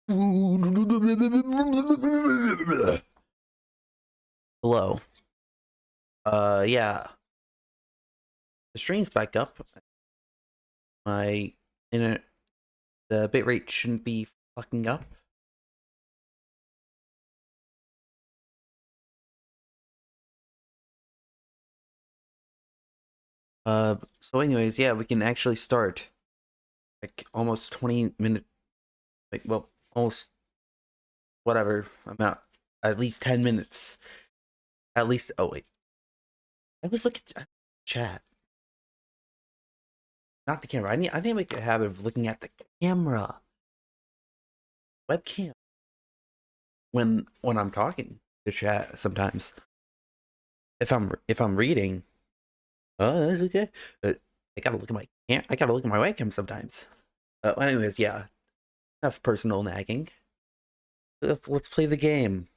Hello. Yeah. The stream's back up. My internet, the bitrate shouldn't be fucking up. So anyways, yeah, we can actually start. Like almost 20 minutes, like, well, almost whatever amount, at least 10 minutes. At least, oh wait. I was looking at chat. Not the camera. I need to make a habit of looking at the camera. Webcam. When I'm talking to chat sometimes. If I'm reading, that's okay. I gotta look at I gotta look at my webcam sometimes. Anyways, yeah. Enough personal nagging. Let's play the game.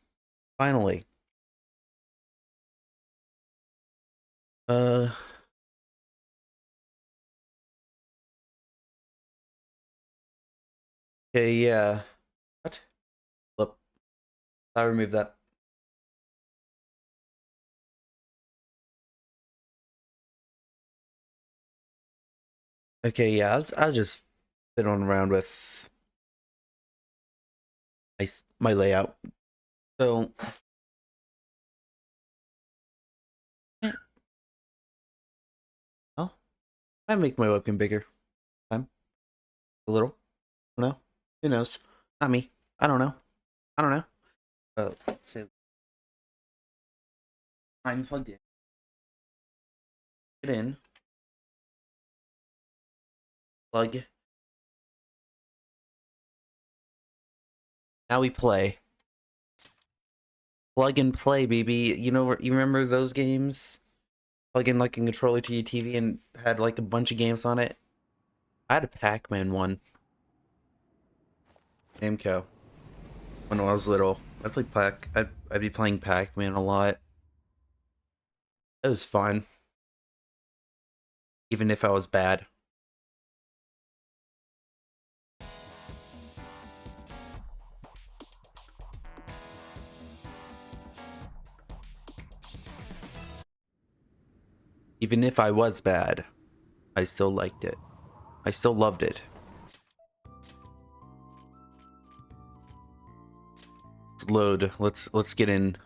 Finally. Uh okay, yeah. What? Look, I removed that. Okay, yeah, I'll just fiddling around with my layout. So yeah. Oh, I make my webcam bigger. I'm a little. I don't know. Who knows? Not me. I don't know. I don't know. So I'm plugged in. Get in. Plug. Now we play. Plug and play, baby. You know, you remember those games? Plug in like a controller to your TV and had like a bunch of games on it. I had a Pac-Man one. Namco. When I was little, I'd play I'd be playing Pac-Man a lot. It was fun, even if I was bad. Even if I was bad, I still liked it. I still loved it. Let's load. Let's get in.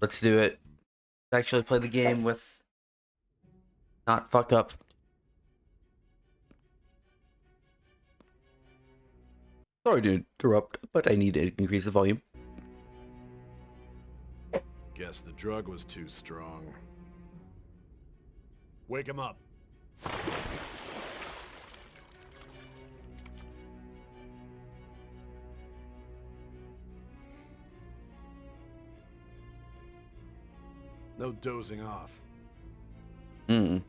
Let's do it. Let's actually play the game with not fuck up. Sorry to interrupt, but I need to increase the volume. Guess the drug was too strong. Wake him up. No dozing off. I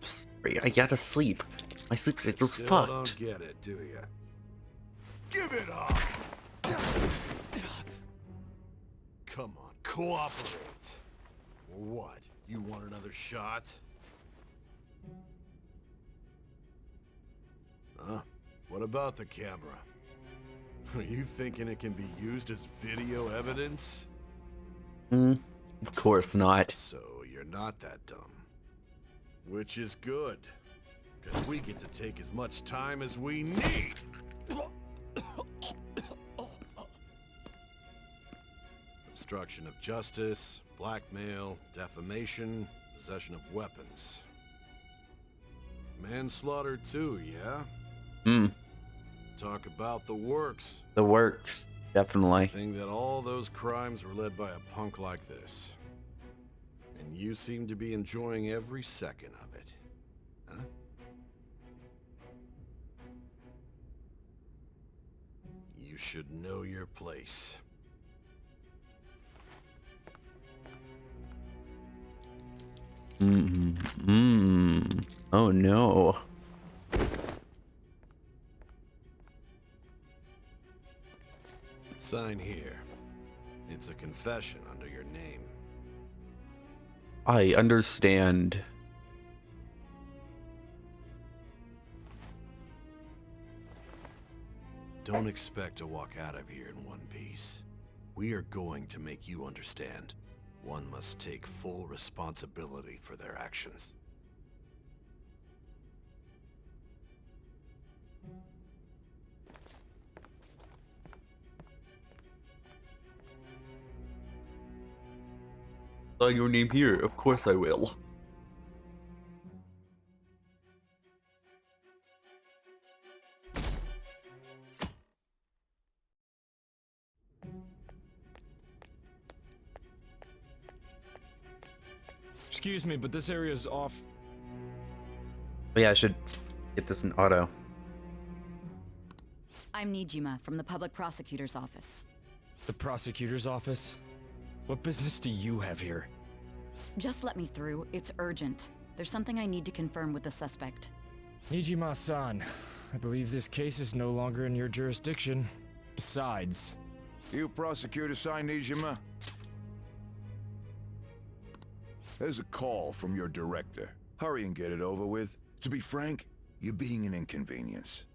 gotta sleep. My sleep schedule's Still fucked. don't get it, do ya? Give it up! Come on, cooperate. What? You want another shot? Huh? What about the camera? Are you thinking it can be used as video evidence? Of course not. So you're not that dumb. Which is good. Because we get to take as much time as we need. Obstruction of justice, blackmail, defamation, possession of weapons. Manslaughter too, yeah? Talk about the works. The works, definitely. Think that all those crimes were led by a punk like this. And you seem to be enjoying every second of it. Huh? You should know your place. Oh no. Sign here. It's a confession under your name. I understand. Don't expect to walk out of here in one piece. We are going to make you understand. One must take full responsibility for their actions. Sign your name here. Of course I will. Excuse me, but this area's off. Oh yeah, I should get this in auto. I'm Nijima from the Public Prosecutor's Office. The prosecutor's office? What business do you have here? Just let me through. It's urgent. There's something I need to confirm with the suspect. Nijima-san, I believe this case is no longer in your jurisdiction. Besides... You prosecutor signed Nijima? There's a call from your director. Hurry and get it over with. To be frank, you're being an inconvenience.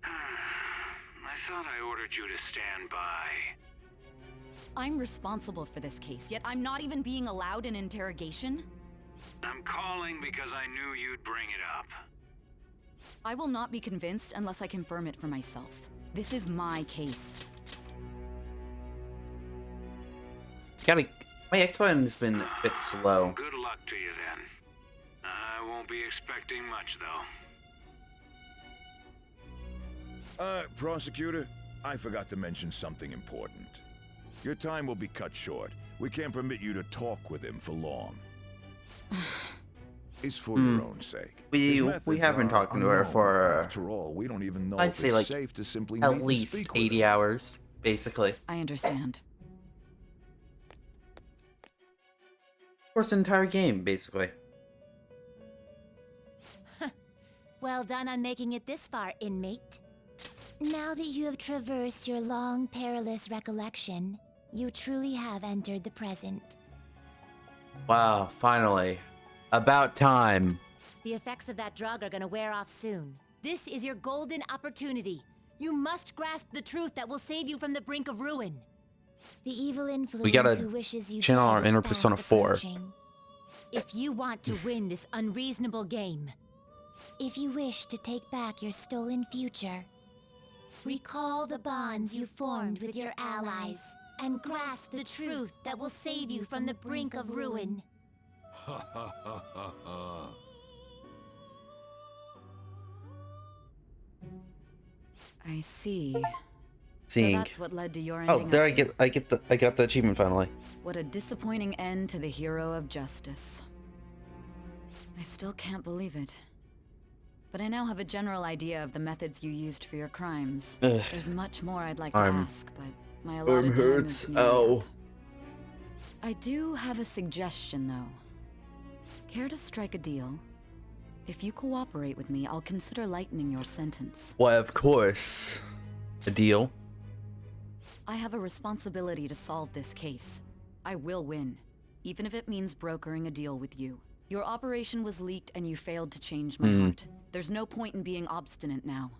I thought I ordered you to stand by. I'm responsible for this case, yet I'm not even being allowed an interrogation? I'm calling because I knew you'd bring it up. I will not be convinced unless I confirm it for myself. This is my case. My X button has been a bit slow. Good luck to you then. I won't be expecting much though. Prosecutor, I forgot to mention something important. Your time will be cut short. We can't permit you to talk with him for long. It's for your own sake. We His have been methods are talking to her unknown. for After all, we don't even know I'd if say it's like safe to simply meet at and least speak with 80 him. hours, basically. I understand. Of course, the entire game, basically. Well done on making it this far, inmate. Now that you have traversed your long, perilous recollection, you truly have entered the present. Wow, finally. About time. The effects of that drug are gonna wear off soon. This is your golden opportunity. You must grasp the truth that will save you from the brink of ruin. The evil influence gotta who wishes you channel dead our is inner fast Persona 4. approaching. If you want to win this unreasonable game, if you wish to take back your stolen future, recall the bonds you formed with your allies and grasp the truth that will save you from the brink of ruin. Ha ha ha ha ha. I see. Seeing. So that's what led to your Oh, ending there up here. I got the achievement finally. What a disappointing end to the hero of justice. I still can't believe it. But I now have a general idea of the methods you used for your crimes. Ugh. There's much more I'd like to Arm. ask, but my allotted time is nearly Oh. up. I do have a suggestion, though. Care to strike a deal? If you cooperate with me, I'll consider lightening your sentence. Why, of course. A deal. I have a responsibility to solve this case. I will win, even if it means brokering a deal with you. Your operation was leaked and you failed to change my heart. There's no point in being obstinate now.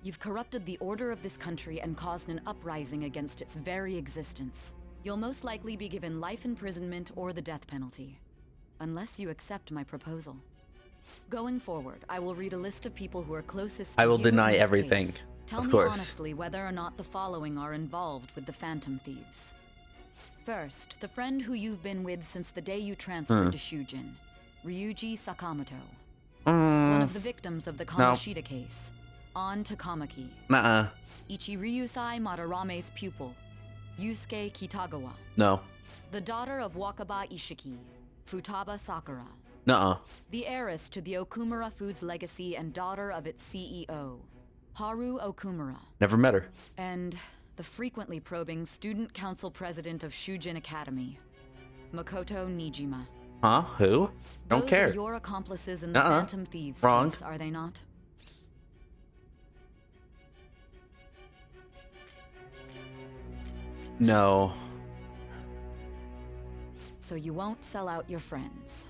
You've corrupted the order of this country and caused an uprising against its very existence. You'll most likely be given life imprisonment or the death penalty, unless you accept my proposal. Going forward, I will read a list of people who are closest to I will you in deny this everything, case. Tell of me course. honestly whether or not the following are involved with the Phantom Thieves. First, the friend who you've been with since the day you transferred to Shujin, Ryuji Sakamoto. One of the victims of the Kamoshida case, An Takamaki. Nuh-uh. Ichiryusai Madarame's pupil, Yusuke Kitagawa. No. The daughter of Wakaba Ishiki, Futaba Sakura. Nuh-uh. The heiress to the Okumura Foods legacy and daughter of its CEO, Haru Okumura. Never met her. And the frequently probing student council president of Shujin Academy, Makoto Nijima. Huh? Who? Don't Those care. are your accomplices in the Nuh-uh. Phantom Thieves Wrong. case, are they not? No. So you won't sell out your friends.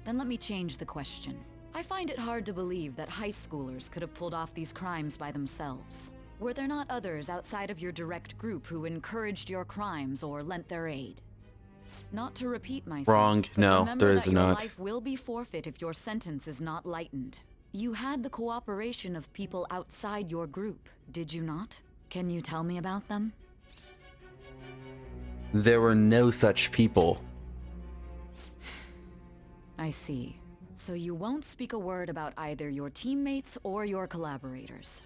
Then let me change the question. I find it hard to believe that high schoolers could have pulled off these crimes by themselves. Were there not others outside of your direct group who encouraged your crimes or lent their aid? Not to repeat myself, Wrong. but No, remember there is that your not. life will be forfeit if your sentence is not lightened. You had the cooperation of people outside your group, did you not? Can you tell me about them? There were no such people. I see. So you won't speak a word about either your teammates or your collaborators.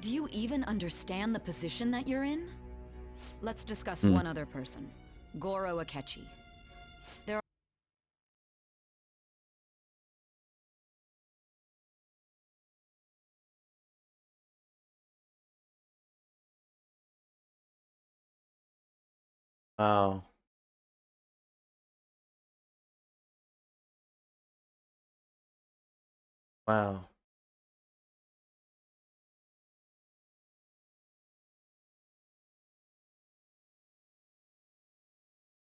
Do you even understand the position that you're in? Let's discuss one other person, Goro Akechi. Wow. Wow.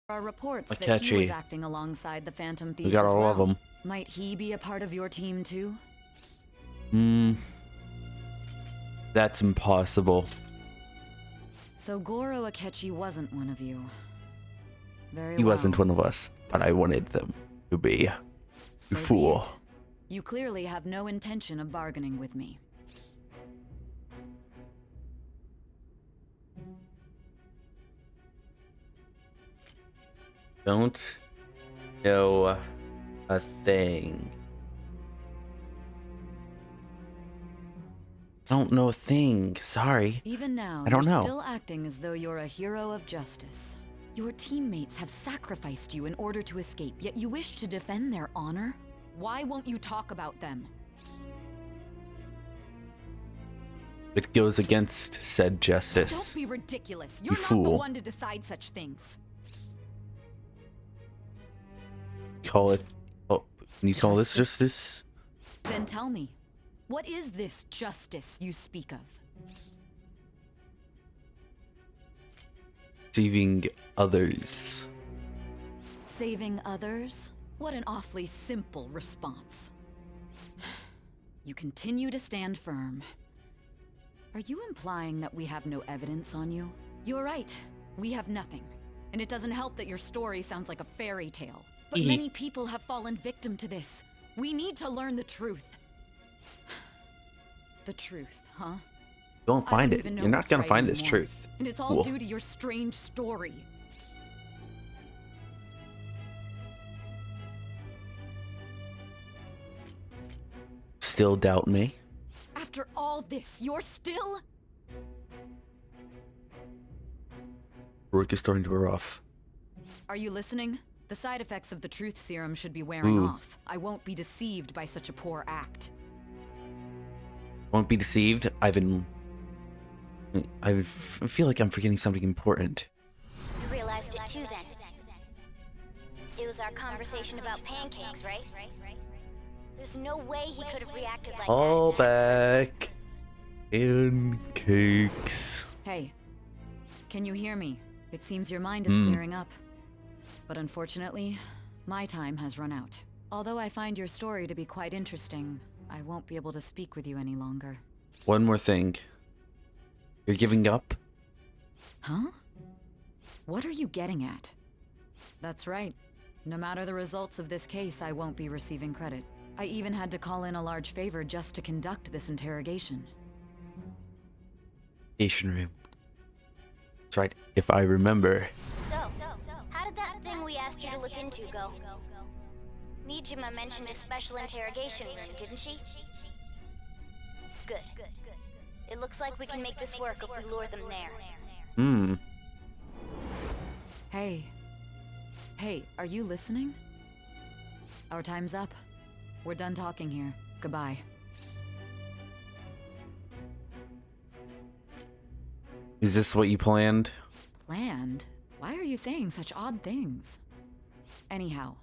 There are reports that he Akechi. was acting alongside the Phantom Thieves We got as all of well. them. Might he be a part of your team too? That's impossible. So Goro Akechi wasn't one of you. Very He well. wasn't one of us, but I wanted them to be. So You be fool. it. You clearly have no intention of bargaining with me. Don't know a thing. Don't know a thing. Sorry. Even now, I don't you're know. still acting as though you're a hero of justice. Your teammates have sacrificed you in order to escape, yet you wish to defend their honor? Why won't you talk about them? It goes against said Don't justice. be ridiculous. You're not the fool. one to decide such things. Call it. Oh, can you call this justice? Then tell me, what is this justice you speak of? Saving others. Saving others? What an awfully simple response. You continue to stand firm. Are you implying that we have no evidence on you? You're right. We have nothing. And it doesn't help that your story sounds like a fairy tale. But many people have fallen victim to this. We need to learn the truth. The truth, huh? Don't I find don't it. even know You're not what's gonna right find this anymore. truth. And it's all Fool. due to your strange story. Still doubt me? After all this, you're still... Work is starting to wear off. Are you listening? The side effects of the truth serum should be wearing Ooh. off. I won't be deceived by such a poor act. Won't be deceived. I feel like I'm forgetting something important. You realized it too then. It was our conversation about pancakes, right? There's no way he could have reacted like All that. back. Pancakes. Hey, can you hear me? It seems your mind is clearing up. But unfortunately, my time has run out. Although I find your story to be quite interesting, I won't be able to speak with you any longer. One more thing. You're giving up? Huh? What are you getting at? That's right. No matter the results of this case, I won't be receiving credit. I even had to call in a large favor just to conduct this interrogation. Station room. That's right. If I remember. So, how did that thing we asked you to look into go? Nijima mentioned a special interrogation room, didn't she? Good. It looks like we can make this work if we lure them there. Hey. Hey, are you listening? Our time's up. We're done talking here. Goodbye. Is this what you planned? Planned? Why are you saying such odd things? Anyhow,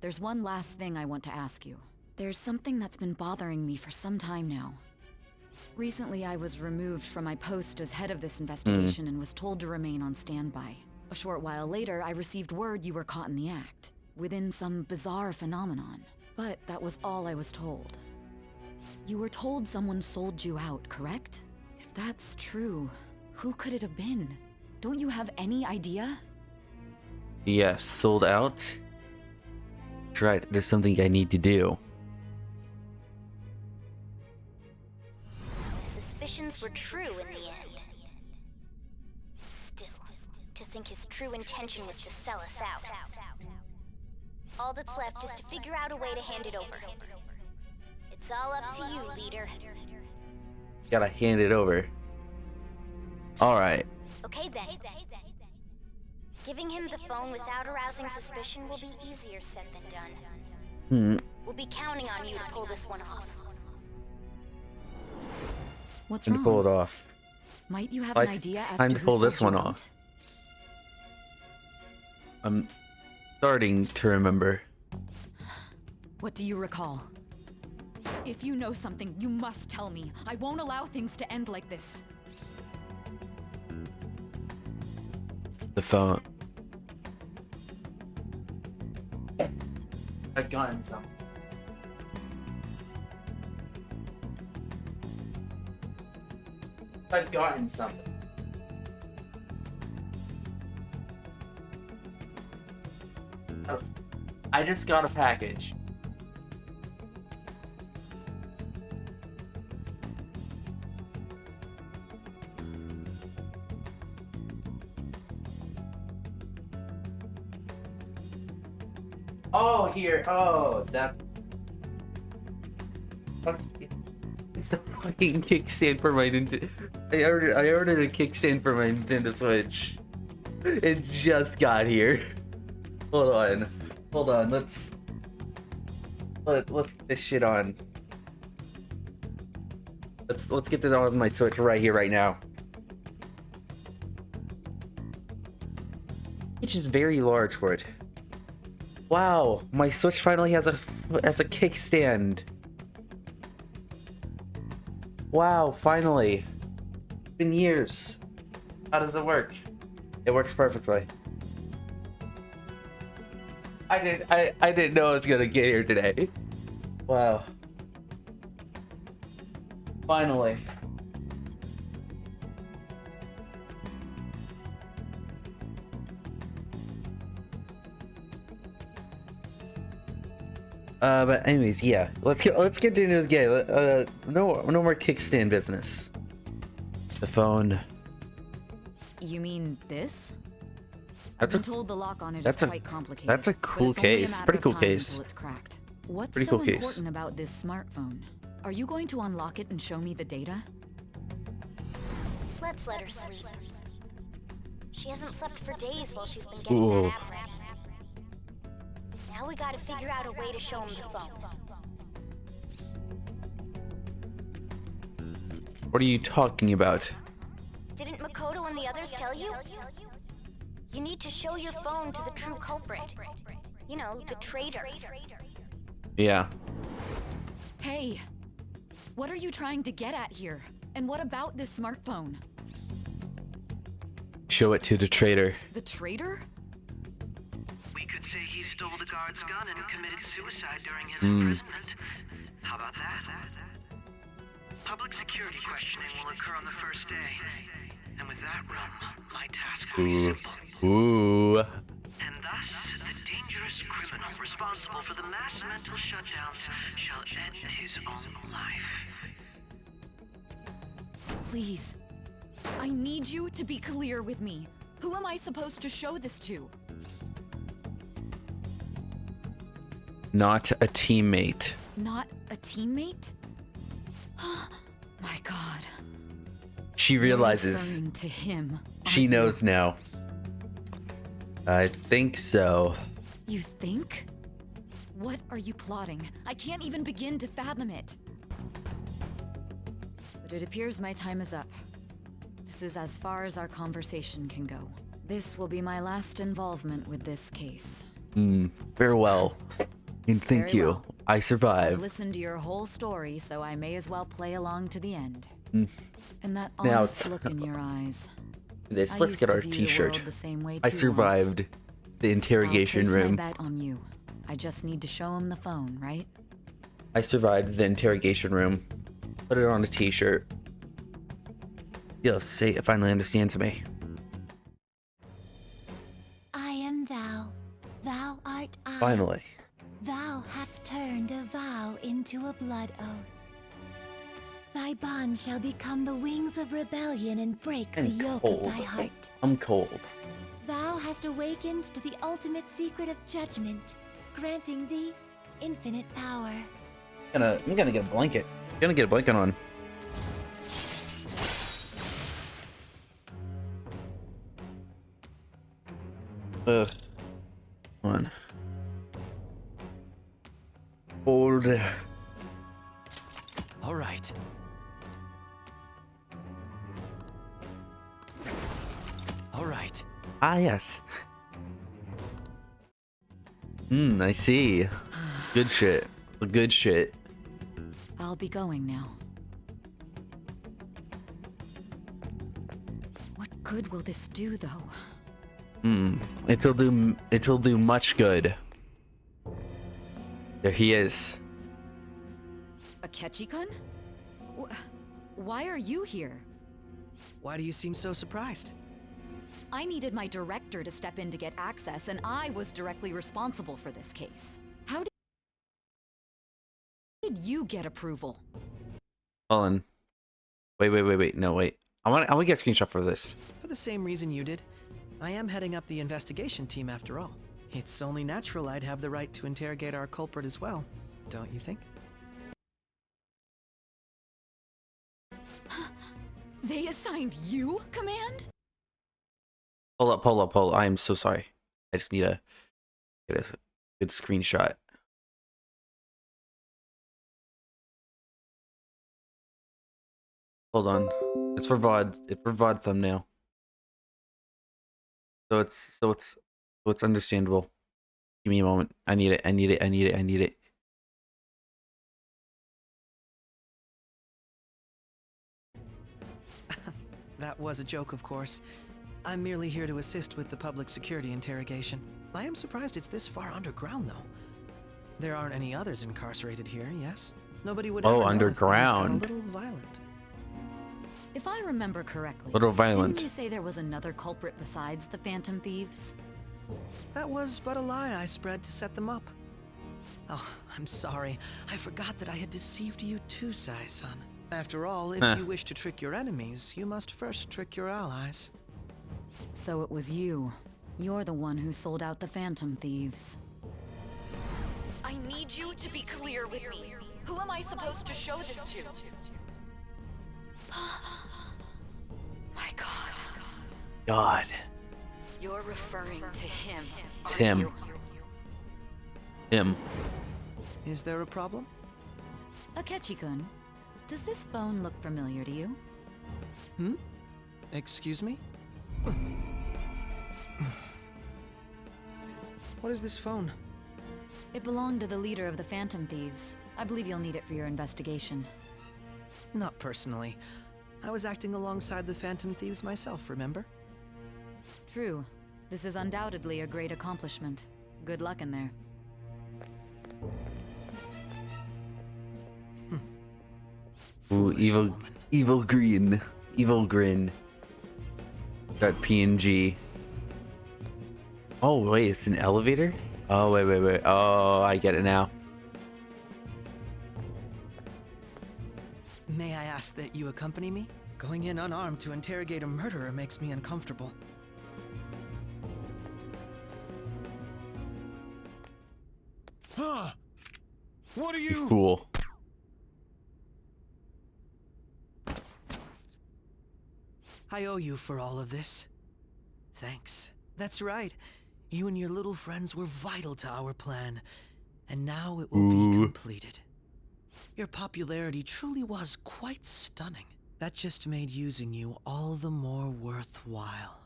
there's one last thing I want to ask you. There's something that's been bothering me for some time now. Recently, I was removed from my post as head of this investigation and was told to remain on standby. A short while later, I received word you were caught in the act, within some bizarre phenomenon. But that was all I was told. You were told someone sold you out, correct? If that's true, who could it have been? Don't you have any idea? Yes, sold out. That's right, there's something I need to do. His suspicions were true in the end. Still, to think his true intention was to sell us out. All that's left is to figure out a way to hand it over. It's all up to you, leader. Gotta hand it over. Alright. Okay then. Giving him the phone without arousing suspicion will be easier said than done. We'll be counting on you to pull this one off. What's Time to pull it wrong? off. Might you have Well, an idea as time to to who pull this sold one you off. out? I'm starting to remember. What do you recall? If you know something, you must tell me. I won't allow things to end like this. The phone. I've gotten some. I've gotten something. Oh, I just got a package. Oh, here. Oh, that's. It's a fucking kickstand for my Nintendo. I ordered a kickstand for my Nintendo Switch. It just got here. Hold on. Let's get this shit on. Let's get this on my Switch right here, right now. Which is very large for it. Wow, my Switch finally has a kickstand. Wow, finally. It's been years. How does it work? It works perfectly. I didn't know I was gonna get here today. Wow. Finally. But anyways, yeah. Let's get into the game. No more kickstand business. The phone. You mean this? That's I've a been told the lock on it that's is a- quite complicated. that's a but cool it's only a case. matter Pretty of cool time case. until it's cracked. What's Pretty so cool case. important about this smartphone? Are you going to unlock it and show me the data? Let's let her sleep. She hasn't slept for days while she's been getting Ooh. that app ready. Now we gotta figure out a way to show him the phone. What are you talking about? Didn't Makoto and the others tell you? You need to show your phone to the true culprit. You know, the traitor. Yeah. Hey, what are you trying to get at here? And what about this smartphone? Show it to the traitor. The traitor? We could say he stole the guard's gun and committed suicide during his imprisonment. How about that? Public security questioning will occur on the first day. And with that realm, my task will be simple. Ooh. And thus, the dangerous criminal responsible for the mass mental shutdowns shall end his own life. Please. I need you to be clear with me. Who am I supposed to show this to? Not a teammate. Not a teammate? My God. She You're realizes. referring to him. She aren't you? knows now. I think so. You think? What are you plotting? I can't even begin to fathom it. But it appears my time is up. This is as far as our conversation can go. This will be my last involvement with this case. Farewell. And thank Very you. well. I I've survived. listened to your whole story, so I may as well play along to the end. And that Now honest it's- look in your eyes. Let's I used get to our view the t-shirt. world the same way I too survived the I'll interrogation place room. my bet on you. I just need to show him the phone, right? I survived the interrogation room. Put it on a t-shirt. You'll say it finally understands me. I am thou. Thou art I. Finally. Thou hast turned a vow into a blood oath. Thy bond shall become the wings of rebellion and break the I'm yoke cold. of thy heart. I'm cold. Thou hast awakened to the ultimate secret of judgment, granting thee infinite power. I'm gonna get a blanket. Gonna get a blanket on. Ugh. Come on. Hold. All right. All right. Ah, yes. I see. Good shit. Good shit. I'll be going now. What good will this do, though? It'll do much good. There he is. Akechi-kun? Why are you here? Why do you seem so surprised? I needed my director to step in to get access, and I was directly responsible for this case. How did you get approval? Hold on. Wait. No, wait. I want to get a screenshot for this. For the same reason you did. I am heading up the investigation team after all. It's only natural I'd have the right to interrogate our culprit as well, don't you think? They assigned you command? Hold up. I am so sorry. I just need to get a good screenshot. Hold on. It's for VOD. It's for VOD thumbnail. So it's understandable. Give me a moment. I need it. That was a joke, of course. I'm merely here to assist with the public security interrogation. I am surprised it's this far underground, though. There aren't any others incarcerated here, yes? Nobody would ever know if underground. things got a little violent. If I remember correctly, Little violent. didn't you say there was another culprit besides the Phantom Thieves? That was but a lie I spread to set them up. Oh, I'm sorry. I forgot that I had deceived you too, Sai-san. After all, if you wish to trick your enemies, you must first trick your allies. So it was you. You're the one who sold out the Phantom Thieves. I need you to be clear with me. Who am I supposed to show this to? My God. God. You're referring to him. Tim. aren't you? Him. Is there a problem? Akechi-kun, does this phone look familiar to you? Excuse me? What is this phone? It belonged to the leader of the Phantom Thieves. I believe you'll need it for your investigation. Not personally. I was acting alongside the Phantom Thieves myself, remember? True. This is undoubtedly a great accomplishment. Good luck in there. Ooh, Foolish evil, woman. evil green, evil grin. Got PNG. Oh wait, it's an elevator. Oh wait. Oh, I get it now. May I ask that you accompany me? Going in unarmed to interrogate a murderer makes me uncomfortable. Huh? What are You you? fool. I owe you for all of this. Thanks. That's right. You and your little friends were vital to our plan, and now it will be completed. Your popularity truly was quite stunning. That just made using you all the more worthwhile.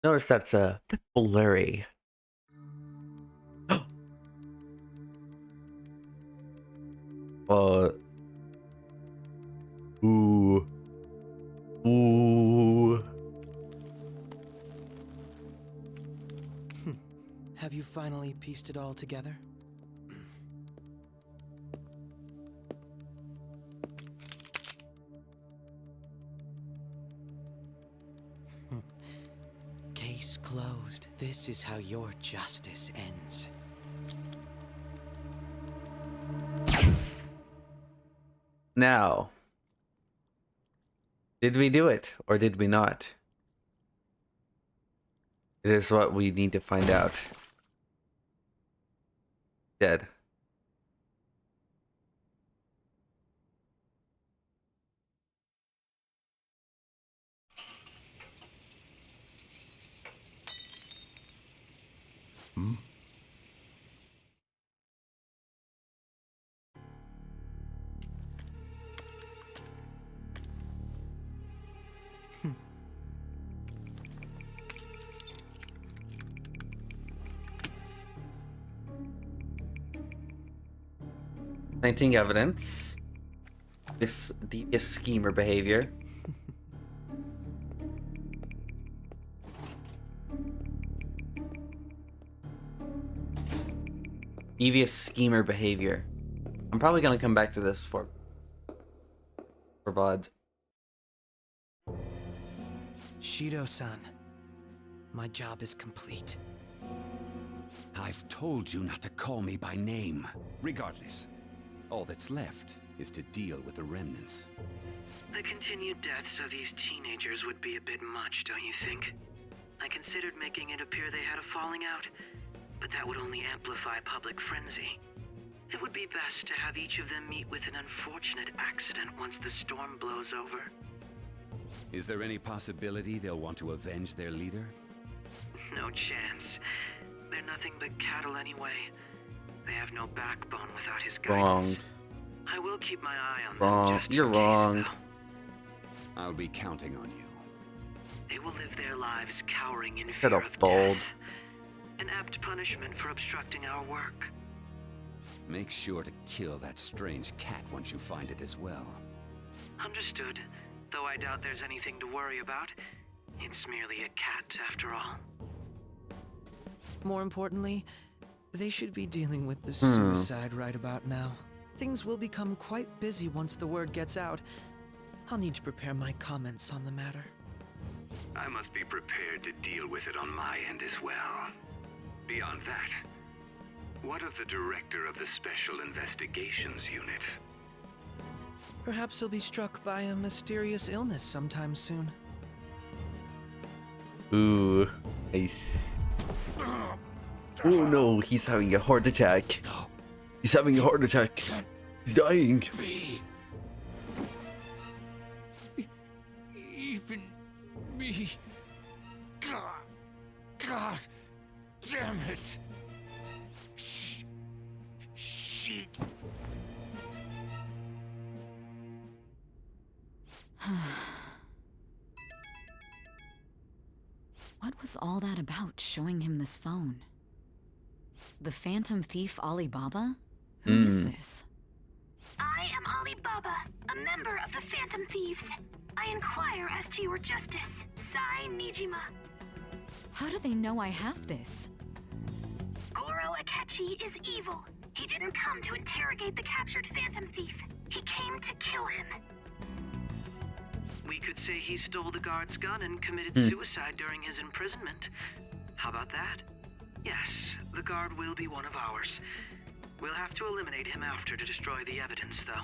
Notice that's a bit blurry. Ooh. Have you finally pieced it all together? Case closed. This is how your justice ends. Now, did we do it or did we not? It is what we need to find out. Dead. Planting evidence. This devious schemer behavior. Devious schemer behavior. I'm probably gonna come back to this for VOD. Shido-san, my job is complete. I've told you not to call me by name. Regardless, all that's left is to deal with the remnants. The continued deaths of these teenagers would be a bit much, don't you think? I considered making it appear they had a falling out, but that would only amplify public frenzy. It would be best to have each of them meet with an unfortunate accident once the storm blows over. Is there any possibility they'll want to avenge their leader? No chance. They're nothing but cattle anyway. They have no backbone without his guidance. Wrong. I will keep my eye on Wrong. them just in You're case, wrong. though. I'll be counting on you. They will live their lives cowering in Shut fear up, of Bald. death. An apt punishment for obstructing our work. Make sure to kill that strange cat once you find it as well. Understood. Though I doubt there's anything to worry about. It's merely a cat, after all. More importantly, they should be dealing with the suicide right about now. Things will become quite busy once the word gets out. I'll need to prepare my comments on the matter. I must be prepared to deal with it on my end as well. Beyond that, what of the director of the Special Investigations Unit? Perhaps he'll be struck by a mysterious illness sometime soon. Ooh, nice. Oh no, he's having a heart attack. No. He's having a heart attack. He's dying. Be. Even me. God damn it. Shit. What was all that about, showing him this phone? The Phantom Thief Alibaba? Who is this? I am Alibaba, a member of the Phantom Thieves. I inquire as to your justice, Sai Nijima. How do they know I have this? Goro Akechi is evil. He didn't come to interrogate the captured Phantom Thief. He came to kill him. We could say he stole the guard's gun and committed suicide during his imprisonment. How about that? Yes, the guard will be one of ours. We'll have to eliminate him after to destroy the evidence, though.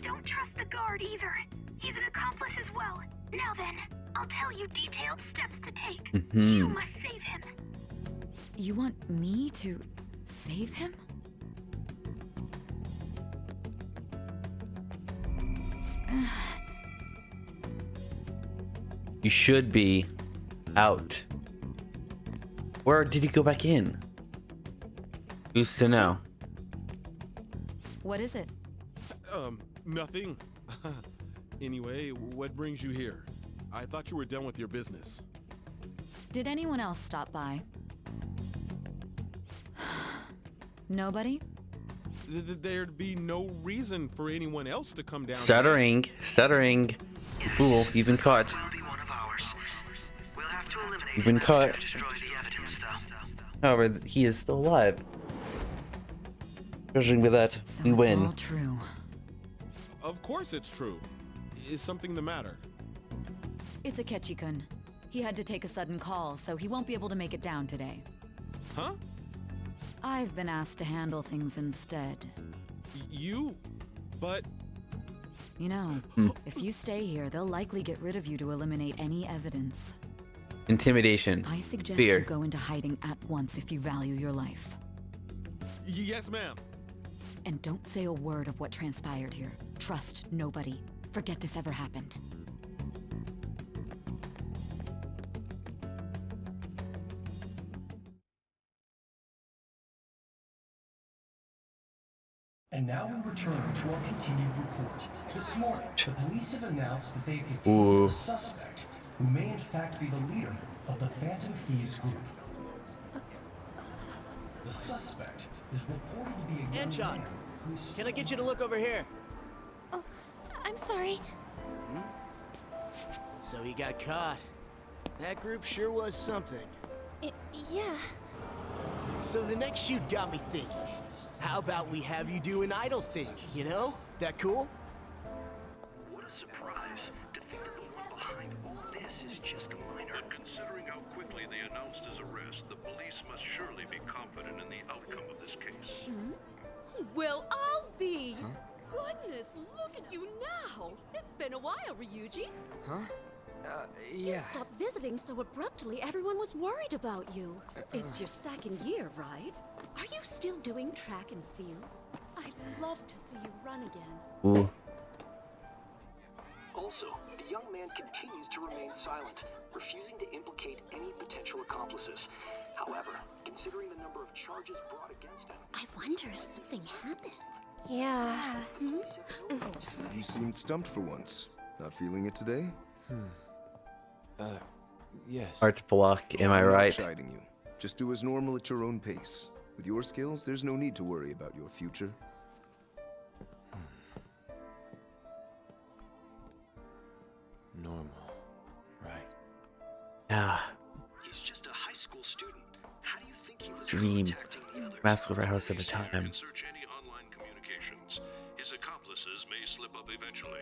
Don't trust the guard either. He's an accomplice as well. Now then, I'll tell you detailed steps to take. You must save him. You want me to save him? You should be out. Where did he go back in? Who's to know? What is it? Nothing. Anyway, what brings you here? I thought you were done with your business. Did anyone else stop by? Nobody? There'd be no reason for anyone else to come down. Stuttering. fool, you've been caught. Will be one of ours. We'll have to eliminate You've been him caught. after destroy the evidence, though. However, he is still alive. Judging by that, So we it's win. all true. Of course it's true. Is something the matter? It's Akechi-kun. He had to take a sudden call, so he won't be able to make it down today. Huh? I've been asked to handle things instead. You? But... You know, if you stay here, they'll likely get rid of you to eliminate any evidence. Intimidation. I suggest Fear. you go into hiding at once if you value your life. Yes, ma'am. And don't say a word of what transpired here. Trust nobody. Forget this ever happened. And now we return to our continued report. This morning, the police have announced that they've Ooh. detained a suspect who may in fact be the leader of the Phantom Thieves group. The suspect is reported to be a young Anchon, man who's... can I get you to look over here? Oh, I'm sorry. So he got caught. That group sure was something. Yeah. So the next shoot got me thinking. How about we have you do an idol thing, you know? That cool? What a surprise to think that the one behind all this is just a minor. Considering how quickly they announced his arrest, the police must surely be confident in the outcome of this case. Well, I'll be. Goodness, look at you now. It's been a while, Ryuji. Huh? You stopped visiting so abruptly, everyone was worried about you. It's your second year, right? Are you still doing track and field? I'd love to see you run again. Ooh. Also, the young man continues to remain silent, refusing to implicate any potential accomplices. However, considering the number of charges brought against him... I wonder if something happened. Yeah. You seemed stumped for once. Not feeling it today? Yes. Art block, am I I'm not right? chiding you. Just do as normal at your own pace. With your skills, there's no need to worry about your future. Normal, right? Yeah. He's just a high school student. How do you think he was Dream. contacting the others? Mask over house at a time. Search any online communications. His accomplices may slip up eventually.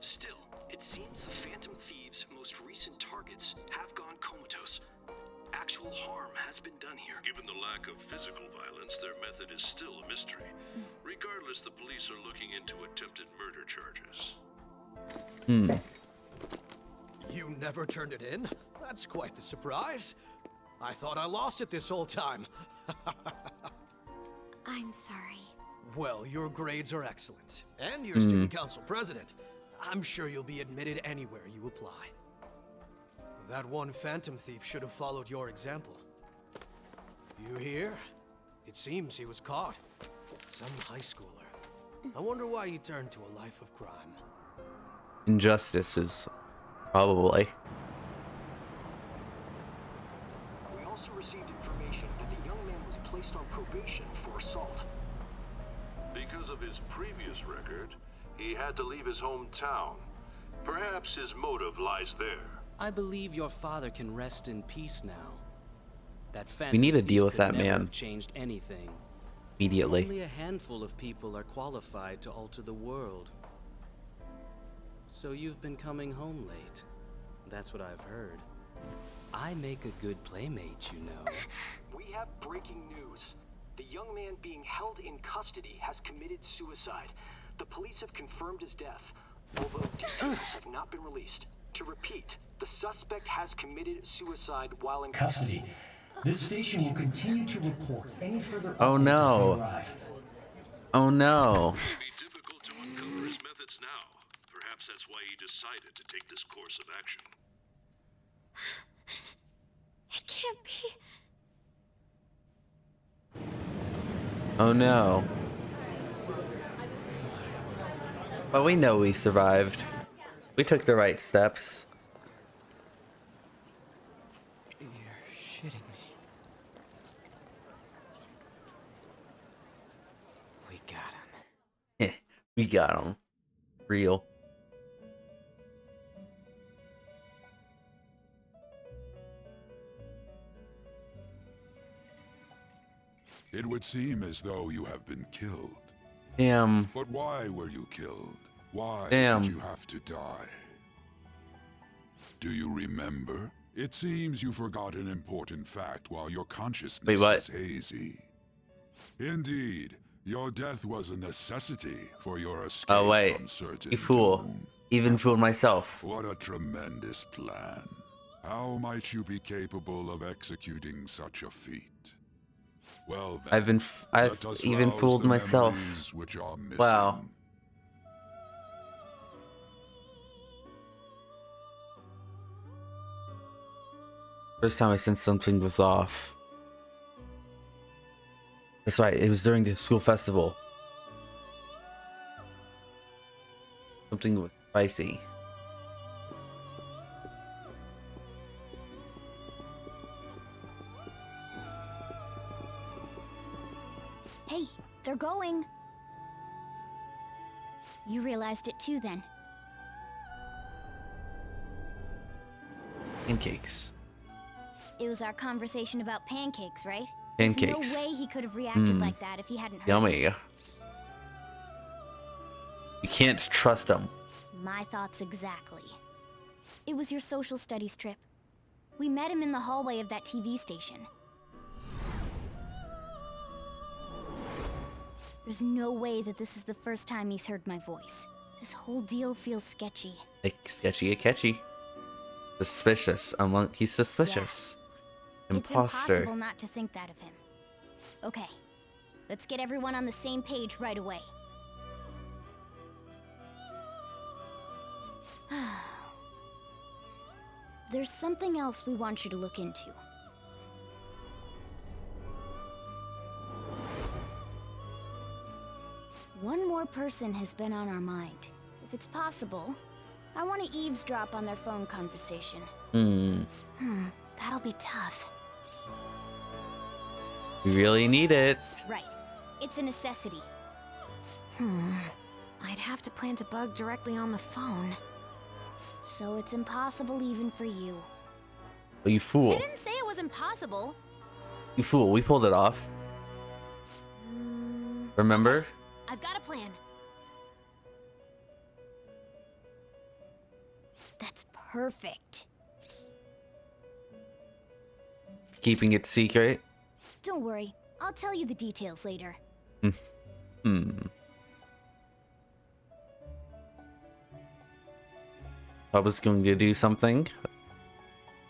Still, it seems the Phantom Thieves' most recent targets have gone comatose. Actual harm has been done here. Given the lack of physical violence, their method is still a mystery. Regardless, the police are looking into attempted murder charges. You never turned it in? That's quite the surprise. I thought I lost it this whole time. I'm sorry. Well, your grades are excellent. And you're student council president. I'm sure you'll be admitted anywhere you apply. That one Phantom Thief should have followed your example. You hear? It seems he was caught. Some high schooler. I wonder why he turned to a life of crime. Injustice is probably. We also received information that the young man was placed on probation for assault. Because of his previous record, he had to leave his hometown. Perhaps his motive lies there. I believe your father can rest in peace now. That Phantom We need to Thief deal with could that never man have changed anything. immediately. Only a handful of people are qualified to alter the world. So you've been coming home late. That's what I've heard. I make a good playmate, you know. We have breaking news. The young man being held in custody has committed suicide. The police have confirmed his death, although details have not been released. To repeat, the suspect has committed suicide while in Custody. This station will continue to report any further Oh updates as they no. arrive. Oh no. It may be difficult to uncover his methods now. Perhaps that's why he decided to take this course of action. It can't be. Oh no. But we know we survived. We took the right steps. You're shitting me. We got him. We got him. Real. It would seem as though you have been killed. Damn. But why were you killed? Why Damn. did you have to die? Do you remember? It seems you forgot an important fact while your consciousness Wait, what? was hazy. Indeed, your death was a necessity for your escape Oh wait, from certain you fool. doom. Even fooled myself. What a tremendous plan. How might you be capable of executing such a feat? Well, then, I've let us even rouse fooled the myself. memories which are missing. Wow. First time I sensed something was off. That's right, it was during the school festival. Something was spicy. Hey, they're going. You realized it too then. Pancakes. It was our conversation about pancakes, right? Pancakes. There's no way he could have reacted Mm. like that if he hadn't heard Yummy. me. You can't trust them. My thoughts exactly. It was your social studies trip. We met him in the hallway of that TV station. There's no way that this is the first time he's heard my voice. This whole deal feels sketchy. Like sketchy, catchy. Suspicious. He's suspicious. It's Imposter. impossible not to think that of him. Okay, let's get everyone on the same page right away. There's something else we want you to look into. One more person has been on our mind. If it's possible, I want to eavesdrop on their phone conversation. That'll be tough. You really need it. Right. It's a necessity. I'd have to plant a bug directly on the phone. So it's impossible even for you. Oh, you fool. I didn't say it was impossible. You fool. We pulled it off. Remember? I've got a plan. That's perfect. Keeping it secret. Don't worry. I'll tell you the details later. I was going to do something.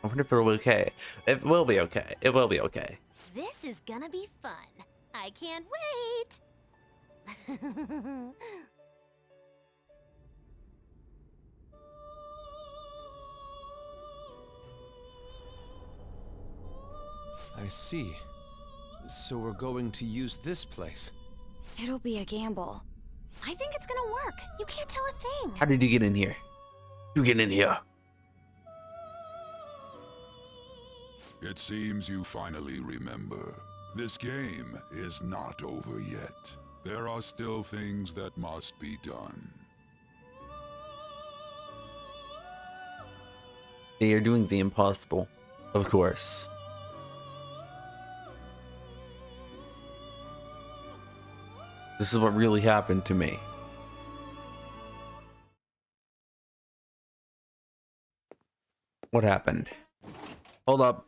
I wonder if it'll be okay. It will be okay. It will be okay. This is gonna be fun. I can't wait. I see. So we're going to use this place. It'll be a gamble. I think it's gonna work. You can't tell a thing. How did you get in here? You get in here. It seems you finally remember. This game is not over yet. There are still things that must be done. They are doing the impossible. Of course. This is what really happened to me. What happened? Hold up.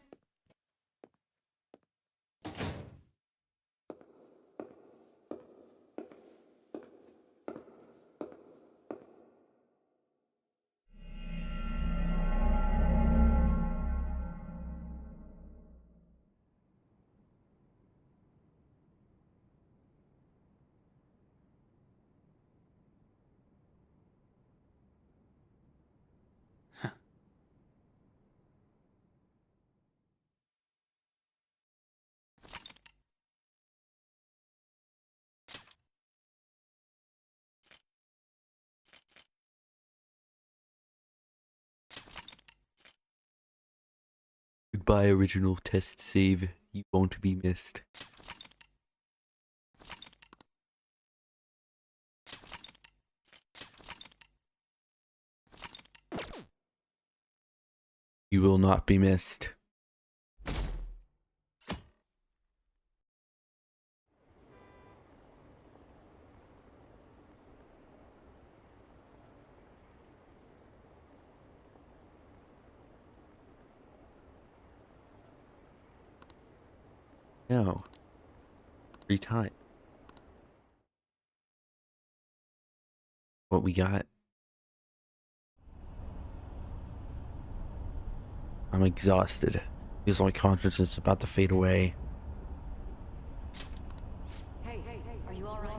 Goodbye, original test save. You won't be missed. You will not be missed. No. Free time. What we got? I'm exhausted. Feels like my consciousness is about to fade away. Hey, are you alright?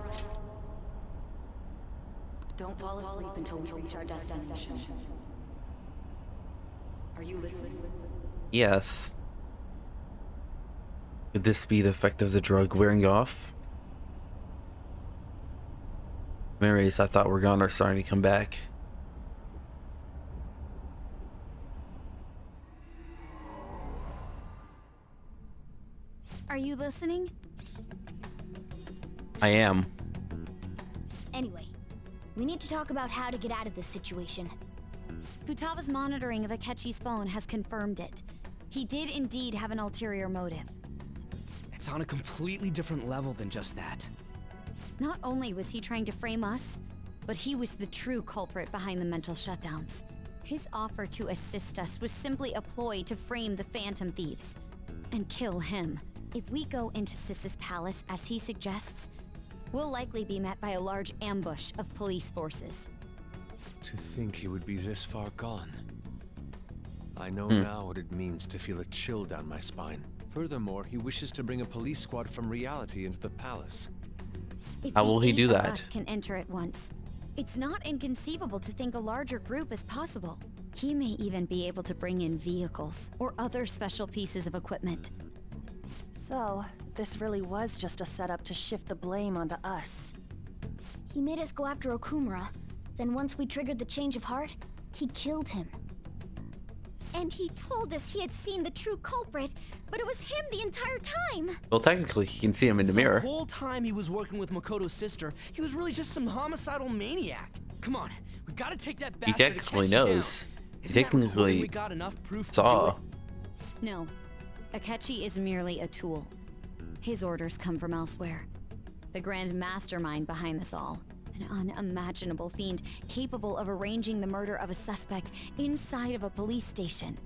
Don't fall asleep until we reach our destination. Are you listening? Yes. Could this be the effect of the drug wearing off? Memories I thought were gone are starting to come back. Are you listening? I am. Anyway, we need to talk about how to get out of this situation. Futaba's monitoring of Akechi's phone has confirmed it. He did indeed have an ulterior motive. It's on a completely different level than just that. Not only was he trying to frame us, but he was the true culprit behind the mental shutdowns. His offer to assist us was simply a ploy to frame the Phantom Thieves and kill him. If we go into Sis's palace as he suggests, we'll likely be met by a large ambush of police forces. To think he would be this far gone. I know now what it means to feel a chill down my spine. Furthermore, he wishes to bring a police squad from reality into the palace. How will he do that? Us can enter at once. It's not inconceivable to think a larger group is possible. He may even be able to bring in vehicles or other special pieces of equipment. So, this really was just a setup to shift the blame onto us. He made us go after Okumura. Then once we triggered the change of heart, he killed him. And he told us he had seen the true culprit, but it was him the entire time. Well, technically, he can see him in the mirror. The whole time he was working with Makoto's sister, he was really just some homicidal maniac. Come on, we gotta take that bastard. He technically knows. He technically saw. No, Akechi is merely a tool. His orders come from elsewhere. The grand mastermind behind this all. An unimaginable fiend capable of arranging the murder of a suspect inside of a police station.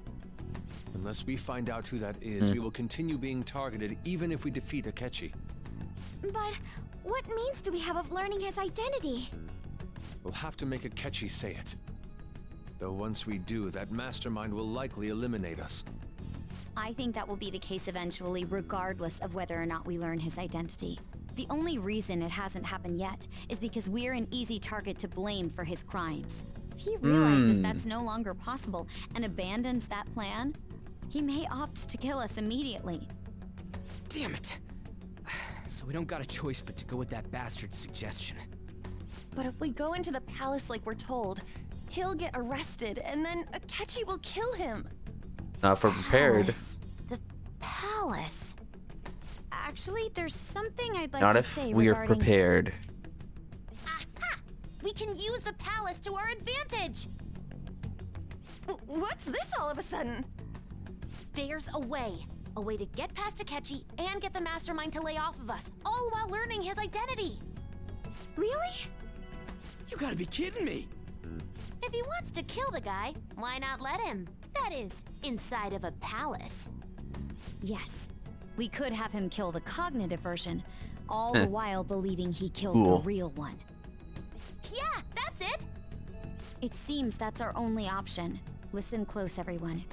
Unless we find out who that is, we will continue being targeted even if we defeat Akechi. But what means do we have of learning his identity? We'll have to make Akechi say it. Though once we do, that mastermind will likely eliminate us. I think that will be the case eventually, regardless of whether or not we learn his identity. The only reason it hasn't happened yet is because we're an easy target to blame for his crimes. If he realizes that's no longer possible and abandons that plan, he may opt to kill us immediately. Damn it! So we don't got a choice but to go with that bastard's suggestion. But if we go into the palace like we're told, he'll get arrested and then Akechi will kill him. Not if we're prepared. The palace. Actually, there's something I'd like Not to if say we are regarding... prepared. Aha! We can use the palace to our advantage! What's this all of a sudden? There's a way. A way to get past Akechi and get the mastermind to lay off of us, all while learning his identity. Really? You gotta be kidding me! If he wants to kill the guy, why not let him? That is, inside of a palace. Yes. We could have him kill the cognitive version, all the while believing he killed Cool. the real one. Yeah, that's it! It seems that's our only option. Listen close, everyone.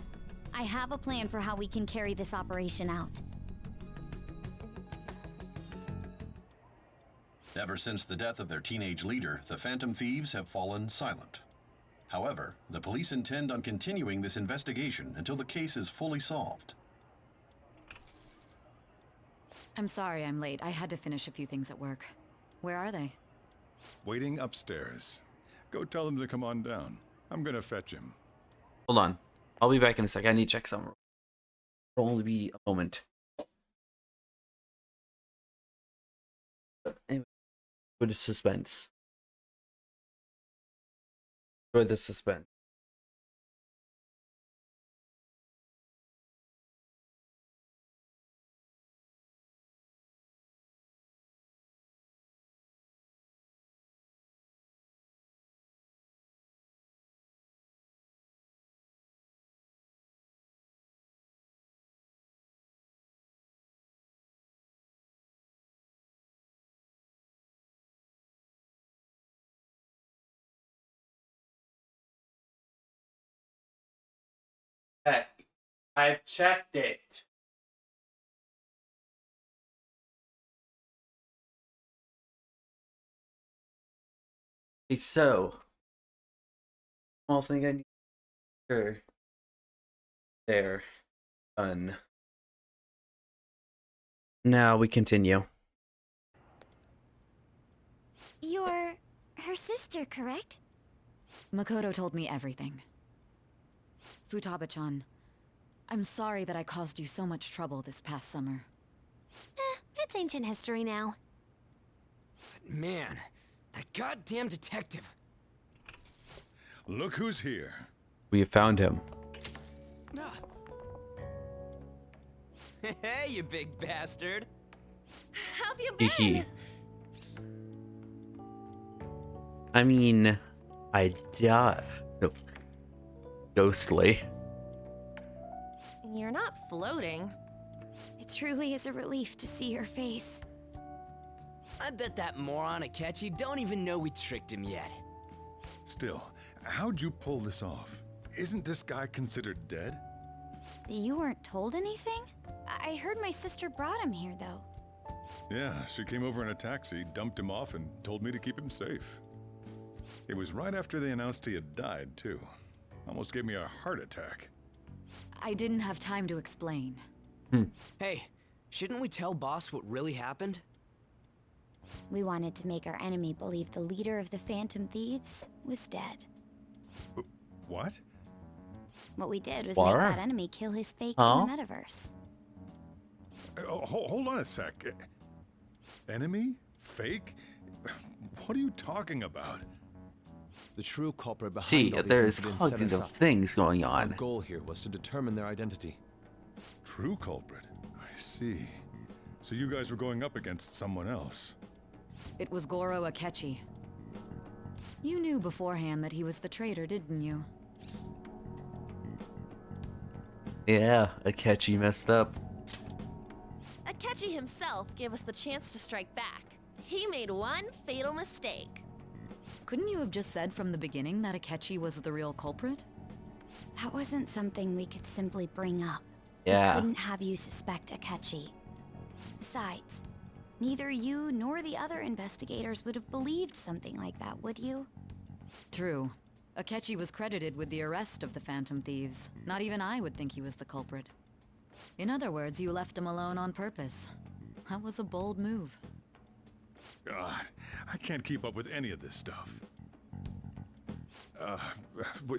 I have a plan for how we can carry this operation out. Ever since the death of their teenage leader, the Phantom Thieves have fallen silent. However, the police intend on continuing this investigation until the case is fully solved. I'm sorry I'm late. I had to finish a few things at work. Where are they? Waiting upstairs. Go tell them to come on down. I'm gonna fetch him. Hold on. I'll be back in a sec. I need to check something. It'll only be a moment. But anyway, go to suspense. Enjoy the suspense. I've checked it. Okay, so small thing I need. Sure. There. Done. Now we continue. You're her sister, correct? Makoto told me everything. Futaba-chan, I'm sorry that I caused you so much trouble this past summer. It's ancient history now. Man, that goddamn detective. Look who's here. We have found him. Hey, you big bastard. How have you been? I mean, I died. Ghostly. You're not floating. It truly is a relief to see your face. I bet that moron Akechi don't even know we tricked him yet. Still, how'd you pull this off? Isn't this guy considered dead? You weren't told anything? I heard my sister brought him here, though. Yeah, she came over in a taxi, dumped him off, and told me to keep him safe. It was right after they announced he had died, too. Almost gave me a heart attack. I didn't have time to explain. Hey, shouldn't we tell boss what really happened? We wanted to make our enemy believe the leader of the Phantom Thieves was dead. What? What we did was What? make that enemy kill his fake Huh? in the metaverse. Hold on a sec. Enemy? Fake? What are you talking about? The true culprit behind See, all these there's incidents set us cognitive up. things going on. Our goal here was to determine their identity. True culprit? I see. So you guys were going up against someone else. It was Goro Akechi. You knew beforehand that he was the traitor, didn't you? Yeah, Akechi messed up. Akechi himself gave us the chance to strike back. He made one fatal mistake. Couldn't you have just said from the beginning that Akechi was the real culprit? That wasn't something we could simply bring up. Yeah. We couldn't have you suspect Akechi. Besides, neither you nor the other investigators would have believed something like that, would you? True. Akechi was credited with the arrest of the Phantom Thieves. Not even I would think he was the culprit. In other words, you left him alone on purpose. That was a bold move. God, I can't keep up with any of this stuff.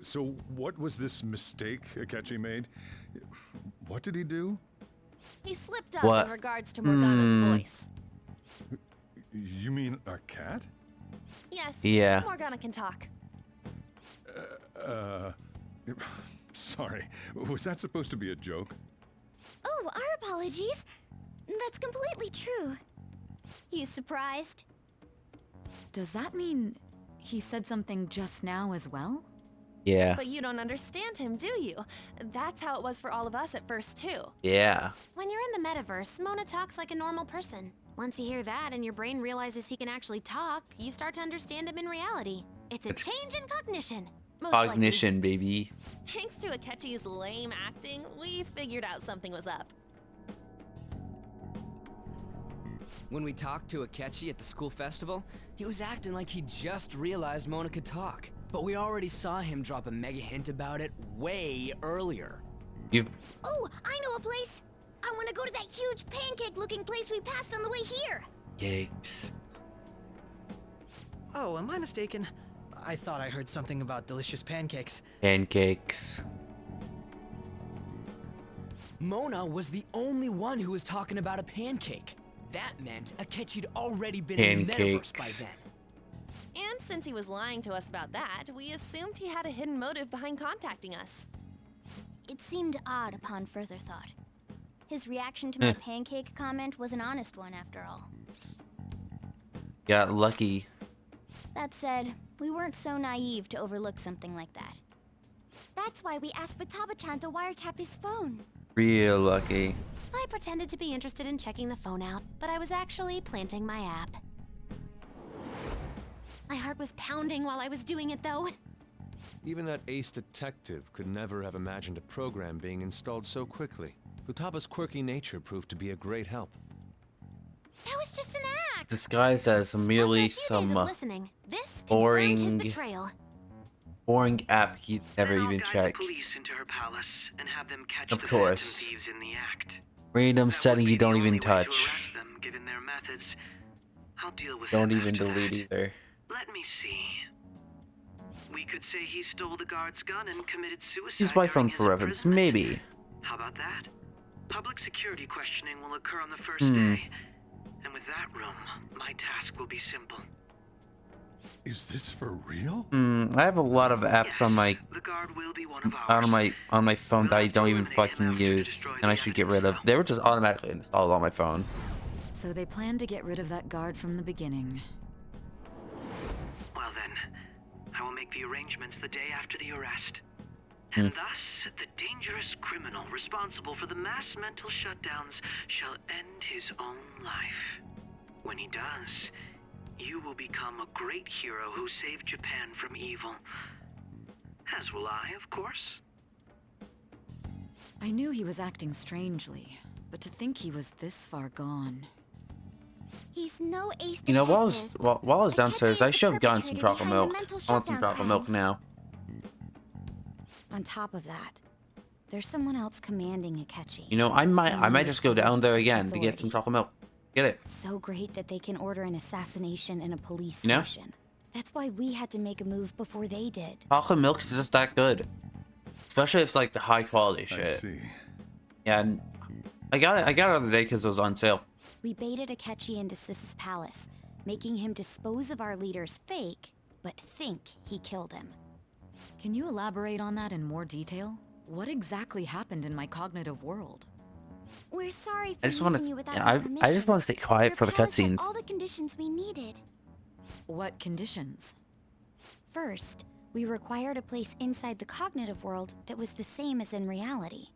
So what was this mistake Akechi made? What did he do? He slipped up What? in regards to Morgana's voice. You mean our cat? Yes, Yeah. Morgana can talk. Sorry, was that supposed to be a joke? Oh, our apologies. That's completely true. You surprised? Does that mean he said something just now as well? Yeah. But you don't understand him, do you? That's how it was for all of us at first, too. Yeah. When you're in the metaverse, Mona talks like a normal person. Once you hear that and your brain realizes he can actually talk, you start to understand him in reality. It's a change in cognition. Most likely. Cognition, baby. Thanks to Akechi's lame acting, we figured out something was up. When we talked to Akechi at the school festival, he was acting like he just realized Mona could talk. But we already saw him drop a mega hint about it way earlier. You've Oh, I know a place. I want to go to that huge pancake-looking place we passed on the way here. Yikes. Oh, am I mistaken? I thought I heard something about delicious pancakes. Pancakes. Mona was the only one who was talking about a pancake. That meant Akechi'd already been in the metaverse by then. And since he was lying to us about that, we assumed he had a hidden motive behind contacting us. It seemed odd upon further thought. His reaction to my pancake comment was an honest one, after all. Got lucky. That said, we weren't so naive to overlook something like that. That's why we asked Futaba-chan to wiretap his phone. Real lucky. I pretended to be interested in checking the phone out, but I was actually planting my app. My heart was pounding while I was doing it, though. Even that ace detective could never have imagined a program being installed so quickly. Futaba's quirky nature proved to be a great help. That was just an act. Disguised as merely some This boring, betrayal. boring app he'd never even Guide check. the police into her palace and have them catch Of the course. Phantom Thieves in the act. Random That setting would you be the don't only even way to touch. arrest them, given their methods. I'll deal with Don't them even after delete that. either. Let me see. We could say he stole the guard's gun and committed suicide. Use my phone during for his reference, imprisonment. maybe. How about that? Public security questioning will occur on the first Hmm. day. And with that room, my task will be simple. Is this for real? I have a lot of apps on my phone that I don't even fucking use, and I should get rid of. They were just automatically installed on my phone. So they planned to get rid of that guard from the beginning. Well then, I will make the arrangements the day after the arrest. And thus, the dangerous criminal responsible for the mass mental shutdowns shall end his own life. When he does, you will become a great hero who saved Japan from evil. As will I, of course. I knew he was acting strangely, but to think he was this far gone. He's no ace You know, detective. while I was downstairs, I should have gotten some chocolate behind milk. the mental I want some shutdown chocolate milk crimes. now. On top of that, there's someone else commanding Akechi. You know, I might just go down there again to authority. get some chocolate milk. Get it? So great that they can order an assassination in a police You know? station. That's why we had to make a move before they did. Chocolate milk is just that good, especially if it's like the high quality shit. I see. Yeah, and I got it the other day because it was on sale. We baited Akechi into Sis's palace, making him dispose of our leader's fake, but think he killed him. Can you elaborate on that in more detail? What exactly happened in my cognitive world? We're sorry for I just want using you to. without I our just permission. want to stay quiet Your for the palace had cutscenes. all the conditions we needed. What conditions? First, we required a place inside the cognitive world that was the same as in reality.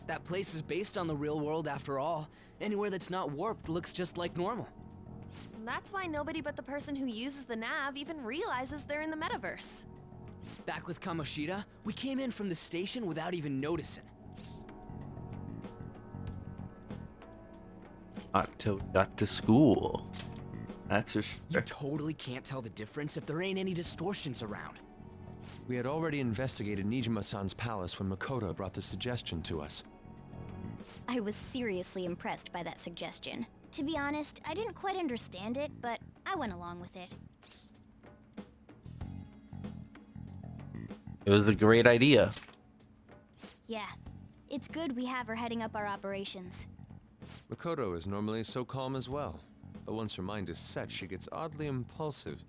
That place is based on the real world after all. Anywhere that's not warped looks just like normal. That's why nobody but the person who uses the nav even realizes they're in the metaverse. Back with Kamoshida, we came in from the station without even noticing. Not till we got to school. That's for sure. You totally can't tell the difference if there ain't any distortions around. We had already investigated Nijima-san's palace when Makoto brought the suggestion to us. I was seriously impressed by that suggestion. To be honest, I didn't quite understand it, but I went along with it. It was a great idea. Yeah, it's good we have her heading up our operations. Makoto is normally so calm as well, but once her mind is set, she gets oddly impulsive.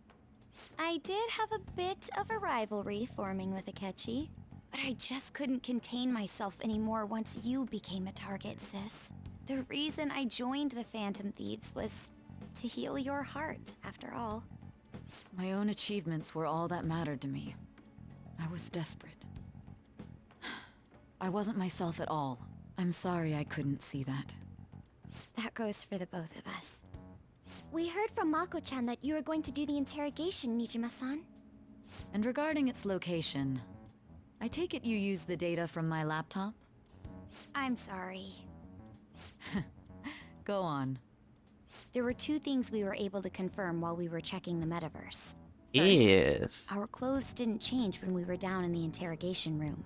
I did have a bit of a rivalry forming with Akechi, but I just couldn't contain myself anymore once you became a target, sis. The reason I joined the Phantom Thieves was to heal your heart, after all. My own achievements were all that mattered to me. I was desperate. I wasn't myself at all. I'm sorry I couldn't see that. That goes for the both of us. We heard from Mako-chan that you were going to do the interrogation, Nijima-san. And regarding its location, I take it you used the data from my laptop? I'm sorry. Go on. There were two things we were able to confirm while we were checking the metaverse. Yes. Our clothes didn't change when we were down in the interrogation room.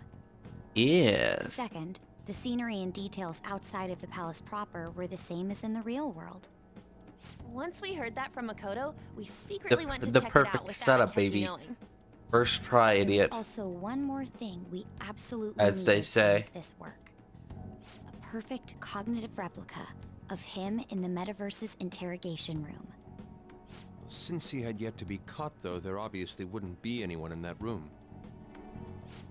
Yes. Second, the scenery and details outside of the palace proper were the same as in the real world. Once we heard that from Makoto, we secretly went to The check it out perfect without setup, Akechi baby. knowing. First try, There's idiot. also one more thing we absolutely As they needed to say. make this work. A perfect cognitive replica of him in the metaverse's interrogation room. Since he had yet to be caught, though, there obviously wouldn't be anyone in that room.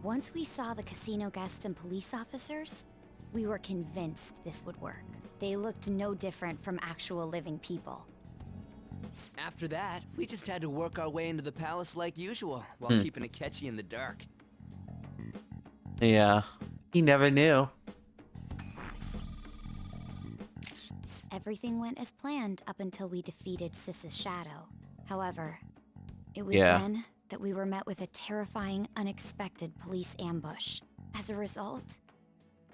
Once we saw the casino guests and police officers, we were convinced this would work. They looked no different from actual living people. After that, we just had to work our way into the palace like usual, while keeping Akechi in the dark. Yeah. He never knew. Everything went as planned up until we defeated Sis's shadow. However, it was Yeah. then that we were met with a terrifying, unexpected police ambush. As a result,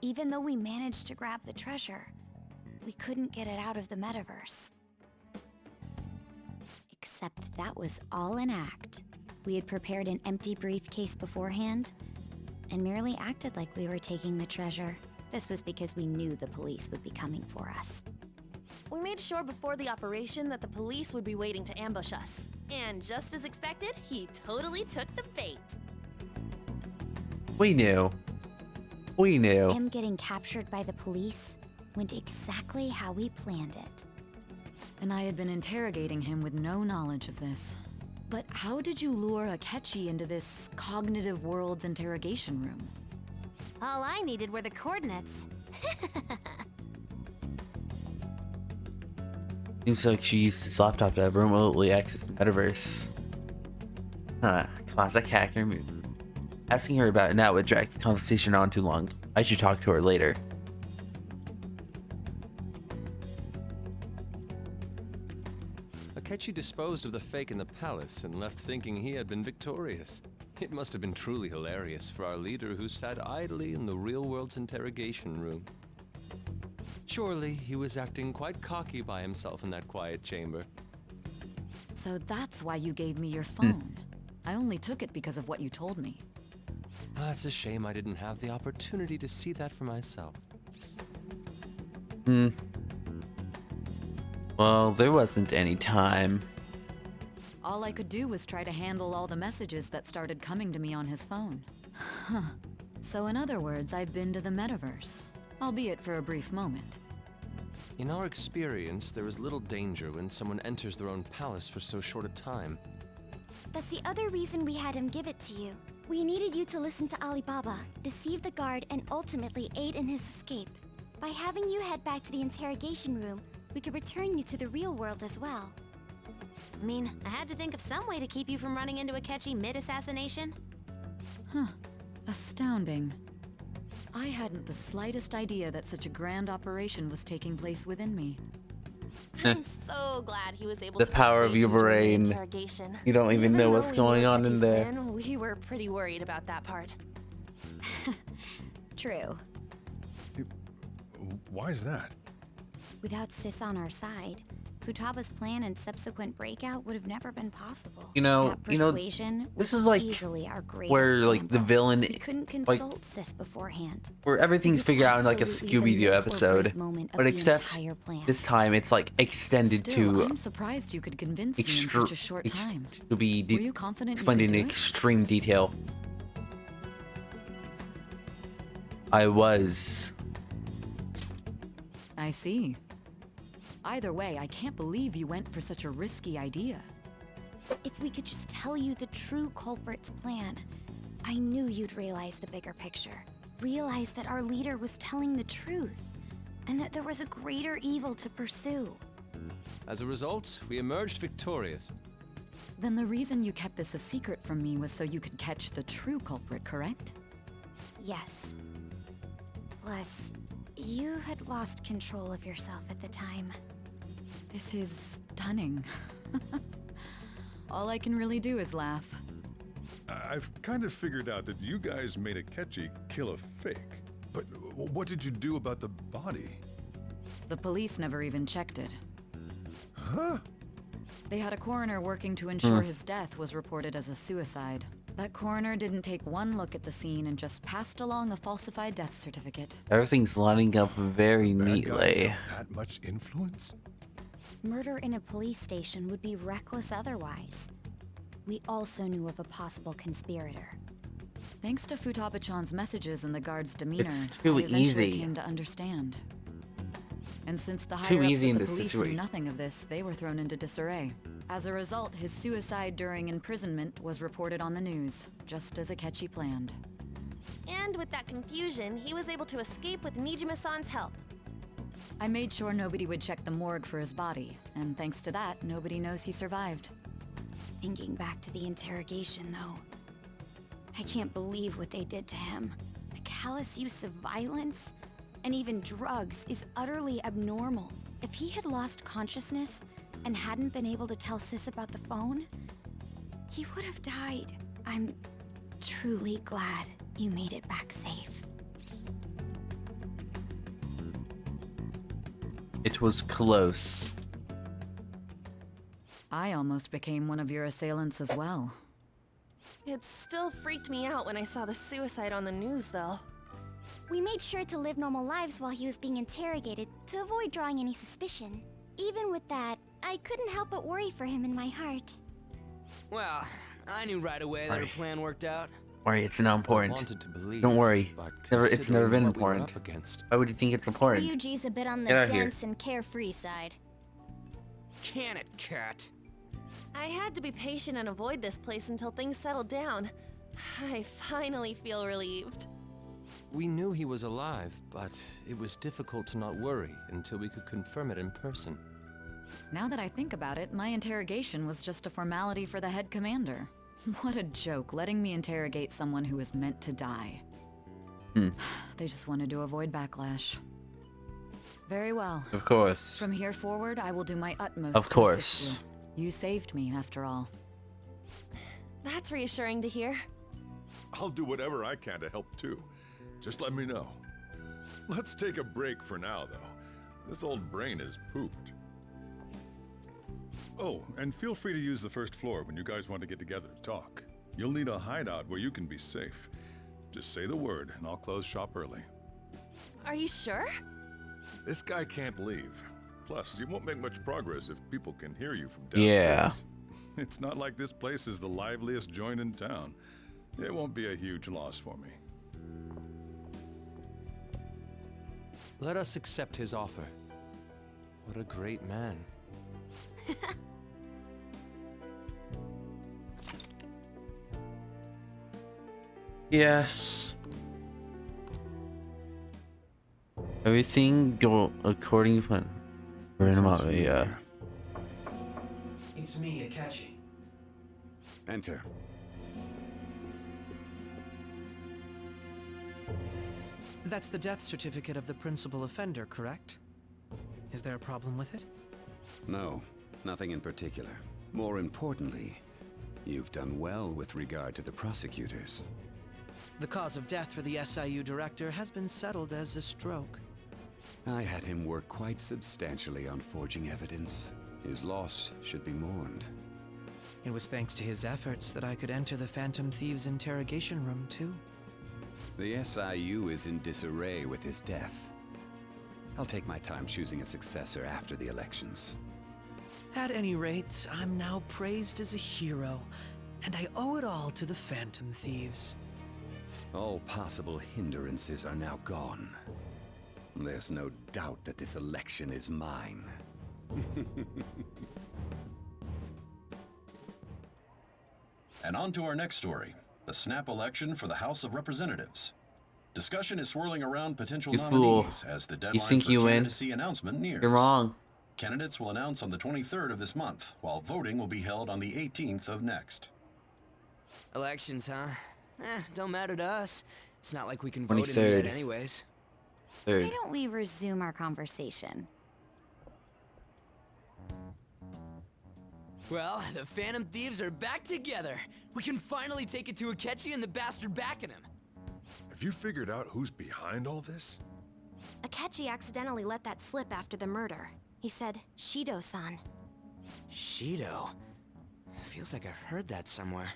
even though we managed to grab the treasure, we couldn't get it out of the metaverse. Except that was all an act. We had prepared an empty briefcase beforehand and merely acted like we were taking the treasure. This was because we knew the police would be coming for us. We made sure before the operation that the police would be waiting to ambush us. And just as expected, he totally took the bait. We knew. We knew. Him getting captured by the police went exactly how we planned it. And I had been interrogating him with no knowledge of this. But how did you lure Akechi into this cognitive world's interrogation room? All I needed were the coordinates. Seems like she used his laptop to remotely access the metaverse. Classic hacker move. Asking her about it now would drag the conversation on too long. I should talk to her later. Akechi disposed of the fake in the palace and left thinking he had been victorious. It must have been truly hilarious for our leader who sat idly in the real world's interrogation room. Surely he was acting quite cocky by himself in that quiet chamber. So that's why you gave me your phone. I only took it because of what you told me. It's a shame I didn't have the opportunity to see that for myself. Well, there wasn't any time. All I could do was try to handle all the messages that started coming to me on his phone. Huh. So in other words, I've been to the metaverse, albeit for a brief moment. In our experience, there is little danger when someone enters their own palace for so short a time. That's the other reason we had him give it to you. We needed you to listen to Alibaba, deceive the guard, and ultimately aid in his escape. By having you head back to the interrogation room, we could return you to the real world as well. I mean, I had to think of some way to keep you from running into Akechi mid-assassination. Huh. Astounding. I hadn't the slightest idea that such a grand operation was taking place within me. I'm so glad he was able The to power of persuade your you during the brain. interrogation. You don't even know what's though we going knew on in Akechi's there. plan, we were pretty worried about that part. True. Why is that? Without Sis on our side, Futaba's plan and subsequent breakout would have never been possible. You know, that persuasion this was is like easily our greatest where like the downfall. villain, We couldn't like consult Sis beforehand. where everything's It was figured out in like a absolutely the Scooby-Doo make or episode, break moment of but the except entire plan. this time it's like extended Still, to I'm surprised you could convince me in such a short time. to be Were you confident you explained could in do it? extreme detail. I was. I see. Either way, I can't believe you went for such a risky idea. If we could just tell you the true culprit's plan, I knew you'd realize the bigger picture. Realize that our leader was telling the truth, and that there was a greater evil to pursue. As a result, we emerged victorious. Then the reason you kept this a secret from me was so you could catch the true culprit, correct? Yes. Plus, you had lost control of yourself at the time. This is stunning. All I can really do is laugh. I've kind of figured out that you guys made Akechi kill a fake. But what did you do about the body? The police never even checked it. Huh? They had a coroner working to ensure his death was reported as a suicide. That coroner didn't take one look at the scene and just passed along a falsified death certificate. Everything's lining up very Bad guys neatly. have that much influence? Murder in a police station would be reckless otherwise. We also knew of a possible conspirator. Thanks to Futaba-chan's messages and the guard's demeanor, It's too I eventually easy. came to understand. And since the Too higher-ups easy of in the this police situation. knew nothing of this, they were thrown into disarray. As a result, his suicide during imprisonment was reported on the news, just as Akechi planned. And with that confusion, he was able to escape with Nijima-san's help. I made sure nobody would check the morgue for his body, and thanks to that, nobody knows he survived. Thinking back to the interrogation, though, I can't believe what they did to him. The callous use of violence and even drugs is utterly abnormal. If he had lost consciousness and hadn't been able to tell Sis about the phone, he would have died. I'm truly glad you made it back safe. It was close. I almost became one of your assailants as well. It still freaked me out when I saw the suicide on the news, though. We made sure to live normal lives while he was being interrogated to avoid drawing any suspicion. Even with that, I couldn't help but worry for him in my heart. Well, I knew right away that her plan worked out. Worry, it's not important. wanted to believe, Don't worry. but It's never been considering what we were important. up against. Why would you think it's important? Ryuji's a bit on the Get out here. dense and carefree side. Can it, Cat? I had to be patient and avoid this place until things settled down. I finally feel relieved. We knew he was alive, but it was difficult to not worry until we could confirm it in person. Now that I think about it, my interrogation was just a formality for the head commander. What a joke, letting me interrogate someone who was meant to die. They just wanted to avoid backlash. Very well. Of course. From here forward, I will do my utmost Of to course. assist you. You saved me, after all. That's reassuring to hear. I'll do whatever I can to help too. Just let me know. Let's take a break for now, though. This old brain is pooped. Oh, and feel free to use the first floor when you guys want to get together to talk. You'll need a hideout where you can be safe. Just say the word, and I'll close shop early. Are you sure? This guy can't leave. Plus, you won't make much progress if people can hear you from downstairs. Yeah. It's not like this place is the liveliest joint in town. It won't be a huge loss for me. Let us accept his offer. What a great man. Yes. Everything go according to plan. Yeah. It's me, Akechi. Enter. That's the death certificate of the principal offender, correct? Is there a problem with it? No, nothing in particular. More importantly, you've done well with regard to the prosecutors. The cause of death for the SIU director has been settled as a stroke. I had him work quite substantially on forging evidence. His loss should be mourned. It was thanks to his efforts that I could enter the Phantom Thieves' interrogation room, too. The SIU is in disarray with his death. I'll take my time choosing a successor after the elections. At any rate, I'm now praised as a hero, and I owe it all to the Phantom Thieves. All possible hindrances are now gone. There's no doubt that this election is mine. And on to our next story, the snap election for the House of Representatives. Discussion is swirling around potential You fool. nominees as the You deadline think for you win? candidacy announcement nears. You're wrong. Candidates will announce on the 23rd of this month, while voting will be held on the 18th of next. Elections, huh? Don't matter to us. It's not like we can vote in the 23rd. end anyways. Why don't we resume our conversation? Well, the Phantom Thieves are back together. We can finally take it to Akechi and the bastard backing him. Have you figured out who's behind all this? Akechi accidentally let that slip after the murder. He said, Shido-san. Shido? Feels like I've heard that somewhere.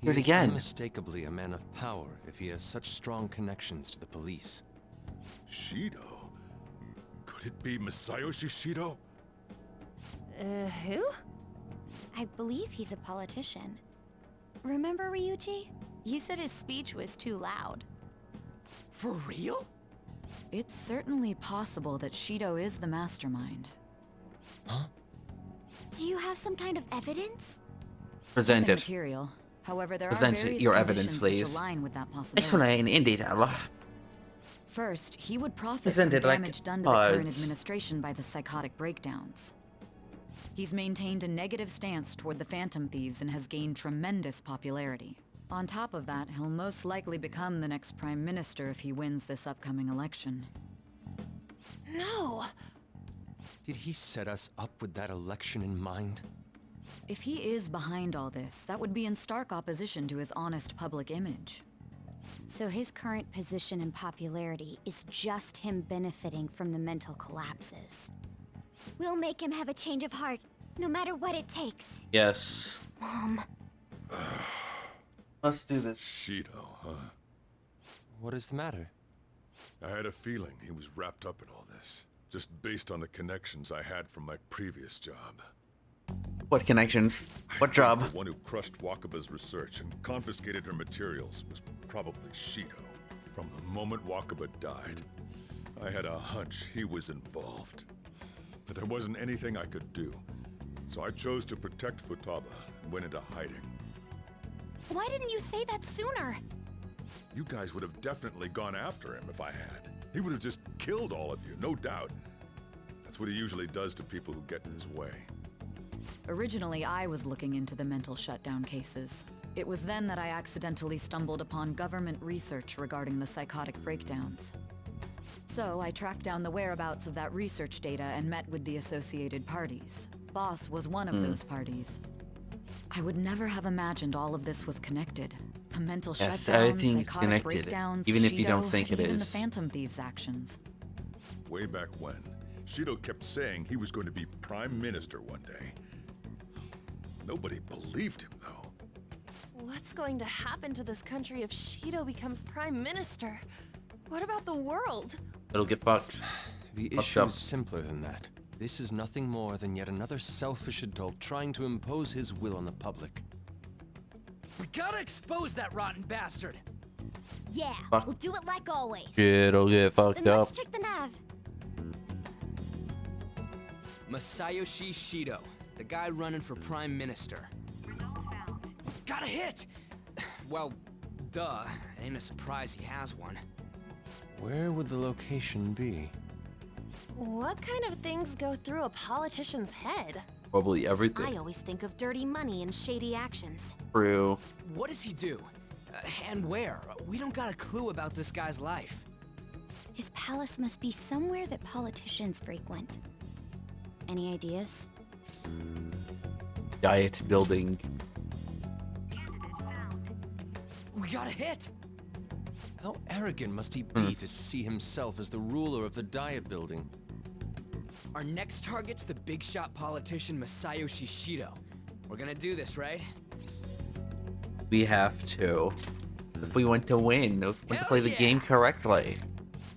He Do it is again. unmistakably a man of power if he has such strong connections to the police. Shido? Could it be Masayoshi Shido? Who? I believe he's a politician. Remember, Ryuji? You said his speech was too loud. For real? It's certainly possible that Shido is the mastermind. Huh? Do you have some kind of evidence? Present Nothing it. material. However, there Present are various your evidence, conditions which please. align with that possibility. Explain in detail. First, he would profit Present from it like damage done to the current odds. administration by the psychotic breakdowns. He's maintained a negative stance toward the Phantom Thieves and has gained tremendous popularity. On top of that, he'll most likely become the next Prime Minister if he wins this upcoming election. No! Did he set us up with that election in mind? If he is behind all this, that would be in stark opposition to his honest public image. So his current position and popularity is just him benefiting from the mental collapses. We'll make him have a change of heart, no matter what it takes. Yes. Mom. Let's do this. Shido, huh? What is the matter? I had a feeling he was wrapped up in all this, just based on the connections I had from my previous job. What connections? What job? The one who crushed Wakaba's research and confiscated her materials was probably Shido. From the moment Wakaba died, I had a hunch he was involved. But there wasn't anything I could do, so I chose to protect Futaba and went into hiding. Why didn't you say that sooner? You guys would have definitely gone after him if I had. He would have just killed all of you, no doubt. That's what he usually does to people who get in his way. Originally, I was looking into the mental shutdown cases. It was then that I accidentally stumbled upon government research regarding the psychotic breakdowns. So I tracked down the whereabouts of that research data and met with the associated parties. Boss was one of those parties. I would never have imagined all of this was connected. The mental Yes, shutdowns, everything's psychotic connected, breakdowns, even if you don't Shido, think and it even is. the Phantom Thieves' actions. Way back when, Shido kept saying he was going to be Prime Minister one day. Nobody believed him, though. What's going to happen to this country if Shido becomes Prime Minister? What about the world? It'll get fucked. The Fucked issue up. is simpler than that. This is nothing more than yet another selfish adult trying to impose his will on the public. We gotta expose that rotten bastard! Yeah, Fuck. we'll do it like always. It'll get fucked Then up. let's check the nav. Masayoshi Shido, the guy running for Prime Minister. Got a hit! Well, duh. Ain't a surprise he has one. Where would the location be? What kind of things go through a politician's head? Probably everything. I always think of dirty money and shady actions. True. What does he do? And where? We don't got a clue about this guy's life. His palace must be somewhere that politicians frequent. Any ideas? Diet building. We got a hit! How arrogant must he be to see himself as the ruler of the Diet Building? Our next target's the big shot politician Masayoshi Shido. We're gonna do this, right? We have to. If we want to win, if we want to play the game correctly.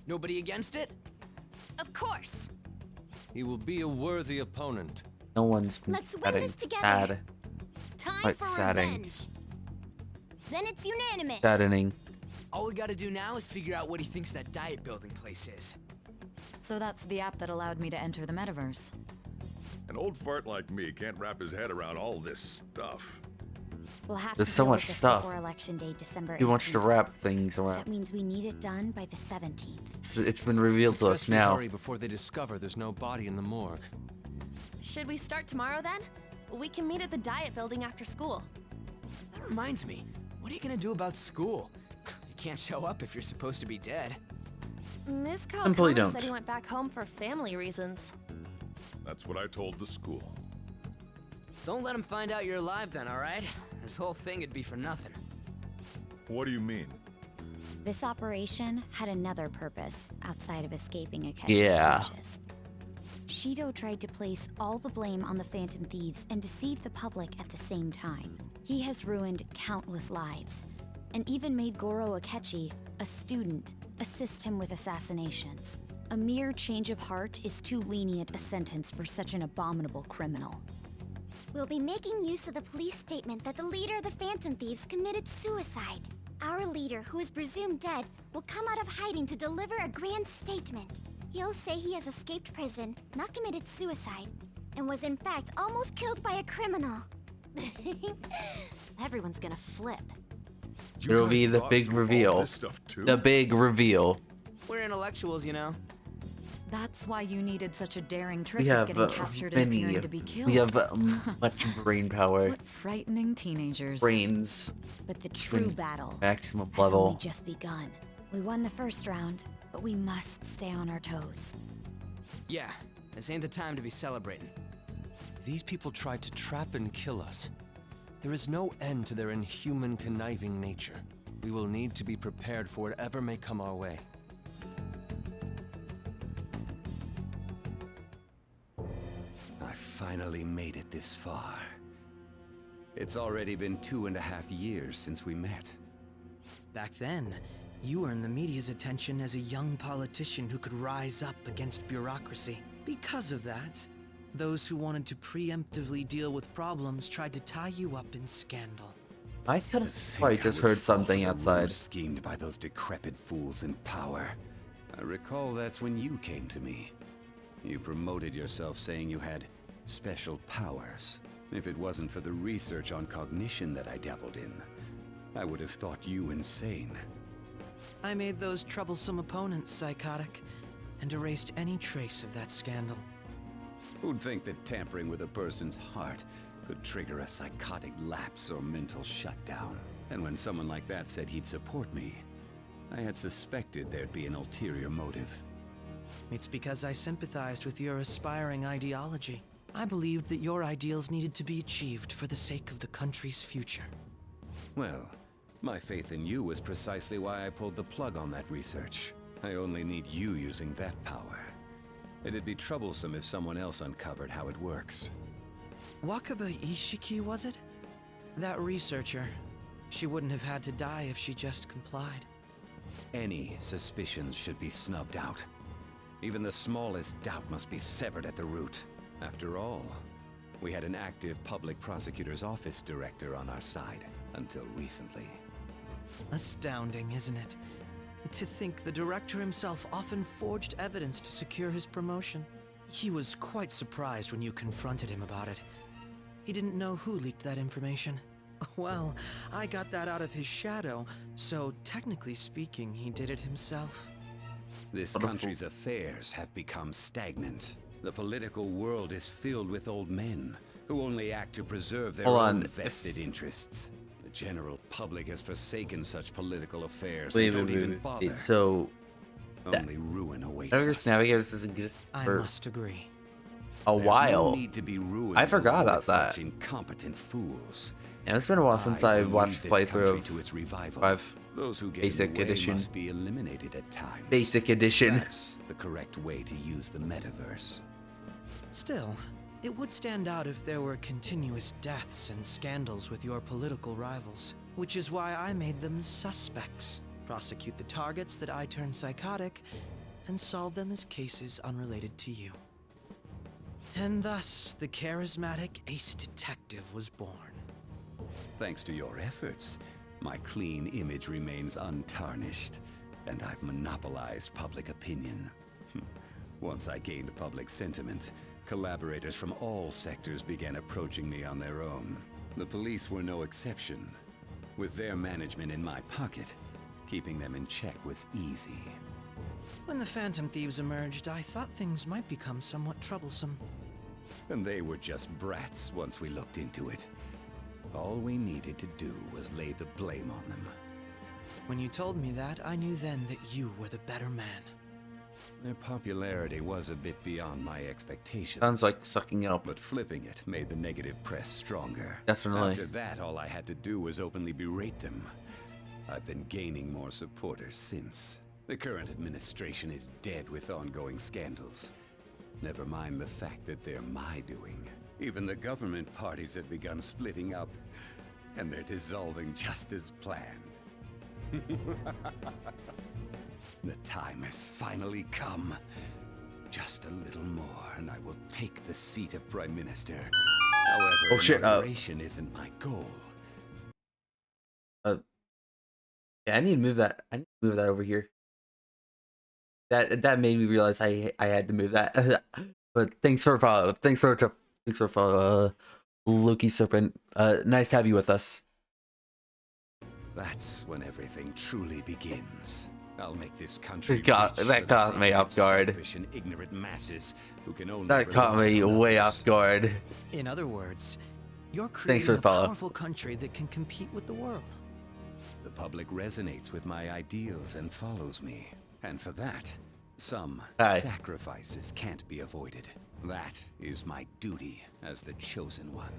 Nobody against it? Of course. He will be a worthy opponent. No one's Let's win sad. this together. Sad. Time Quite for saddening. revenge. Then it's unanimous. Saddening. All we gotta do now is figure out what he thinks that Diet Building place is. So that's the app that allowed me to enter the metaverse. An old fart like me can't wrap his head around all this stuff. We'll have There's to so deal with much this stuff. before Election Day, December 18th. He wants to wrap things around. That means we need it done by the 17th. It's been revealed to us Best we now. hurry before they discover there's no body in the morgue. Should we start tomorrow then? We can meet at the Diet Building after school. That reminds me, what are you gonna do about school? You can't show up if you're supposed to be dead. Miss Simply Kawakami don't. said he went back home for family reasons. That's what I told the school. Don't let him find out you're alive then, alright? This whole thing would be for nothing. What do you mean? This operation had another purpose outside of escaping Akeshi's Yeah. clutches. Shido tried to place all the blame on the Phantom Thieves and deceive the public at the same time. He has ruined countless lives, and even made Goro Akechi, a student, assist him with assassinations. A mere change of heart is too lenient a sentence for such an abominable criminal. We'll be making use of the police statement that the leader of the Phantom Thieves committed suicide. Our leader, who is presumed dead, will come out of hiding to deliver a grand statement. He'll say he has escaped prison, not committed suicide, and was in fact almost killed by a criminal. Everyone's gonna flip. It'll be the big reveal. The big reveal. We're intellectuals, you know. That's why you needed such a daring trick We as have getting captured and many. appearing to be killed. We have much brain power. What frightening teenagers. Brains. But the It's true been battle maximum has level. only just begun. We won the first round, but we must stay on our toes. Yeah, This ain't the time to be celebrating. These people tried to trap and kill us. There is no end to their inhuman, conniving nature. We will need to be prepared for whatever may come our way. I finally made it this far. It's already been 2.5 years since we met. Back then, you earned the media's attention as a young politician who could rise up against bureaucracy. Because of that, those who wanted to preemptively deal with problems tried to tie you up in scandal. I could have probably just heard something outside. Schemed by those decrepit fools in power. I recall that's when you came to me. You promoted yourself saying you had special powers. If it wasn't for the research on cognition that I dabbled in, I would have thought you insane. I made those troublesome opponents psychotic, and erased any trace of that scandal. Who'd think that tampering with a person's heart could trigger a psychotic lapse or mental shutdown? And when someone like that said he'd support me, I had suspected there'd be an ulterior motive. It's because I sympathized with your aspiring ideology. I believed that your ideals needed to be achieved for the sake of the country's future. Well, my faith in you was precisely why I pulled the plug on that research. I only need you using that power. It'd be troublesome if someone else uncovered how it works. Wakaba Ishiki, was it? That researcher. She wouldn't have had to die if she just complied. Any suspicions should be snubbed out. Even the smallest doubt must be severed at the root. After all, we had an active public prosecutor's office director on our side, until recently. Astounding, isn't it? To think the director himself often forged evidence to secure his promotion. He was quite surprised when you confronted him about it. He didn't know who leaked that information. Well, I got that out of his shadow, so technically speaking, he did it himself. This country's affairs have become stagnant. The political world is filled with old men who only act to preserve their own vested interests. The general public has forsaken such political affairs and don't even bother. So, only ruin awaits us. Navigators exist for I must agree. a while. No need to be ruined I forgot about that. such incompetent fools. Yeah, it's been a while since I watched the playthrough to its revival. 5 Those who get Basic in the way Edition. must be eliminated at times. Basic Edition. That's the correct way to use the metaverse. Still, it would stand out if there were continuous deaths and scandals with your political rivals, which is why I made them suspects. Prosecute the targets that I turn psychotic, and solve them as cases unrelated to you. And thus, the charismatic ace detective was born. Thanks to your efforts, my clean image remains untarnished, and I've monopolized public opinion. Once I gained public sentiment, collaborators from all sectors began approaching me on their own. The police were no exception. With their management in my pocket, keeping them in check was easy. When the Phantom Thieves emerged, I thought things might become somewhat troublesome. And they were just brats once we looked into it. All we needed to do was lay the blame on them. When you told me that, I knew then that you were the better man. Their popularity was a bit beyond my expectations. Sounds like sucking up. But flipping it made the negative press stronger. Definitely. After that, all I had to do was openly berate them. I've been gaining more supporters since. The current administration is dead with ongoing scandals. Never mind the fact that they're my doing. Even the government parties have begun splitting up, and they're dissolving just as planned. The time has finally come. Just a little more, and I will take the seat of Prime Minister. However, inauguration isn't my goal. Yeah, I need to move that. I need to move that over here. That made me realize I had to move that. But thanks for follow. Thanks for follow, Loki Serpent. Nice to have you with us. That's when everything truly begins. I'll make this country That caught me off guard. selfish and ignorant masses who can only That caught me way off guard. In other words, you're Thanks for creating the a follow. powerful country that can compete with the world. The public resonates with my ideals and follows me. And for that, Some Hi. sacrifices can't be avoided. That is my duty as the chosen one.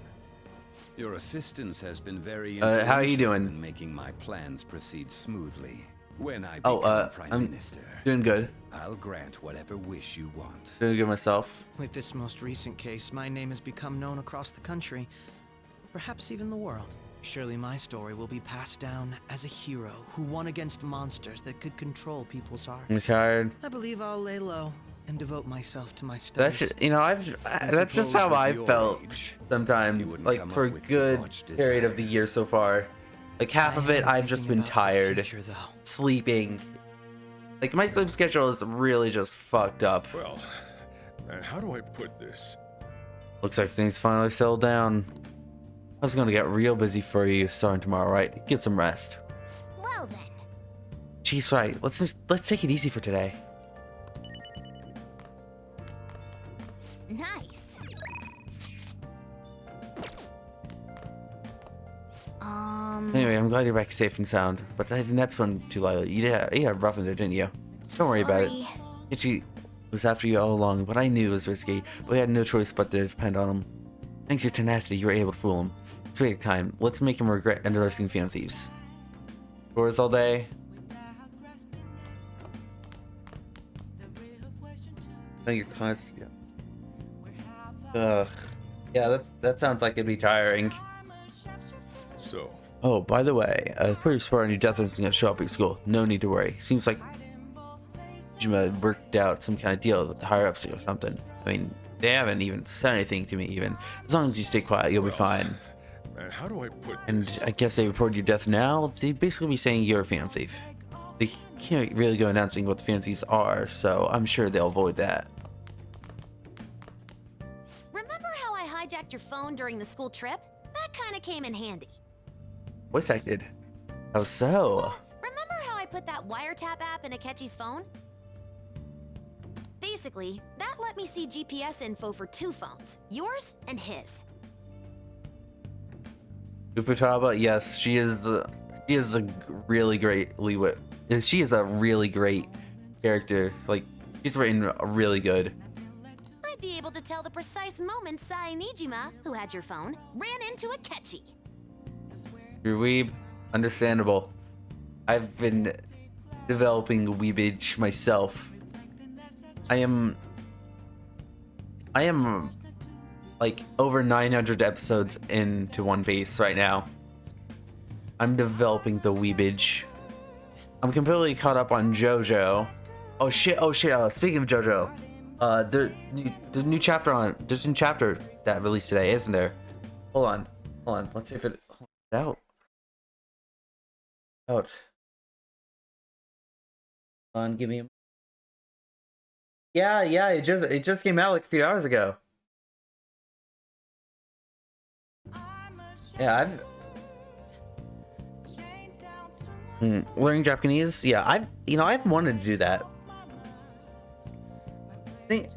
Your assistance has been very how are you influential doing? in making my plans proceed smoothly. When I become Prime I'm Minister, doing good. I'll grant whatever wish you want. Doing good myself. With this most recent case, my name has become known across the country, perhaps even the world. Surely my story will be passed down as a hero who won against monsters that could control people's hearts. I'm tired. I believe I'll lay low and devote myself to my studies. That's that's just how I felt sometimes. Like for a good period of the year so far. Like half of it, I've just been tired, sleeping. Like my sleep schedule is really just fucked up. Well, how do I put this? Looks like things finally settled down. I was gonna get real busy for you starting tomorrow, right? Get some rest. Well then. Jeez, right. Let's take it easy for today. Nice. Anyway, I'm glad you're back safe and sound. But I think that's one too lightly. You had rough in there, didn't you? Don't worry about it. Itchy was after you all along, but I knew it was risky. But we had no choice but to depend on him. Thanks to your tenacity, you were able to fool him. It's waiting time. Let's make him regret interesting Phantom Thieves. Doors all day. Thank you, constant. Ugh. Yeah, that sounds like it'd be tiring. So. Oh, by the way, pretty sure on your death isn't gonna show up at school. No need to worry. Seems like Jima worked out some kind of deal with the higher ups or something. I mean, they haven't even said anything to me even. As long as you stay quiet, you'll be fine. How do I put And I guess they reported your death now. They basically be saying you're a Phantom Thief. They can't really go announcing what the Phantom Thieves are, so I'm sure they'll avoid that. Remember how I hijacked your phone during the school trip? That kind of came in handy. Voice acted. How so? Remember how I put that wiretap app in Akechi's phone? Basically, that let me see GPS info for 2 phones, yours and his. Ufotable, yes, she is a really great she is a really great character. Like, she's written really good. I'd be able to tell the precise moment Sai Nijima, who had your phone, ran into Akechi. Your weeb, understandable. I've been developing weebage myself. I am like over 900 episodes into One Piece right now. I'm developing the weebage. I'm completely caught up on JoJo. Oh shit, speaking of JoJo, there's a new chapter that released today, isn't there? Hold on, let's see if it's out. Hold on, give me a... Yeah, it just came out like a few hours ago. Yeah, learning Japanese. Yeah, I've wanted to do that.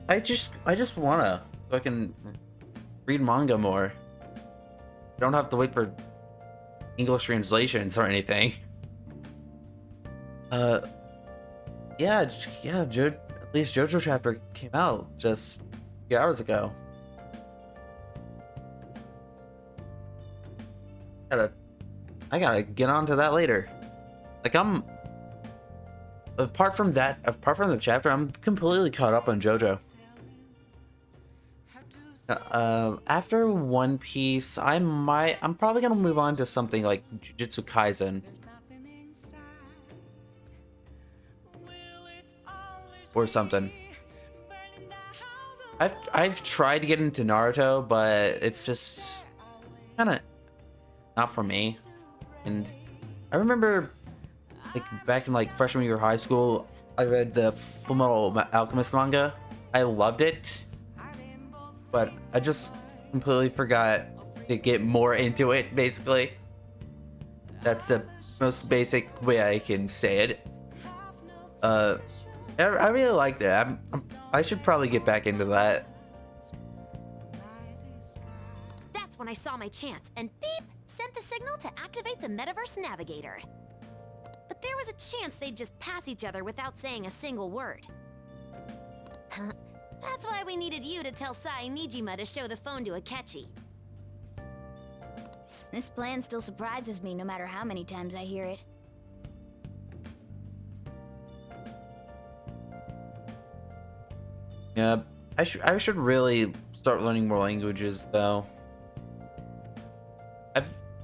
I just wanna, so I can read manga more. Don't have to wait for English translations or anything. At least JoJo chapter came out just a few hours ago. I gotta get onto that later. Like, apart from the chapter, I'm completely caught up on JoJo. After One Piece, I'm probably gonna move on to something like Jujutsu Kaisen. Or something. I've tried to get into Naruto, but it's just kind of not for me. And I remember, like, back in like freshman year of high school, I read the Fullmetal Alchemist manga. I loved it, but I just completely forgot to get more into it. Basically, that's the most basic way I can say it. I really like that. I should probably get back into that. That's when I saw my chance, and beep, sent the signal to activate the Metaverse Navigator. But there was a chance they'd just pass each other without saying a single word. That's why we needed you to tell Sai Nijima to show the phone to Akechi. This plan still surprises me no matter how many times I hear it. Yeah, I should really start learning more languages though.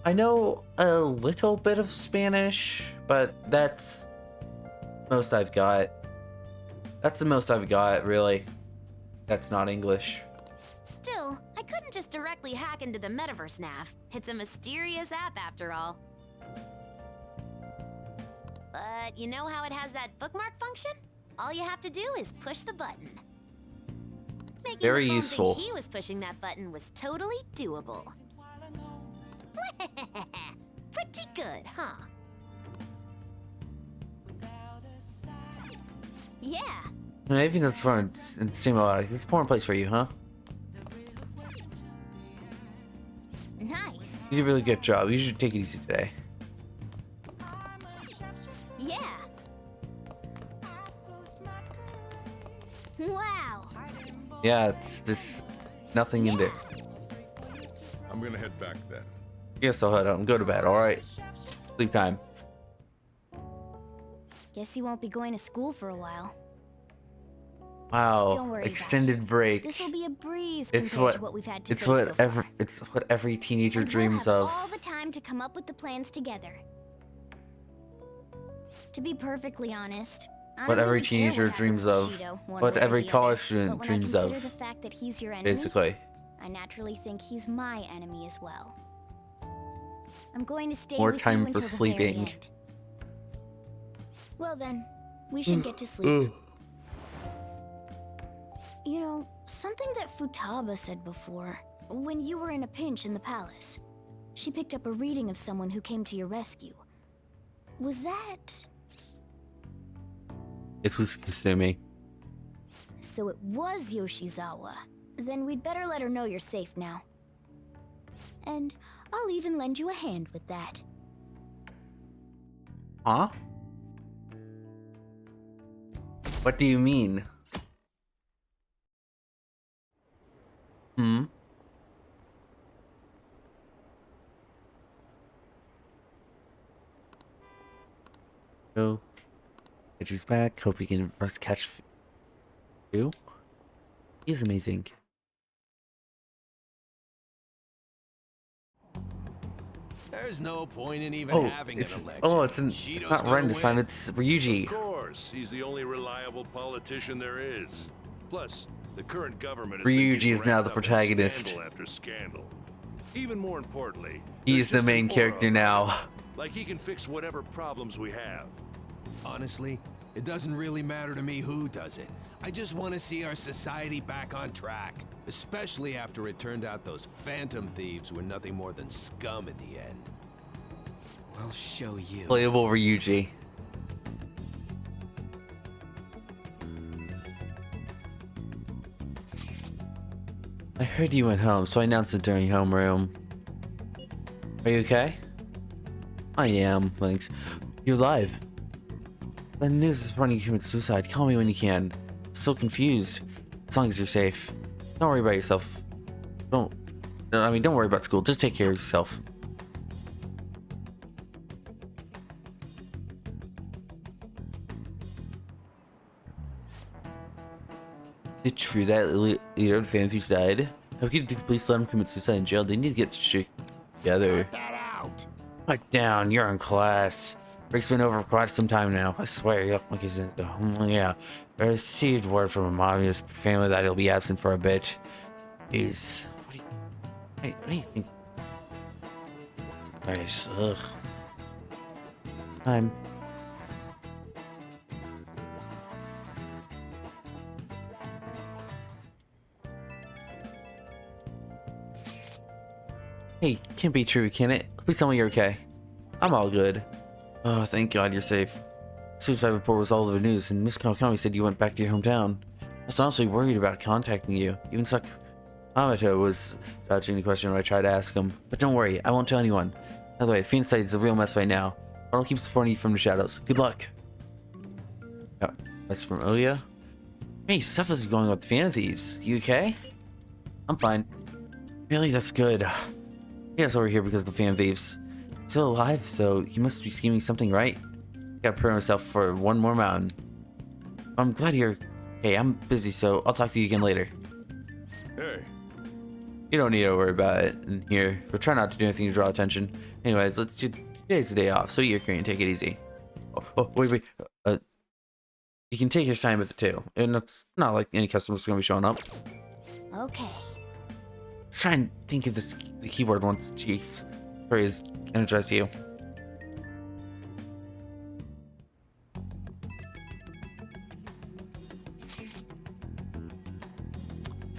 I know a little bit of Spanish, but that's most I've got. That's the most I've got, really. That's not English. Still, I couldn't just directly hack into the metaverse nav. It's a mysterious app after all. But you know how it has that bookmark function? All you have to do is push the button. Making Very the phone useful. think he was pushing that button was totally doable. Pretty good, huh? Yeah. I think that's fun. It seems like it's a porn place for you, huh? Nice. You did a really good job. You should take it easy today. Yeah. Wow. Yeah, it's this nothing in there. I'm gonna head back then. Yes, I'll head out and go to bed. All right. Sleep time. Guess he won't be going to school for a while. Wow. Don't worry about Extended break. This will be a breeze It's compared what to what we've had to it's face what so far. it's what every teenager And dreams we'll have of. all the time to come up with the plans together. To be perfectly honest, I What don't every really care teenager what dreams happens of. to Shido, one What way or every the college other. student But when dreams I of. consider the fact that he's your enemy, Basically. I naturally think he's my enemy as well. I'm going to stay More with time you for until the very sleeping. end. Well then, we should get to sleep. You know, something that Futaba said before, when you were in a pinch in the palace, she picked up a reading of someone who came to your rescue. Was that... It was Kasumi. So it was Yoshizawa. Then we'd better let her know you're safe now. And I'll even lend you a hand with that. Huh? What do you mean? Hmm? So, Edgy's back. Hope we can catch you. He's amazing. There's no point in even having an election. It's not Ren this time. It's Ryuji. Of course, he's the only reliable politician there is. Plus, the current government has been Ryuji getting is now wrapped the up in protagonist. Scandal after scandal. Even more importantly, He there's is the just main an aura character now. about him. Like he can fix whatever problems we have. Honestly, it doesn't really matter to me who does it. I just want to see our society back on track. Especially after it turned out those Phantom Thieves were nothing more than scum at the end. We'll show you. Playable Ryuji. I heard you went home, so I announced it during homeroom. Are you okay? I am, thanks. You're alive. The news is running you committed suicide. Call me when you can. I'm so confused. As long as you're safe. Don't worry about yourself. Don't worry about school. Just take care of yourself. Is it true that leader of the Phantom Thieves died? How could the police let him commit suicide in jail? They need to get shit together. Cut that out! Put down, you're in class. Break's been over for quite some time now. I swear, you look like he's in yeah. I received word from a mom and his family that he'll be absent for a bit. What do you think? Nice, ugh. Hey, can't be true, can it? Please tell me you're okay. I'm all good. Oh, thank God you're safe. Suicide report was all over the news, and Miss Kawakami said you went back to your hometown. I was honestly worried about contacting you. Even Sakamoto was dodging the question when I tried to ask him. But don't worry, I won't tell anyone. By the way, Phoenix Site is a real mess right now. I'll keep supporting you from the shadows. Good luck. Oh, that's from Oya. Hey, stuff is going with the Phantom Thieves. You okay? I'm fine. Really, that's good. He over here because of the Phantom Thieves. Still alive, so he must be scheming something, right? Gotta prepare himself for one more mountain. I'm glad you're... Hey, I'm busy, so I'll talk to you again later. Hey. You don't need to worry about it in here, but try not to do anything to draw attention. Anyways, let's do today's the day off, so eat your curry and take it easy. Oh, wait. You can take your time with it too, and it's not like any customers are gonna be showing up. Okay. Let's try and think of the keyboard once Chief Curry is energized you.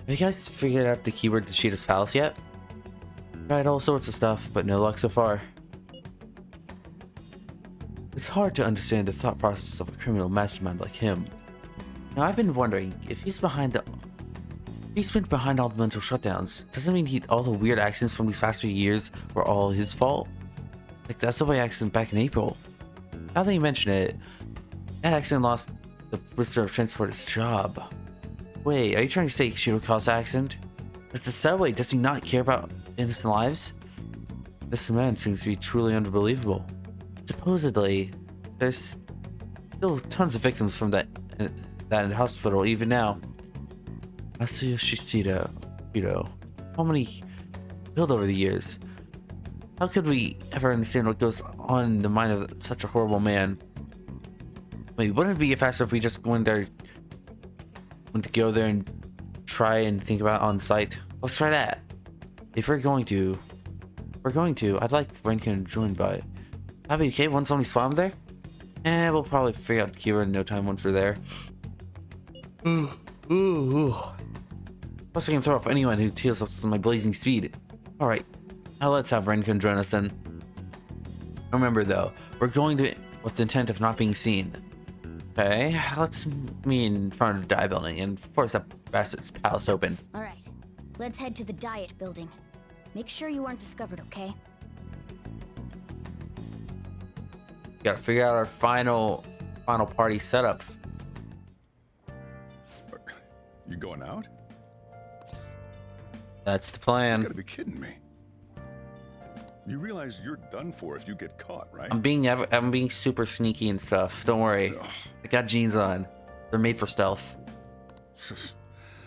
Have you guys figured out the keyword to Shido's Palace yet? Tried all sorts of stuff, but no luck so far. It's hard to understand the thought process of a criminal mastermind like him. Now I've been wondering, if he's been behind all the mental shutdowns, doesn't mean all the weird accidents from these past few years were all his fault? Like that subway accident back in April. Now that you mention it, that accident lost the Minister of Transport his job. Wait, are you trying to say Shido caused the accident? Does the subway, does he not care about innocent lives? This man seems to be truly unbelievable. Supposedly, there's still tons of victims from that in hospital even now. Masayoshi Shido, how many killed over the years? How could we ever understand what goes on in the mind of such a horrible man? Wait, wouldn't it be faster if we just went to go there and try and think about it on site? Let's try that. If we're going to, I'd like Renkin to join, but that'd be okay once only spawn there? We'll probably figure out the keyword in no time once we're there. Plus I can throw off anyone who teals up to my blazing speed. Alright, now let's have Renkin join us then. Remember though, we're going to with the intent of not being seen. Okay, let's meet in front of the Diet Building and force that bastard's palace open. Alright, let's head to the Diet Building. Make sure you aren't discovered, okay? Gotta figure out our final party setup. You going out? That's the plan. You gotta be kidding me. You realize you're done for if you get caught, right? I'm being super sneaky and stuff. Don't worry. I got jeans on. They're made for stealth.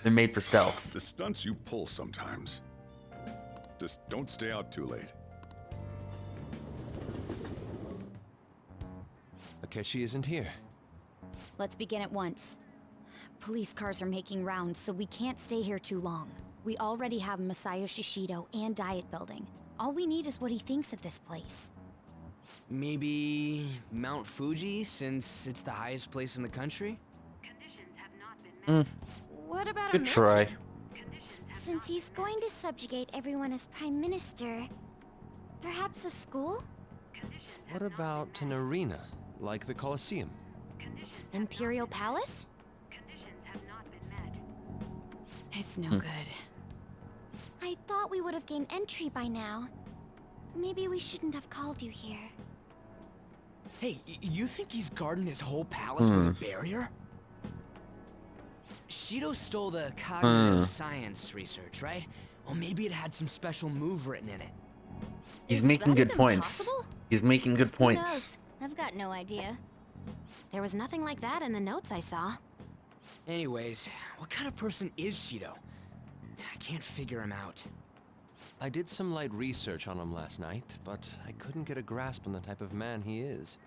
They're made for stealth. The stunts you pull sometimes. Just don't stay out too late. Akechi isn't here. Let's begin at once. Police cars are making rounds, so we can't stay here too long. We already have Masayoshi Shido and Diet Building. All we need is what he thinks of this place. Maybe Mount Fuji, since it's the highest place in the country? What about Good try. Since he's going to subjugate everyone as Prime Minister, perhaps a school? What about an arena, like the Colosseum? Imperial Palace? It's no good. I thought we would have gained entry by now. Maybe we shouldn't have called you here. Hey, you think he's guarding his whole palace with a barrier? Shido stole the cognitive science research, right? Well, maybe it had some special move written in it. He's making good points. He's making good Who points. knows? I've got no idea. There was nothing like that in the notes I saw. Anyways, what kind of person is Shido? I can't figure him out. I did some light research on him last night, but I couldn't get a grasp on the type of man he is.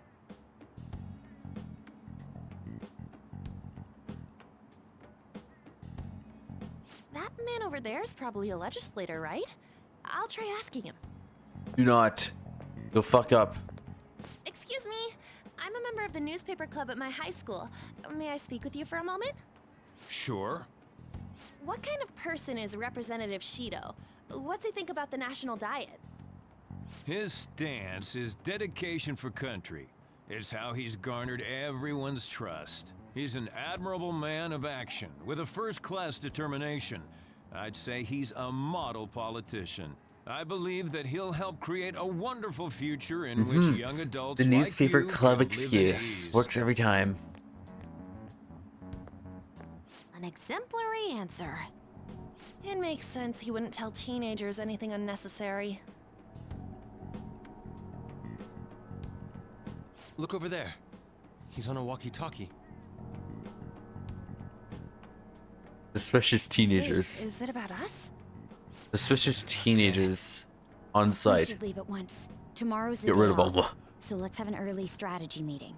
That man over there is probably a legislator, right? I'll try asking him. Do not. Go fuck up. Excuse me, I'm a member of the newspaper club at my high school. May I speak with you for a moment? Sure. What kind of person is Representative Shido? What's he think about the national diet? His stance is dedication for country. It's how he's garnered everyone's trust. He's an admirable man of action, with a first-class determination. I'd say he's a model politician. I believe that he'll help create a wonderful future in which young adults The newspaper like you club can live at excuse ease. works every time. An exemplary answer. It makes sense he wouldn't tell teenagers anything unnecessary. Look over there. He's on a walkie-talkie. Suspicious teenagers. Wait, is it about us? Suspicious teenagers on We site. should leave at once. Tomorrow's the Get day rid of off, them. so let's have an early strategy meeting.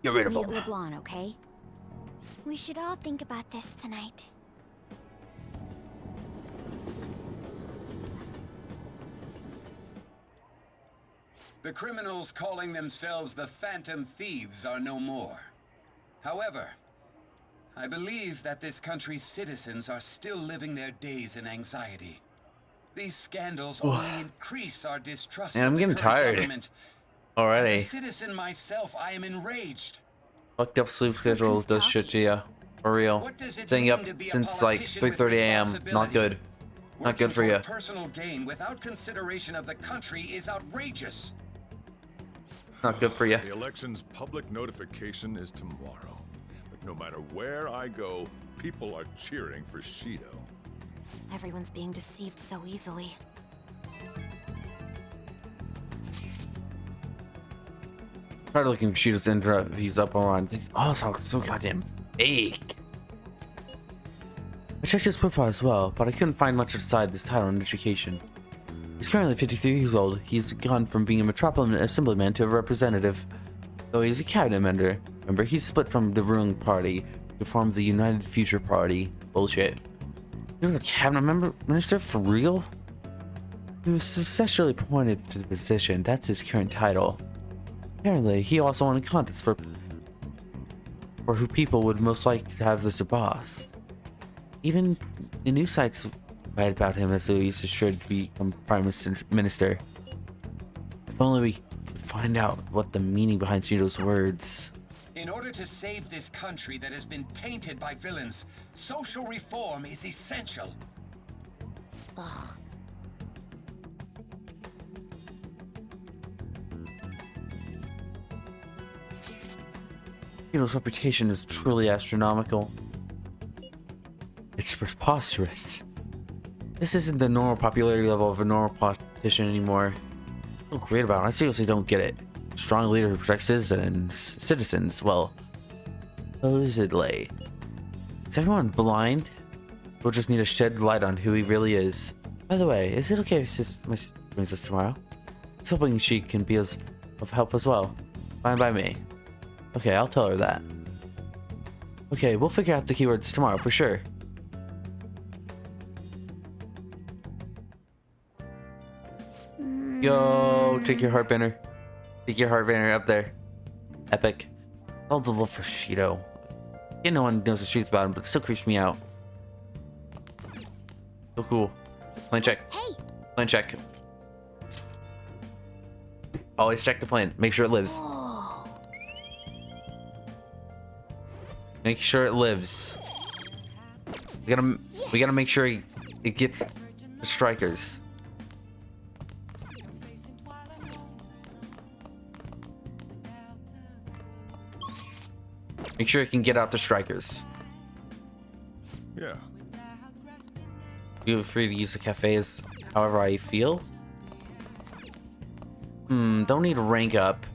Get rid of Meet them. at LeBlanc, okay? We should all think about this tonight. The criminals calling themselves the Phantom Thieves are no more. However, I believe that this country's citizens are still living their days in anxiety. These scandals only increase our distrust Man, I'm of the getting current tired government. already. As a citizen myself, I am enraged. Fucked up sleep schedule does shit to ya. For real. Staying up since like 3:30 a.m. Not good. Not good for Working you. Personal gain without consideration of the country is outrageous. Not good for you. The election's public notification is tomorrow. But no matter where I go, people are cheering for Shido. Everyone's being deceived so easily. Tried looking for Shido's interviews up on. These all sound so goddamn fake. I checked his profile as well, but I couldn't find much outside this title in education. He's currently 53 years old. He's gone from being a Metropolitan Assemblyman to a representative. Though he's a cabinet member, he's split from the ruling party to form the United Future Party. Bullshit. You're a cabinet minister for real? He was successfully appointed to the position. That's his current title. Apparently, he also won a contest for who people would most like to have as their boss. Even the news sites write about him as though he's assured to become Prime Minister. If only we could find out what the meaning behind Shido's words. In order to save this country that has been tainted by villains, social reform is essential. Ugh. Shido's reputation is truly astronomical. It's preposterous. This isn't the normal popularity level of a normal politician anymore. I feel great about it. I seriously don't get it. Strong leader who protects citizens. Well, supposedly. Is everyone blind? We'll just need to shed light on who he really is. By the way, is it okay if my sister brings us tomorrow? I was hoping she can be of help as well. Fine by me. Okay, I'll tell her that. Okay, we'll figure out the keywords tomorrow for sure. Yo, take your heartbender. Take your heartbender up there. Epic. All the love for Shido. Yeah, no one knows the truth about him, but it still creeps me out. So cool. Plan check. Hey. Plan check. Always check the plan. Make sure it lives. Make sure it lives. We gotta make sure it gets the strikers. Make sure it can get out the strikers. Yeah. Feel free to use the cafes however I feel. Don't need to rank up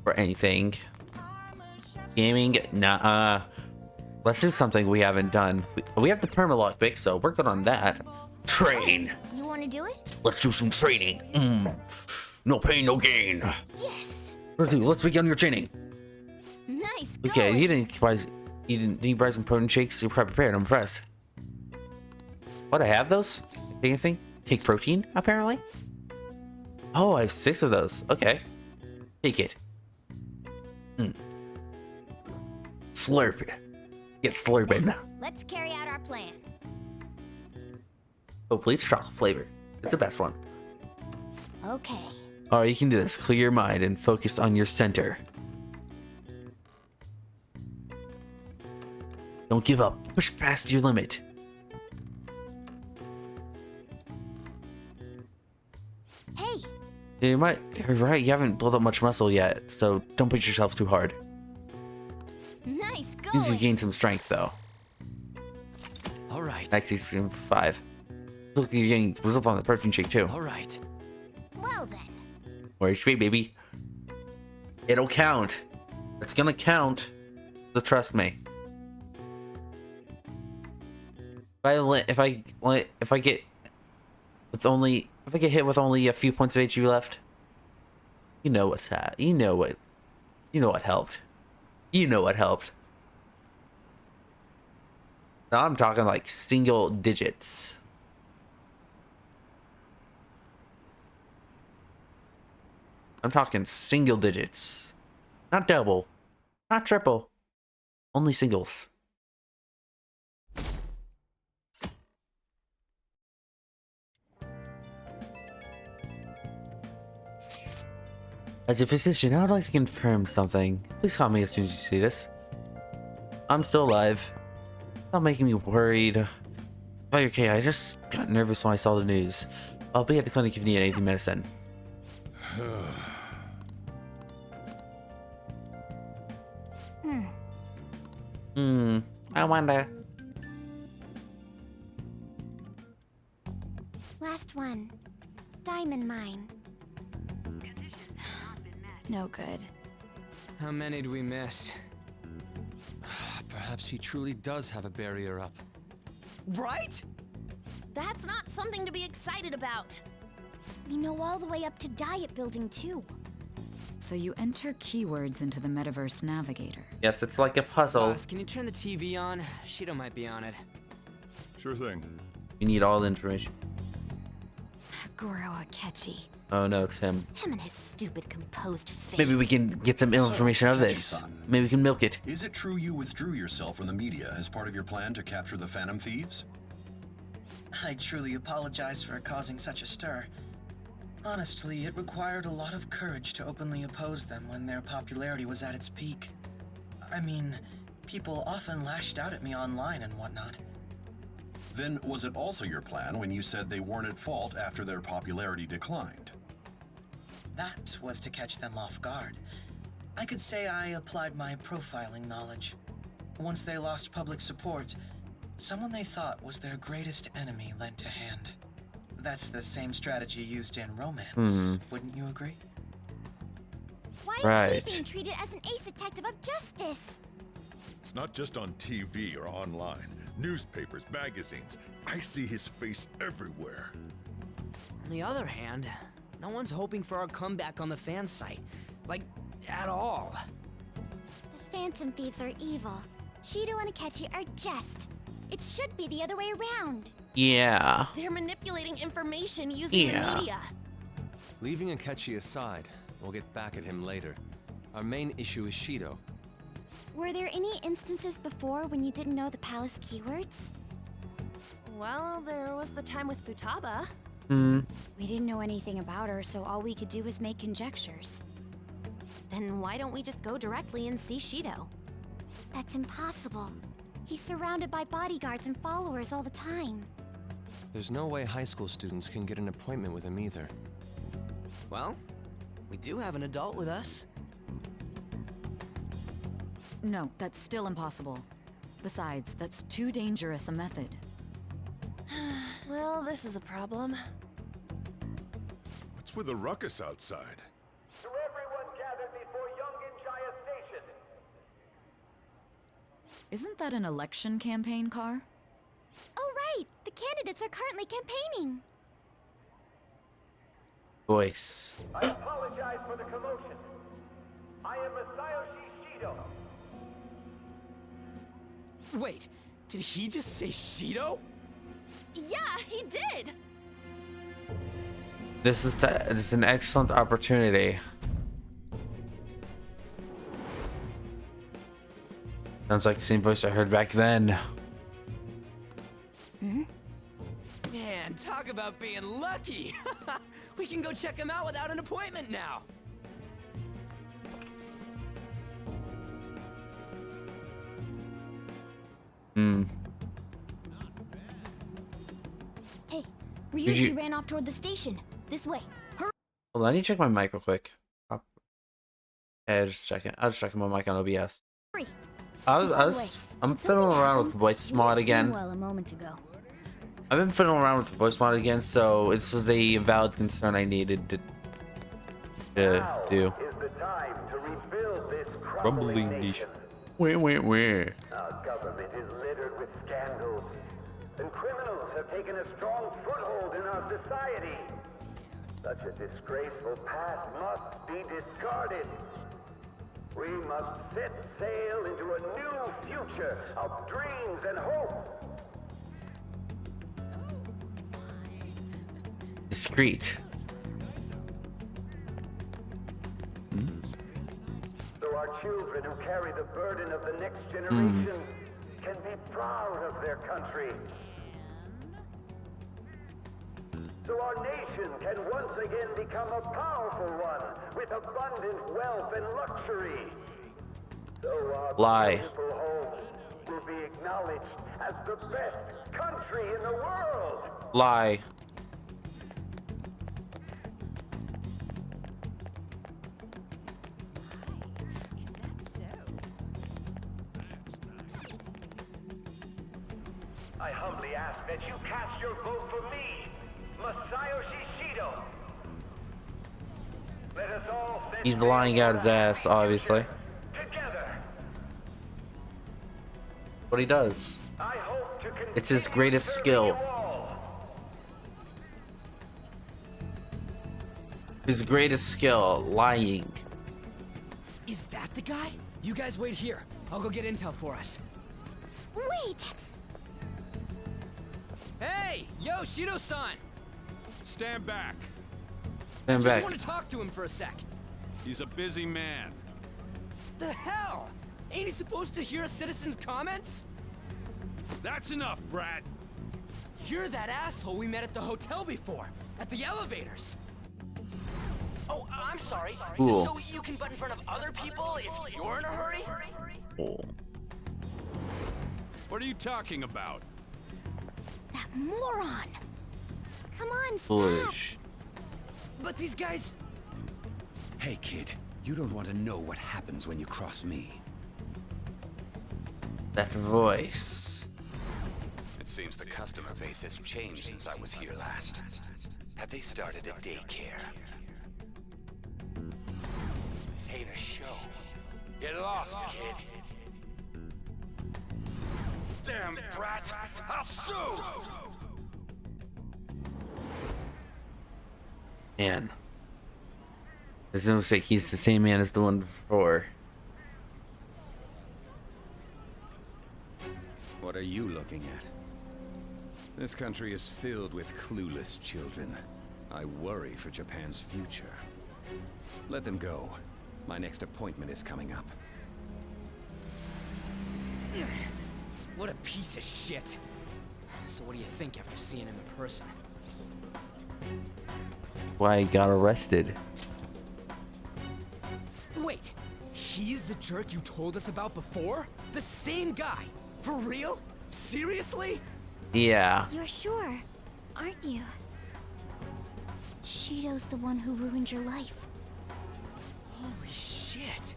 or anything. Gaming, nah. Let's do something we haven't done. We have the permalock pick, so we're good on that. Train. You want to do it? Let's do some training. No pain, no gain. Yes. Let's begin your training. Nice. Okay, you didn't buy some protein shakes. You're quite prepared. I'm impressed. What, I have those? Anything? Take protein, apparently? Oh, I have 6 of those. Okay. Take it. Slurp. Get slurping. Let's carry out our plan. Hopefully it's chocolate flavor. It's the best one. Okay. Alright, you can do this. Clear your mind and focus on your center. Don't give up. Push past your limit. Hey. You're right. You haven't built up much muscle yet, so don't push yourself too hard. Nice You need to going. gain some strength, though. All right. Next season 5. Look, you're getting results on the protein shake too. All right. Well then. More HP, baby. It'll count. It's gonna count. So trust me. If I get hit with only a few points of HP left, you know what's that? You know what helped. You know what helped. Now I'm talking like single digits. I'm talking single digits. Not double. Not triple. Only singles. As a physician, I would like to confirm something. Please call me as soon as you see this. I'm still alive. Stop making me worried. Oh, you're okay. I just got nervous when I saw the news. I'll be at the clinic if you need anything medicine. I wonder. Last one. Diamond mine. No good. How many do we miss? Perhaps he truly does have a barrier up. Right? That's not something to be excited about. We know all the way up to Diet Building too. So you enter keywords into the Metaverse Navigator. Yes, it's like a puzzle. Boss, can you turn the TV on? Shido might be on it. Sure thing. You need all the information. Goro Akechi. Oh no, it's him. Him and his stupid composed face. Maybe we can get some information out of this. Maybe we can milk it. Is it true you withdrew yourself from the media as part of your plan to capture the Phantom Thieves? I truly apologize for causing such a stir. Honestly, it required a lot of courage to openly oppose them when their popularity was at its peak. I mean, people often lashed out at me online and whatnot. Then was it also your plan when you said they weren't at fault after their popularity declined? That was to catch them off guard. I could say I applied my profiling knowledge. Once they lost public support, someone they thought was their greatest enemy lent a hand. That's the same strategy used in romance, wouldn't you agree? Why is he being treated as an ace detective of justice? It's not just on TV or online. Newspapers, magazines. I see his face everywhere. On the other hand, no one's hoping for our comeback on the fan site. Like, at all. The Phantom Thieves are evil. Shido and Akechi are just. It should be the other way around. Yeah. They're manipulating information using the media. Leaving Akechi aside, we'll get back at him later. Our main issue is Shido. Were there any instances before when you didn't know the palace keywords? Well, there was the time with Futaba. We didn't know anything about her, so all we could do was make conjectures. Then why don't we just go directly and see Shido? That's impossible. He's surrounded by bodyguards and followers all the time. There's no way high school students can get an appointment with him either. Well, we do have an adult with us. No, that's still impossible. Besides, that's too dangerous a method. Well, this is a problem. What's with the ruckus outside? To everyone gathered before Yongin Jaya Station. Isn't that an election campaign car? Oh right! The candidates are currently campaigning! Voice. I apologize for the commotion. I am Masayoshi Shido. Wait, did he just say Shido? Yeah, he did! This is an excellent opportunity. Sounds like the same voice I heard back then. Man, talk about being lucky! We can go check him out without an appointment now! Hey, Ryuji ran off toward the station. This way. Hurry! Hold on, I need to check my mic real quick. Yeah, just checking. I'll just check my mic on OBS. I'm fiddling around with voice mod again. Well, a moment ago. I've been fiddling around with voice mod again, so this was a valid concern I needed to do. Is the time to rebuild this Rumbling nation. Where? Our government is littered with scandals, and criminals have taken a strong foothold in our society. Such a disgraceful past must be discarded. We must set sail into a new future of dreams and hope. Discreet. So our children who carry the burden of the next generation can be proud of their country. So our nation can once again become a powerful one with abundant wealth and luxury. So our Lie. beautiful home will be acknowledged as the best country in the world. Lie. I humbly ask that you cast your vote for me, Masayoshi Shido. Let us all set He's lying out his ass, obviously. together. What he does. I hope to continue It's his greatest serving skill. you all. His greatest skill, lying. Is that the guy? You guys wait here. I'll go get intel for us. Wait! Hey! Yo, Shido-san! Stand back. Stand Just back. want to talk to him for a sec. He's a busy man. The hell? Ain't he supposed to hear a citizen's comments? That's enough, Brat. You're that asshole we met at the hotel before, at the elevators. Oh, I'm sorry. Cool. So you can butt in front of other people if you're in a hurry? Oh. What are you talking about? That moron! Come on, stop! Foolish. But these guys... Hey, kid. You don't want to know what happens when you cross me. That voice. It seems the customer base has changed since I was here last. Have they started a daycare? This ain't a show. Get lost, kid. Damn brat! I'll sue! Man. There's no mistake, he's the same man as the one before. What are you looking at? This country is filled with clueless children. I worry for Japan's future. Let them go. My next appointment is coming up. What a piece of shit. So what do you think after seeing him in person? Why he got arrested. Wait, he's the jerk you told us about before? The same guy? For real? Seriously? Yeah. You're sure, aren't you? Shido's the one who ruined your life. Holy shit.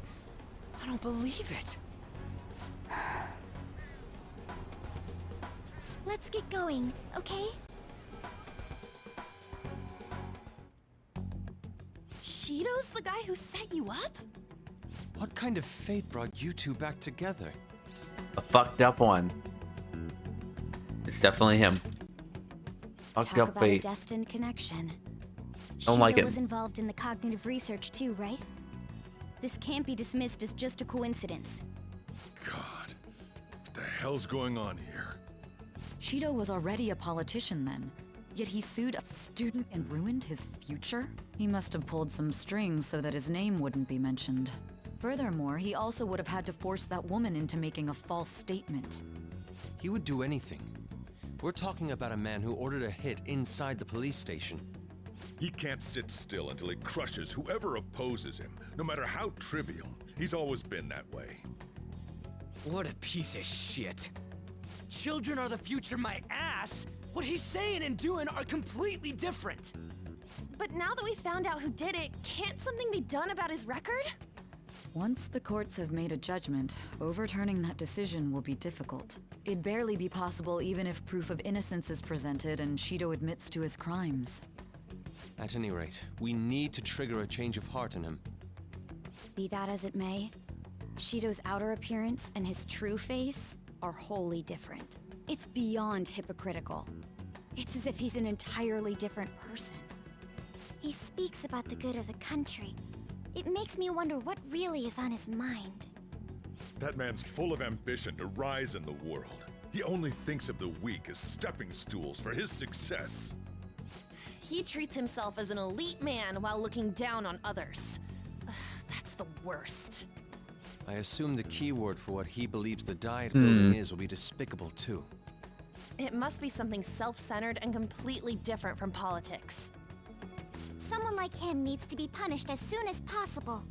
I don't believe it. Let's get going, okay? Shido's the guy who set you up? What kind of fate brought you two back together? A fucked up one. It's definitely him. Fucked Talk up about a fate. destined connection. Don't like Shido it. was involved in the cognitive research too, right? This can't be dismissed as just a coincidence. God, what the hell's going on here? Shido was already a politician then, yet he sued a student and ruined his future? He must have pulled some strings so that his name wouldn't be mentioned. Furthermore, he also would have had to force that woman into making a false statement. He would do anything. We're talking about a man who ordered a hit inside the police station. He can't sit still until he crushes whoever opposes him, no matter how trivial. He's always been that way. What a piece of shit. Children are the future, my ass! What he's saying and doing are completely different! But now that we found out who did it, can't something be done about his record? Once the courts have made a judgment, overturning that decision will be difficult. It'd barely be possible even if proof of innocence is presented and Shido admits to his crimes. At any rate, we need to trigger a change of heart in him. Be that as it may, Shido's outer appearance and his true face are wholly different. It's beyond hypocritical. It's as if he's an entirely different person. He speaks about the good of the country. It makes me wonder what really is on his mind. That man's full of ambition to rise in the world. He only thinks of the weak as stepping stools for his success. He treats himself as an elite man while looking down on others. Ugh, that's the worst. I assume the keyword for what he believes the Diet building is will be despicable too. It must be something self-centered and completely different from politics. Someone like him needs to be punished as soon as possible.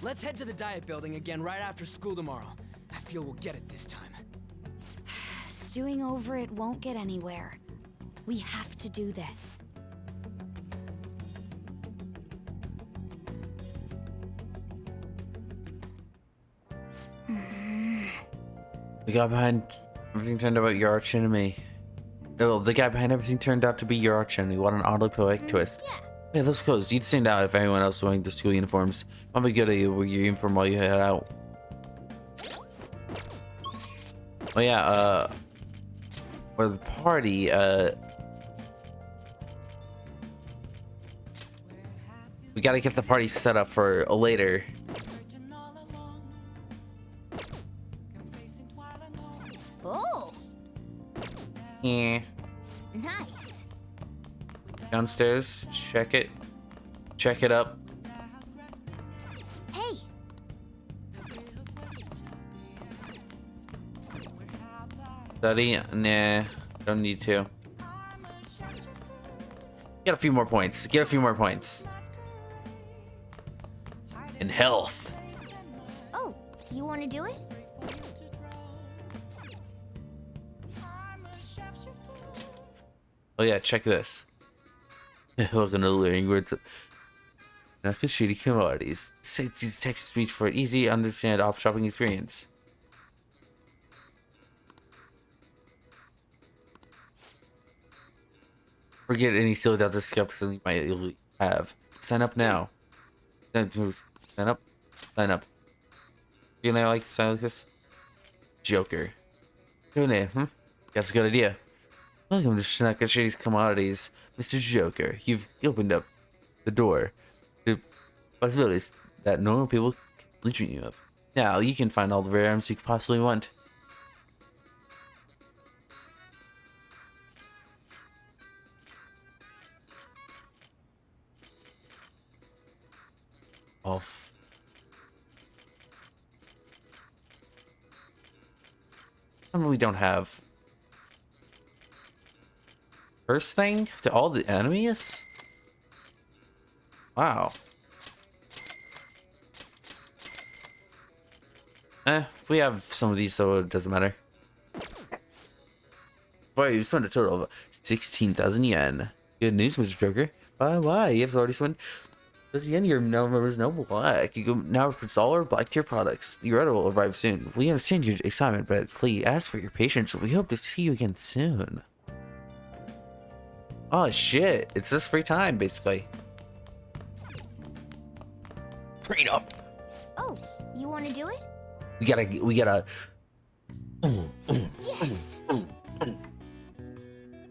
Let's head to the Diet building again right after school tomorrow. I feel we'll get it this time. Stewing over it won't get anywhere. We have to do this. The guy behind everything turned out about your arch enemy. No, the guy behind everything turned out to be your arch enemy. What an oddly poetic twist. Yeah, let's close. You'd stand out if anyone else wearing the school uniforms. I'll be good at you with your uniform while you head out. Oh yeah, for the party, we gotta get the party set up for later. Oh, Yeah. Nice. Downstairs, check it. Check it up. Hey, Study? Nah, don't need to. Get a few more points. Get a few more points. In health. oh, you want to do it? Oh yeah, check this. Welcome to learning words. Not shitty commodities. Use text speech for an easy, understand off shopping experience. Forget any silly doubts or skepticism you might have. Sign up now. Sign up. Sign up. You know, like sign like this? Joker. Good name, That's a good idea. Welcome to Shitty's Commodities, Mr. Joker. You've opened up the door to possibilities that normal people can dream of. Now you can find all the rare items you could possibly want. Off. Something we don't have. First thing to all the enemies? Wow. We have some of these, so it doesn't matter. Boy, you spent a total of 16,000 yen. Good news, Mr. Joker. Why? You've already spent 1,000 yen. Your number is no black. You can now purchase all our black tier products. Your order will arrive soon. We understand your excitement, but please ask for your patience. We hope to see you again soon. Oh shit, it's just free time, basically. Train up! Oh, you want to do it? We gotta... Yes!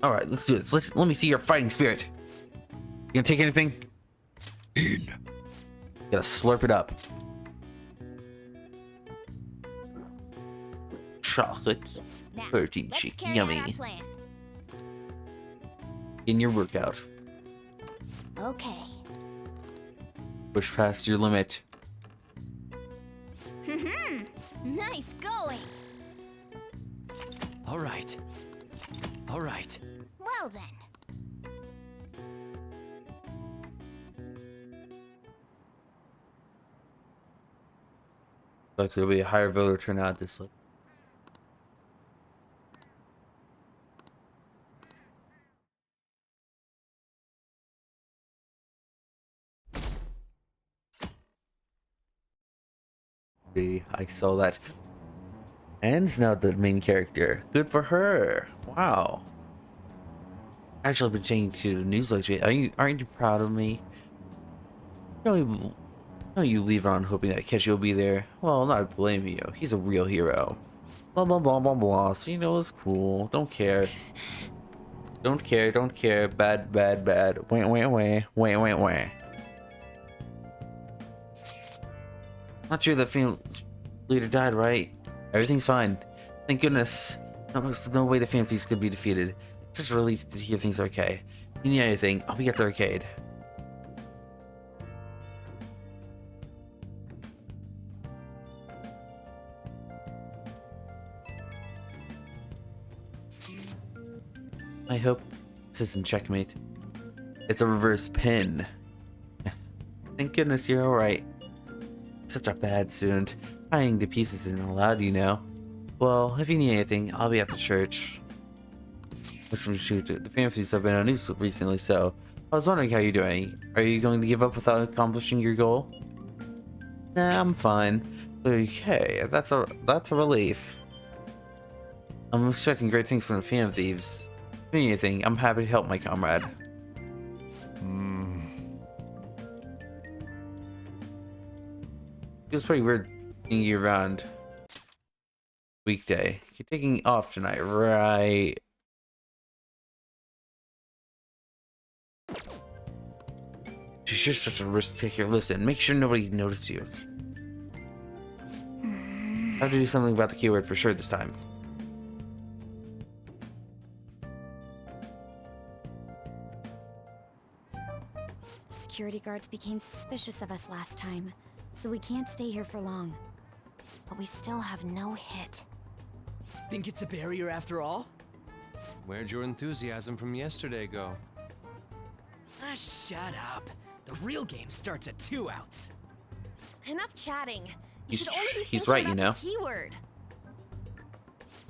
Alright, let's do this. Let me see your fighting spirit. You gonna take anything? In. Gotta slurp it up. Chocolate. Protein shake. Yummy. In your workout. Okay. Push past your limit. Nice going. All right. All right. Well then. Looks like there'll be a higher voter turnout this list. I saw that. Anne's now the main character. Good for her. Wow. Actually, I've been changing to the news lately. Aren't you proud of me? Don't you leave on hoping that Keshi will be there. Well, not blame you. He's a real hero. Blah blah blah blah blah. So you know it's cool. Don't care. Don't care. Don't care. Bad bad bad. Wait wait wait wait wait wait. Not sure the family leader died, right? Everything's fine. Thank goodness. No way the family thieves could be defeated. It's such a relief to hear things are okay. If you need anything, I'll be at the arcade. I hope this isn't checkmate. It's a reverse pin. Thank goodness you're alright. Such a bad student. Hiding the pieces isn't allowed, you know. Well, if you need anything, I'll be at the church. The family thieves have been on news recently, so I was wondering how you're doing. Are you going to give up without accomplishing your goal? Nah, I'm fine. Okay, that's a relief. I'm expecting great things from the family thieves. If you need anything, I'm happy to help my comrade. Feels pretty weird seeing you around. Weekday. You're taking off tonight, right? She's just such a risk taker. Listen, make sure nobody noticed you. I have to do something about the keyword for sure this time. Security guards became suspicious of us last time, so we can't stay here for long. But we still have no hit. Think it's a barrier after all? Where'd your enthusiasm from yesterday go? Ah, shut up. The real game starts at 2 outs. Enough chatting. He's right, you know. Keyword.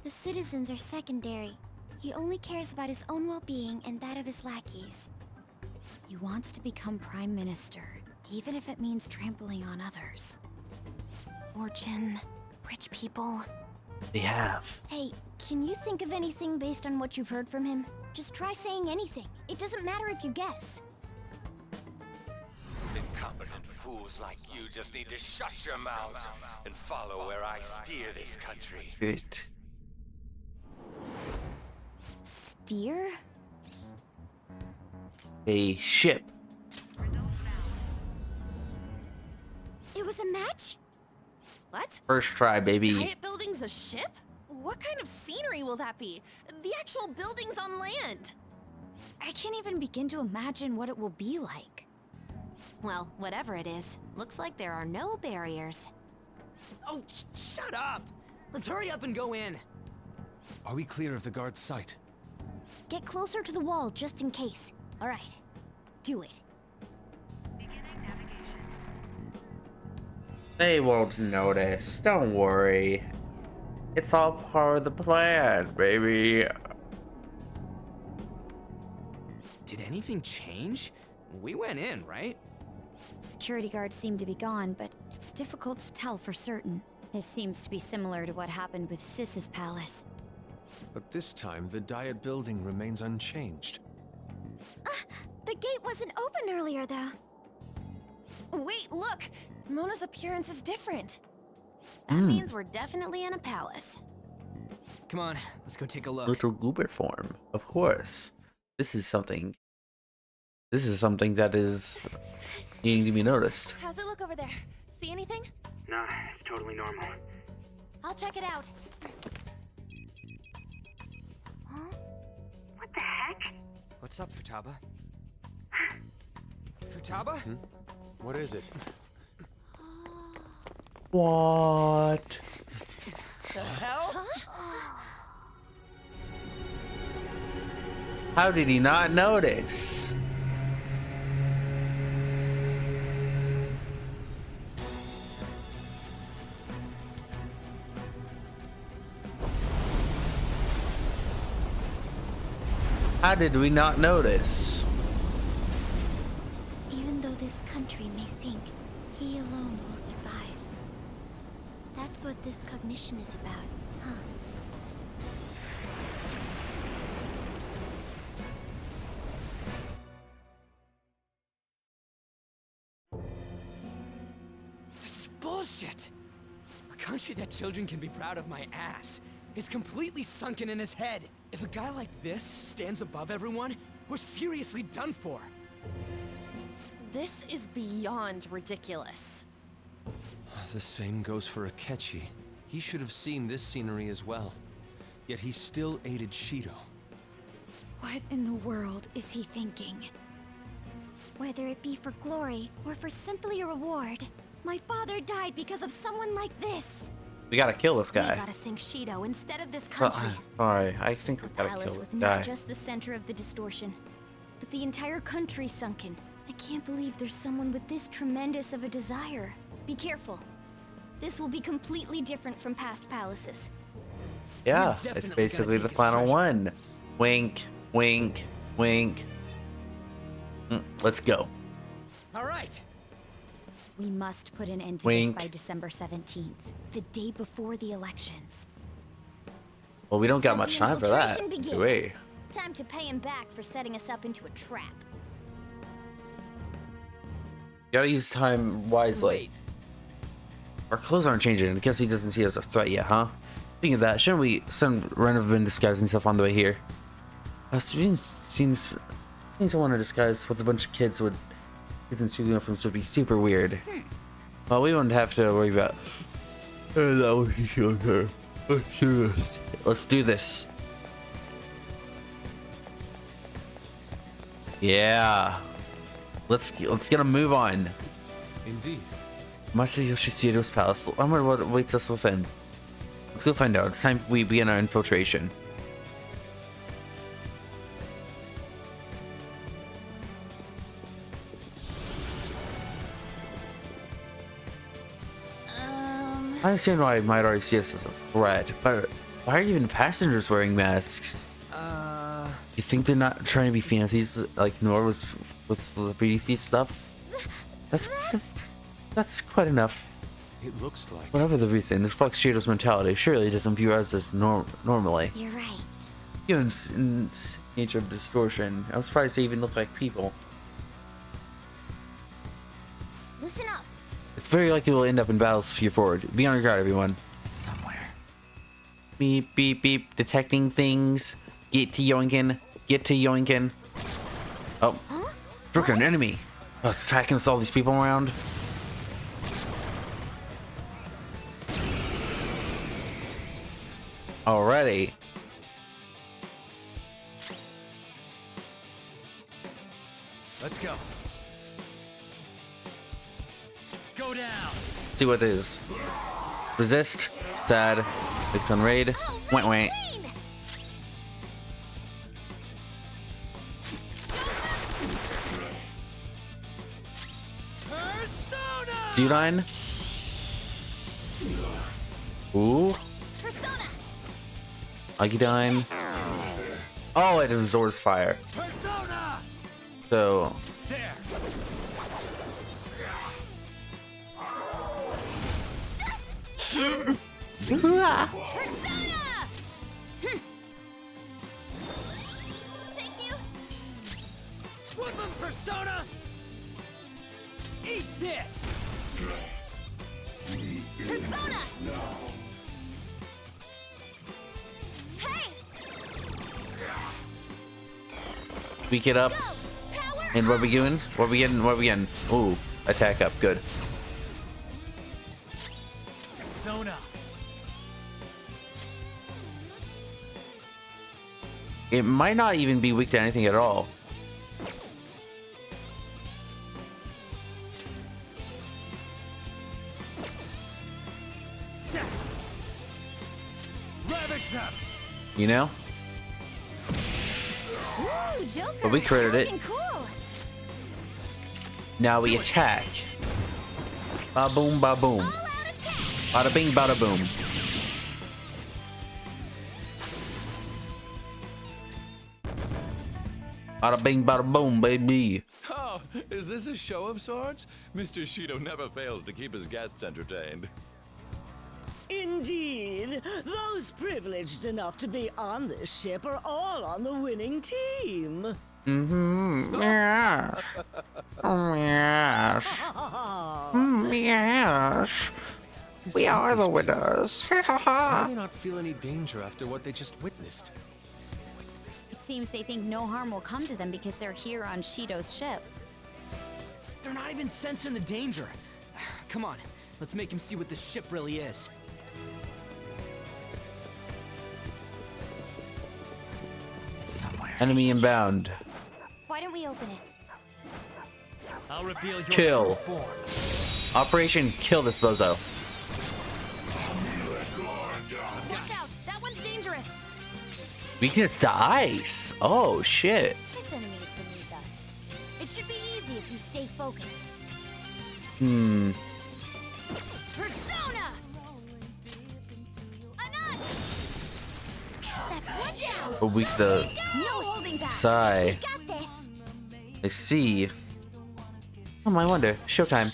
The citizens are secondary. He only cares about his own well-being and that of his lackeys. He wants to become prime minister, even if it means trampling on others. Fortune, rich people. They have. Hey, can you think of anything based on what you've heard from him? Just try saying anything. It doesn't matter if you guess. Incompetent fools like you just need to shut your mouths and follow where I steer this country. Good. Steer? A ship. It was a match? What? First try, baby. Giant building's a ship? What kind of scenery will that be? The actual building's on land. I can't even begin to imagine what it will be like. Well, whatever it is, looks like there are no barriers. Oh, shut up! Let's hurry up and go in. Are we clear of the guard's sight? Get closer to the wall just in case. All right, do it. They won't notice. Don't worry. It's all part of the plan, baby. Did anything change? We went in, right? Security guards seem to be gone, but it's difficult to tell for certain. This seems to be similar to what happened with Sis's palace. But this time, the Diet building remains unchanged. The gate wasn't open earlier, though. Wait, look! Mona's appearance is different. That means we're definitely in a palace. Come on, let's go take a look. Little goober form, of course. This is something that is needing to be noticed. How's it look over there? See anything? Nah, it's totally normal. I'll check it out. Huh? What the heck? What's up, Futaba? Futaba? What is it? What? The hell? How did he not notice? How did we not notice? Even though this country may sink, he alone will survive. That's what this cognition is about, huh? This is bullshit! A country that children can be proud of my ass is completely sunken in his head. If a guy like this stands above everyone, we're seriously done for. This is beyond ridiculous. The same goes for Akechi. He should have seen this scenery as well. Yet he still aided Shido. What in the world is he thinking? Whether it be for glory or for simply a reward, my father died because of someone like this. We gotta kill this We guy. gotta sink Shido instead of this country. Sorry, I think we gotta Palace kill with this not guy. just the center of the distortion, but the entire country sunken. I can't believe there's someone with this tremendous of a desire. Be careful. This will be completely different from past palaces. Yeah, We're it's definitely basically gonna the take his final treasure. one. Wink, wink, wink. Let's go. All right. We must put an end to Wink. this by December 17th, the day before the elections. Well, we don't got Let much the time for that. infiltration begin. do we? Time to pay him back for setting us up into a trap. Gotta use time wisely. Our clothes aren't changing. I guess he doesn't see us as a threat yet, huh? Speaking of that, shouldn't we send Ren have been disguising himself on the way here? Seeing someone in disguise with a bunch of kids in school uniforms would be super weird. Well, we wouldn't have to worry about. That would be okay. Let's do this. Let's do this. Yeah. Let's get a move on. Indeed. Master Yoshishido's palace. I wonder what awaits us within. Let's go find out. It's time we begin our infiltration. I understand why I might already see us as a threat, but why are even passengers wearing masks? You think they're not trying to be fancies like Nor was with the BDC stuff? That's quite enough. It looks like. Whatever the reason, it reflects Shido's mentality. Surely it doesn't view us as normally. You're right. Given nature of distortion, I'm surprised they even look like people. Listen up. It's very likely we'll end up in battles fear forward. Be on your guard, everyone. Somewhere. Beep, beep, beep. Detecting things. Get to yoinkin. Get to yoinkin. Oh. Drucker, an enemy. Oh, it's attacking all these people around. Already. Let's go. Go down. See what it is. Resist. Sad. Victim raid. Wait, wait. Zudine. Ooh. Agidine. Oh, it absorbs fire. So. Persona! Thank you. Woodman Persona! Eat this! Persona! Hey! Tweak it up. And what we doing? What we getting? What we getting? Ooh, attack up. Good. Persona. It might not even be weak to anything at all. Ravage them. You know? Ooh, Joker! But we created it. Looking cool. Now we attack. Ba boom, ba boom. Bada bing, bada boom. Bada bing, bada boom, baby. Oh, is this a show of sorts? Mr. Shido never fails to keep his guests entertained. Indeed, those privileged enough to be on this ship are all on the winning team. Mm-hmm. Yes. Oh, yes. Yes. We are the winners. Why do they not feel any danger after what they just witnessed? It seems they think no harm will come to them because they're here on Shido's ship. They're not even sensing the danger. Come on, let's make him see what this ship really is. Enemy inbound. Why don't we open it? I'll reveal your Kill. true form. Operation Kill this bozo. Watch out! That one's dangerous! Weakness to ice. Oh shit. This enemy is beneath us. It should be easy if we stay focused. Persona! Anand! That's one down. A weak to No holding back! Sigh. Got this. I see. Oh my wonder. Showtime.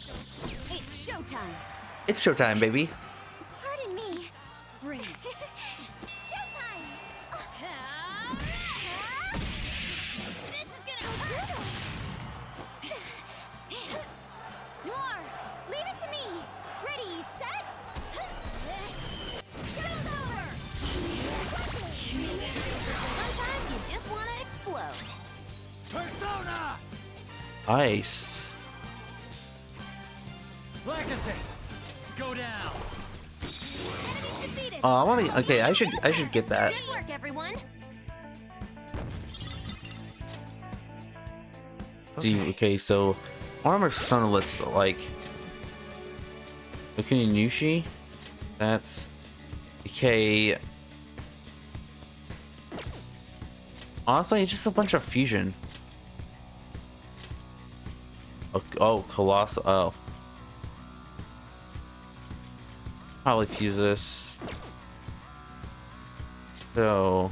It's showtime! It's showtime, baby. Pardon me. Bring it! Showtime. This is gonna hurt! Noir, leave it to me. Ready, set. Show's over! Sometimes you just wanna explode. Persona! Ice. Legacies, go down. Oh, I want to. Okay, I should get that. Good work, everyone! See, okay, so armor sonolist like Okuninushi. That's okay. Honestly, it's just a bunch of fusion. Oh, colossal. Oh, probably fuse this. So.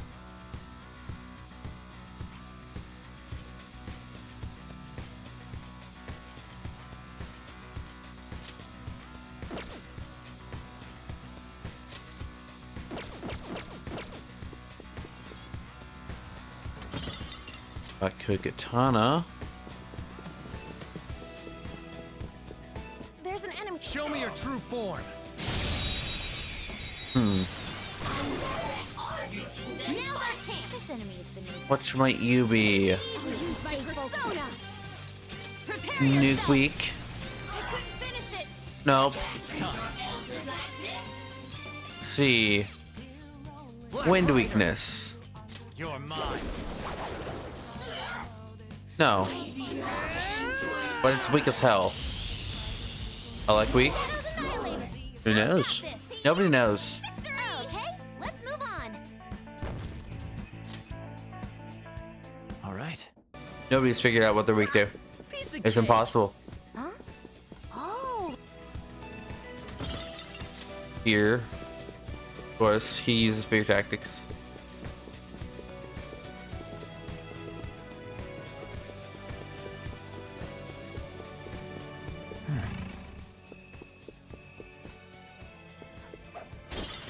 Katana. There's an enemy. Show me your true form. Now's our chance! This enemy is beneath us. What might you be? Use my persona! Prepare Nuke yourself! weak? I couldn't finish it! Nope. It's time. See. Wind weakness. You're mine. No. But it's weak as hell. I like weak. Who knows? Nobody knows. Okay, let's move on. All right. Nobody's figured out what they're weak to. It's impossible. Huh? Oh, Here. Of course, he uses fear tactics.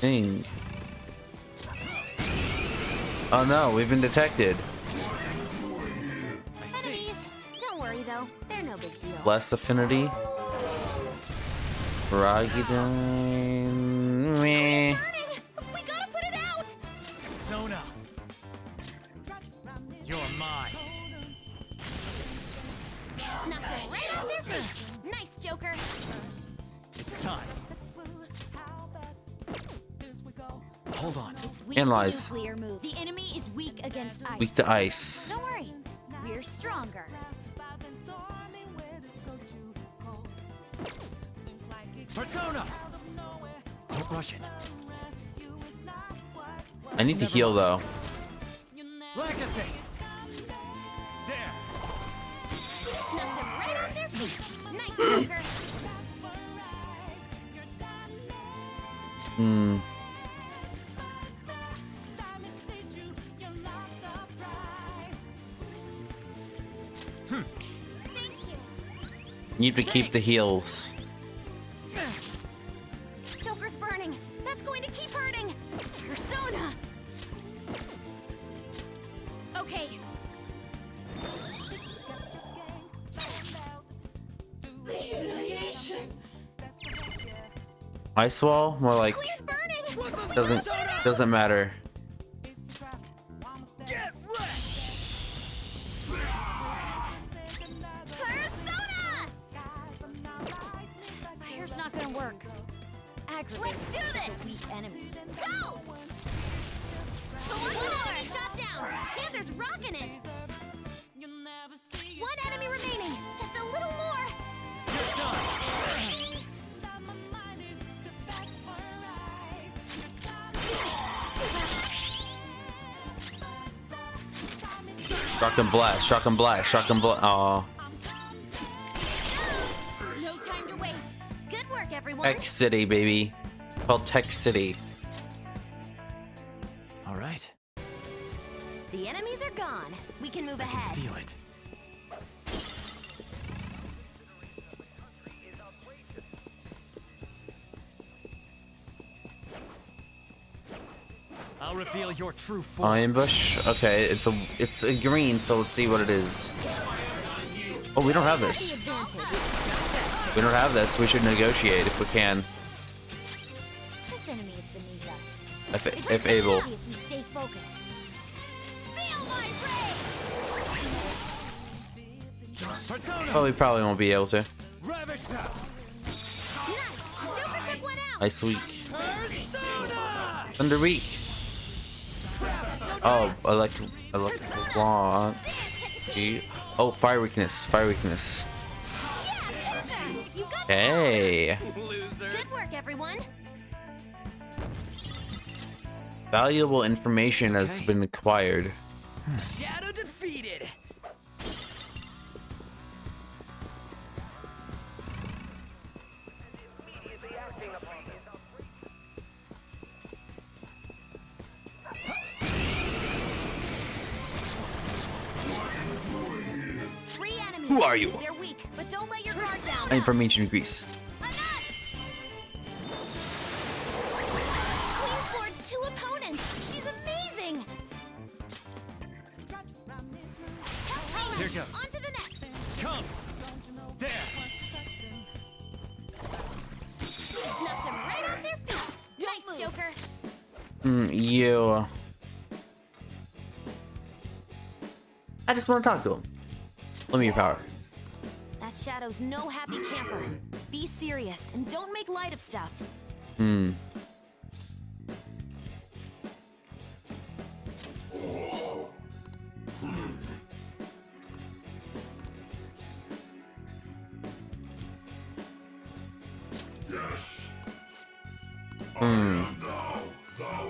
Dang. Oh no, we've been detected. enemies. Don't worry though, they're no big deal. Less affinity. Ragidine. Meh. We gotta put it out. Sona. You're mine. Knock them right off their feet. Nice, Joker. It's time. Hold on. It's weak Analyze. to nuclear moves. The enemy is weak against ice. Weak to ice. Don't worry, we're stronger. Persona. Don't rush it. I need to heal though. Legacies. There. Knock them right off their feet. Nice, Joker. Need to keep the heals. Joker's burning. Ice wall? More like doesn't matter. Get wrecked! Fire's not gonna work. Aggravate. Let's do this! Weak enemy. Go! One enemy shot down! Panther's rocking it! One enemy remaining! Just a little more! Shotgun blast, shotgun blast, shotgun blast. Aw. No time to waste. Good work, everyone. Tech City, baby. Called Tech City. All right. The enemies are gone. We can move ahead. Feel it. I'll reveal your true form. Ambush. Okay, it's a green, so let's see what it is. Oh, we don't have this. We don't have this. We should negotiate if we can. This enemy is beneath us. If able. If we stay focused. Feel my rage! Oh, we probably won't be able to. Ravage them. Joker took one out. Ice weak. Thunder weak. Oh, electric wand. Oh, fire weakness. Fire weakness. Hey. Good work, everyone. Valuable information has been acquired. Shadow defeated. Who are you? They're weak, but don't let your guard down. I'm from ancient Greece. Queen floored 2 opponents. She's amazing. Here goes. On to the next. Come. There. Knocked them right off their feet. Nice, Joker. You. I just want to talk to him. Let me your power. That Shadow's no happy camper. Be serious and don't make light of stuff. Yes.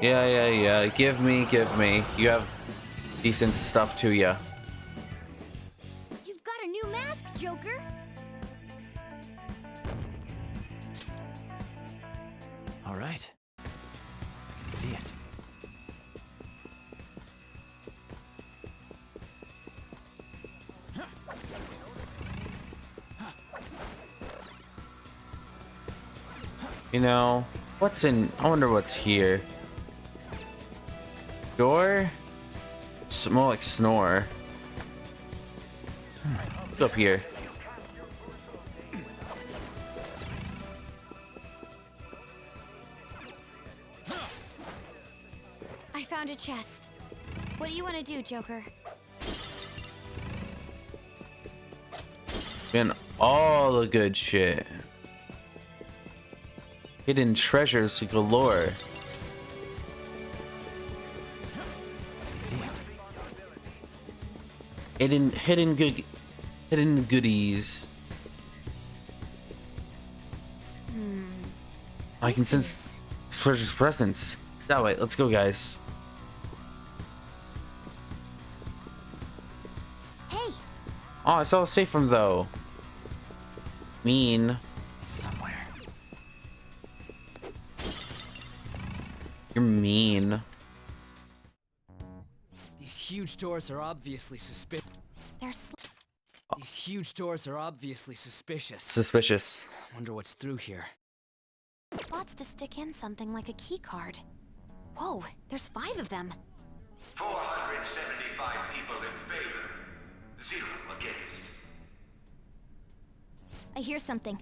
Yeah. Give me. You have decent stuff to ya. You've got a new mask, Joker. All right. I can see it. You know, what's in? I wonder what's here. Door? It's more like snore. What's up here? I found a chest. What do you want to do, Joker? Man, all the good shit. Hidden treasures galore. See it. Hidden goodies. I can sense treasure's presence. That way, let's go, guys. Hey. Oh, I saw a safe room though. Mean. It's somewhere. You're mean. These huge doors are obviously suspicious. These huge doors are obviously suspicious. Suspicious. Wonder what's through here. Lots to stick in something like a key card. Whoa, there's 5 of them. 475 people in favor, 0 against. I hear something.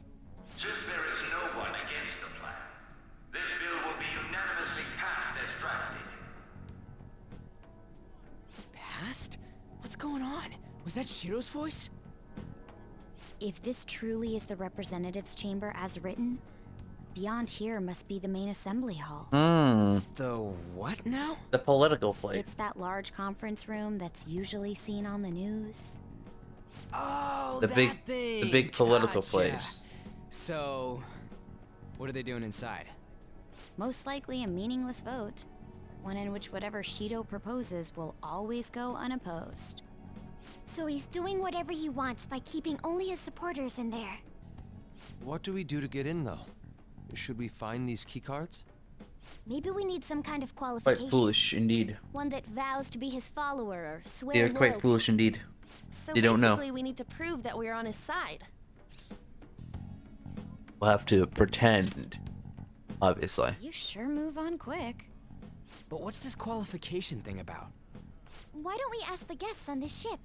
Since there is no one against the plan, Was that Shiro's voice? If this truly is the representatives' chamber as written, beyond here must be the main assembly hall. The what now? The political place. It's that large conference room that's usually seen on the news. Oh, The that big, thing. the big political Gotcha. place. So, what are they doing inside? Most likely a meaningless vote. One in which whatever Shido proposes will always go unopposed. So he's doing whatever he wants by keeping only his supporters in there. What do we do to get in, though? Should we find these keycards? Maybe we need some kind of Quite qualification. foolish indeed. One that vows to be his follower or swear They are quite loyalty. foolish indeed. So They don't know. basically, we need to prove that we're on his side. We'll have to pretend, obviously. You sure move on quick. But what's this qualification thing about? Why don't we ask the guests on this ship?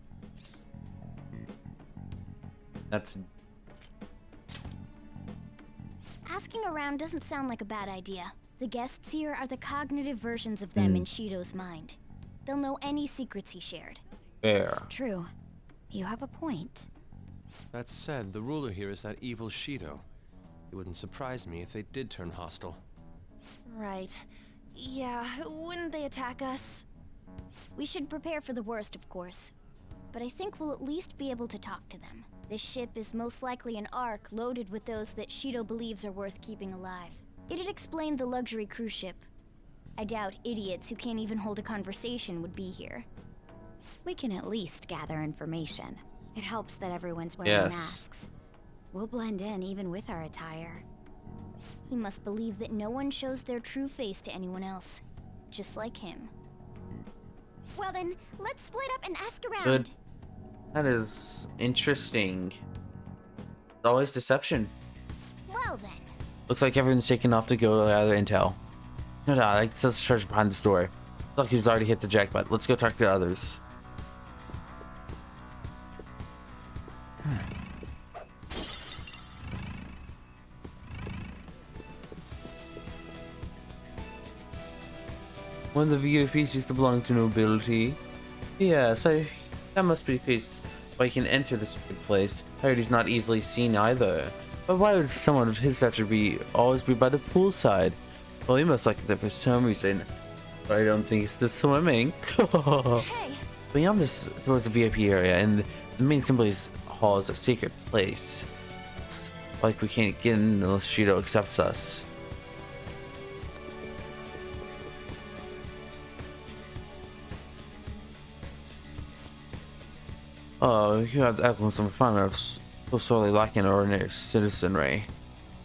That's Asking around doesn't sound like a bad idea. The guests here are the cognitive versions of them in Shido's mind. They'll know any secrets he shared. fair. True. You have a point. That said, the ruler here is that evil Shido. It wouldn't surprise me if they did turn hostile. Right. Yeah, wouldn't they attack us? We should prepare for the worst, of course. But I think we'll at least be able to talk to them. This ship is most likely an Ark loaded with those that Shido believes are worth keeping alive. It'd explain the luxury cruise ship. I doubt idiots who can't even hold a conversation would be here. We can at least gather information. It helps that everyone's wearing Yes. masks. We'll blend in even with our attire. He must believe that no one shows their true face to anyone else. Just like him. Well then, let's split up and ask around. Good. That is interesting. It's always deception. Well then. Looks like everyone's taken off to go gather intel. No doubt, I says treasure behind this door. Looks like he's already hit the jackpot. Let's go talk to others. One of the VIPs used to belong to nobility. Yeah, so that must be the case why he can enter this big place. I heard he's not easily seen either. But why would someone of his stature always be by the poolside? Well, he must like it there for some reason. But I don't think it's the swimming. Beyond this, towards the VIP area, and the main assembly's hall is a secret place. It's like we can't get in unless Shido accepts us. Oh, you have the excellence and refinement of so sorely lacking ordinary citizenry.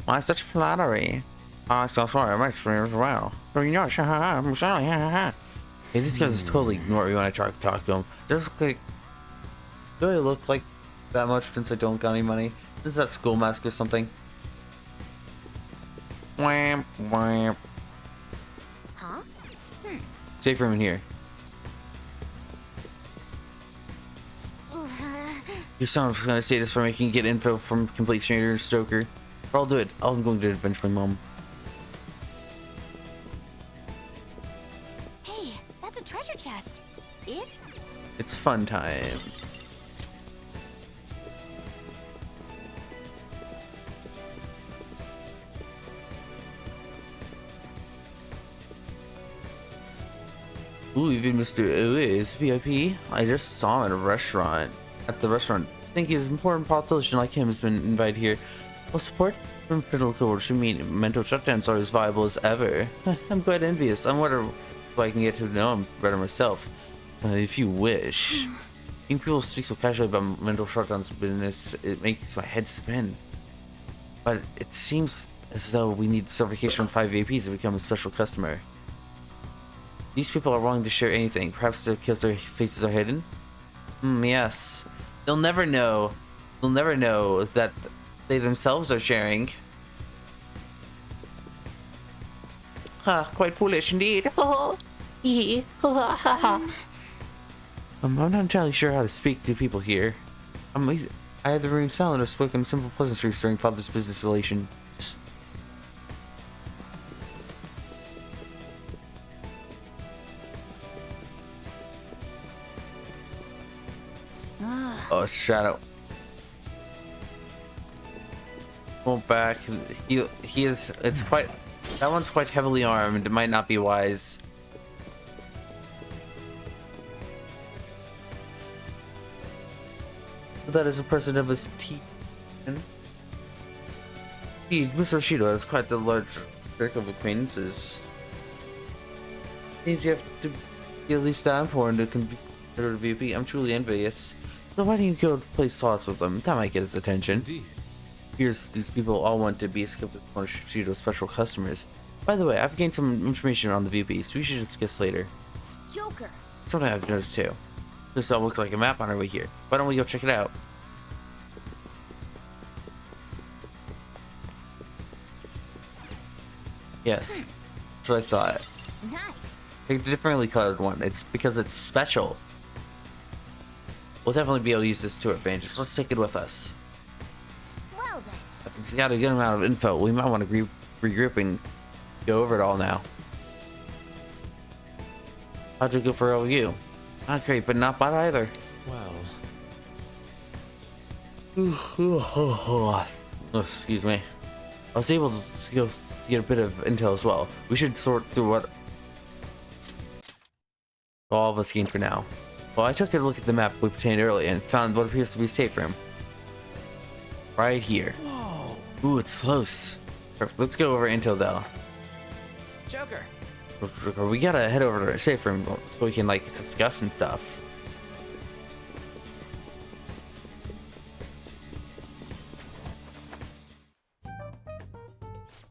Why such flattery? I'm so sorry, I'm actually as well. So you know, I'm sorry, Hey, these guys totally ignore me when I try to talk to them. Does it look like... Do I look like that much since I don't got any money? Is that school mask or something? Wham, wham. Huh? Safe room in here. You sound gonna say this for making you get info from complete strangers, Stoker. Or I'll do it. I'm going to avenge my mom. Hey, that's a treasure chest. It's fun time. Ooh, even Mr. Uwe is VIP. I just saw him at a restaurant. At the restaurant. I think he's an important politician like him has been invited here. Well, support from political should mean mental shutdowns are as viable as ever. I'm quite envious. I wonder if I can get to know him better myself. If you wish. Hearing people speak so casually about mental shutdowns business, it makes my head spin. But it seems as though we need certification from 5 VIPs to become a special customer. These people are willing to share anything, perhaps because their faces are hidden? Yes. They'll never know. They'll never know that they themselves are sharing. Quite foolish indeed. I'm not entirely sure how to speak to people here. I either remain silent or spoken simple pleasantries during father's business relations. Oh, Shadow. Go back. He is. It's quite. That one's quite heavily armed. It might not be wise. That is a person of his teeth. Indeed, Mr. Shido has quite the large circle of acquaintances. Seems you have to be at least that important to consider a VP. I'm truly envious. So why don't you go play slots with them? That might get his attention. Indeed. Here's these people all want to be Skipper Shido's special customers. By the way, I've gained some information on the VP, so we should discuss later. Joker. Something I've noticed too. This all looks like a map on our way here. Why don't we go check it out? Yes, that's what I thought. Nice. Take the differently colored one. It's because it's special. We'll definitely be able to use this to our advantage. Let's take it with us. Well then. I think it's got a good amount of info. We might want to regroup and go over it all now. How'd you go for OU? Not great, but not bad either. Well. Excuse me. I was able to go get a bit of intel as well. We should sort through what all of us gained for now. Well, I took a look at the map we obtained earlier and found what appears to be a safe room. Right here. Whoa. Ooh, it's close. Perfect. Let's go over intel though. Joker. We gotta head over to our safe room so we can like discuss and stuff.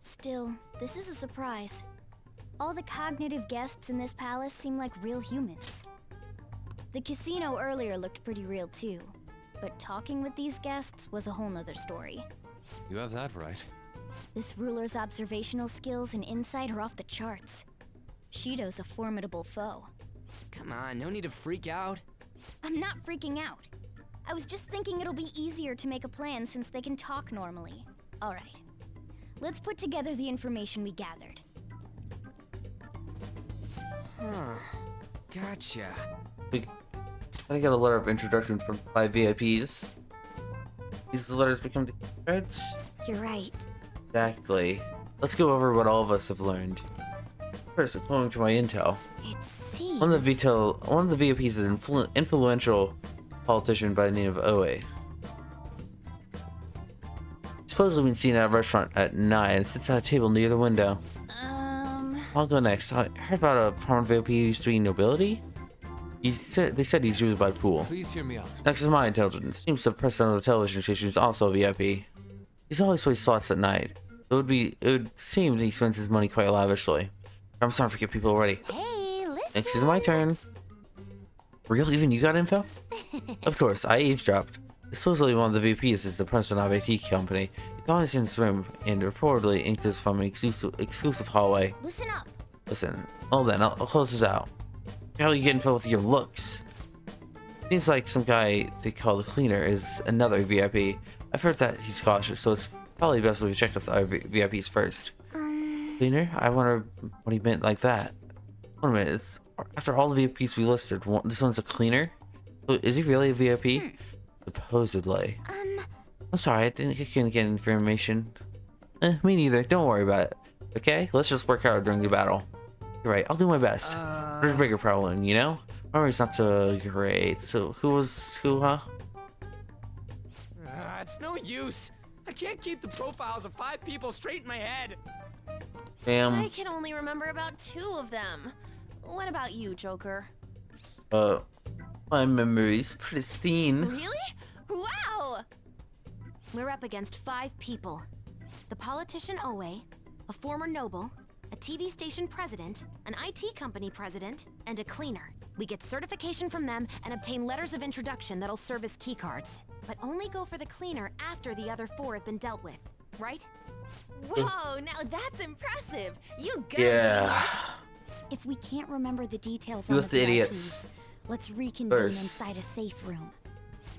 Still, this is a surprise. All the cognitive guests in this palace seem like real humans. The casino earlier looked pretty real too, but talking with these guests was a whole nother story. You have that right. This ruler's observational skills and insight are off the charts. Shido's a formidable foe. Come on, no need to freak out. I'm not freaking out. I was just thinking it'll be easier to make a plan since they can talk normally. Alright. Let's put together the information we gathered. Huh. Gotcha. I got a letter of introduction from 5 VIPs. These letters become cards? You're right. Exactly. Let's go over what all of us have learned. First, according to my intel, It seems... one of the VIPs is an influential politician by the name of Oe. Supposedly been seen at a restaurant at 9 and sits at a table near the window. I'll go next. I heard about a prominent VIP who used to be nobility. They said he's used by the pool. Please hear me out. Next is my intelligence. Seems the president of the television station is also a VIP. He's always plays slots at night. It would seem that he spends his money quite lavishly. I'm starting to forget people already. Hey, listen. Next is my turn. Real? Even you got info? Of course, I eavesdropped. Supposedly one of the VPs is the president of IT company. He's always in this room and reportedly inked this from an exclusive hallway. Listen up. Listen. Oh then, I'll close this out. How are you getting filled with your looks? Seems like some guy they call the cleaner is another VIP. I've heard that he's cautious, so it's probably best if we check with our VIPs first. Cleaner? I wonder what he meant like that. Wait a minute, after all the VIPs we listed, this one's a cleaner? Is he really a VIP? Supposedly. I'm sorry, I couldn't get information. Me neither. Don't worry about it. Okay? Let's just work hard during the battle. You're right, I'll do my best. There's a bigger problem, you know? Memory's not so great. So, who, huh? It's no use. I can't keep the profiles of 5 people straight in my head. Damn. I can only remember about 2 of them. What about you, Joker? My memory's pristine. Really? Wow! We're up against 5 people. The politician Oe, a former noble, a TV station president, an IT company president, and a cleaner. We get certification from them and obtain letters of introduction that'll serve as keycards. But only go for the cleaner after the other 4 have been dealt with, right? Whoa, now that's impressive! You go, Yeah. If we can't remember the details You on with the the VIPs, idiots. let's reconvene First. inside a safe room.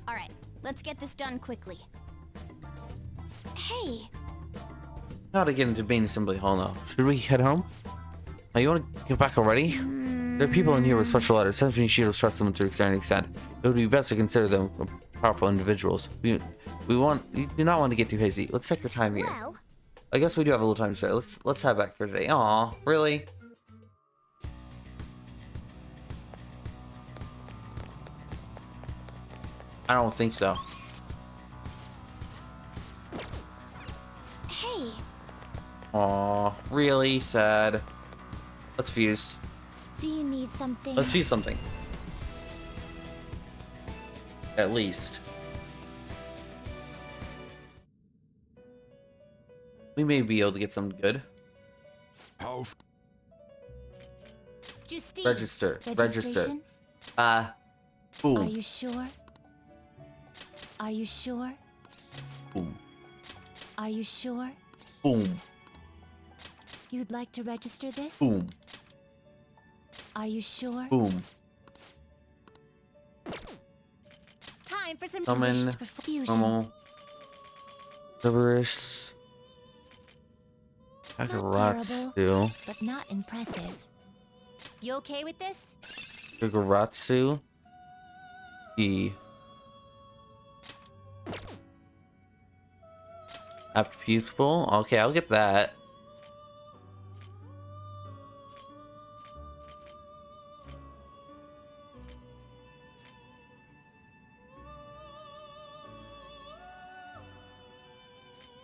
Alright, let's get this done quickly. Hey, How to get into main assembly hall now? Should we head home? Oh, you want to go back already? There are people in here with special letters. Sensei Shields trust them to a certain extent. It would be best to consider them powerful individuals. We do not want to get too hasty. Let's check your time here. Well, I guess we do have a little time to spare. Let's head back for today. Aw, really? I don't think so. hey, Aw, really sad. Let's fuse. do you need something? Let's fuse something. At least. We may be able to get something good. How? Justine, Register. registration? Boom. Are you sure? Are you sure? Boom. Are you sure? Boom. You'd like to register this? Boom. Are you sure? Boom. Time for some Summon. fusion. Normal. Cerberus. Not Kakaratsu. terrible, but not impressive. You okay with this? Kakaratsu. E. Aptitable. Okay, I'll get that.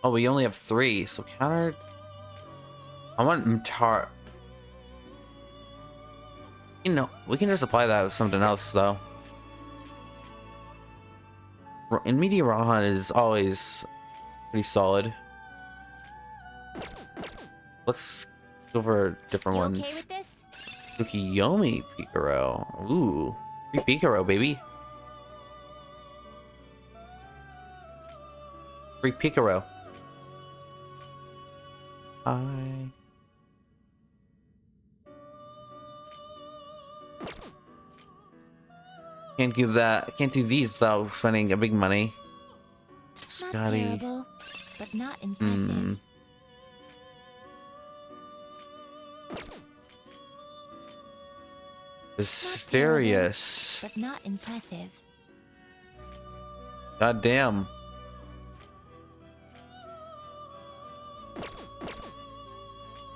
Oh, we only have 3, so counter. I want Mtar. You know, we can just apply that with something else, though. And Media Rahan is always pretty solid. Let's go for different ones. Okay with this? Tsukiyomi Picaro. Ooh, free Picaro, baby. Free Picaro. Can't do that. Can't do these without spending a big money. Not Scotty. terrible, but not impressive. Asterius. But not impressive. God damn.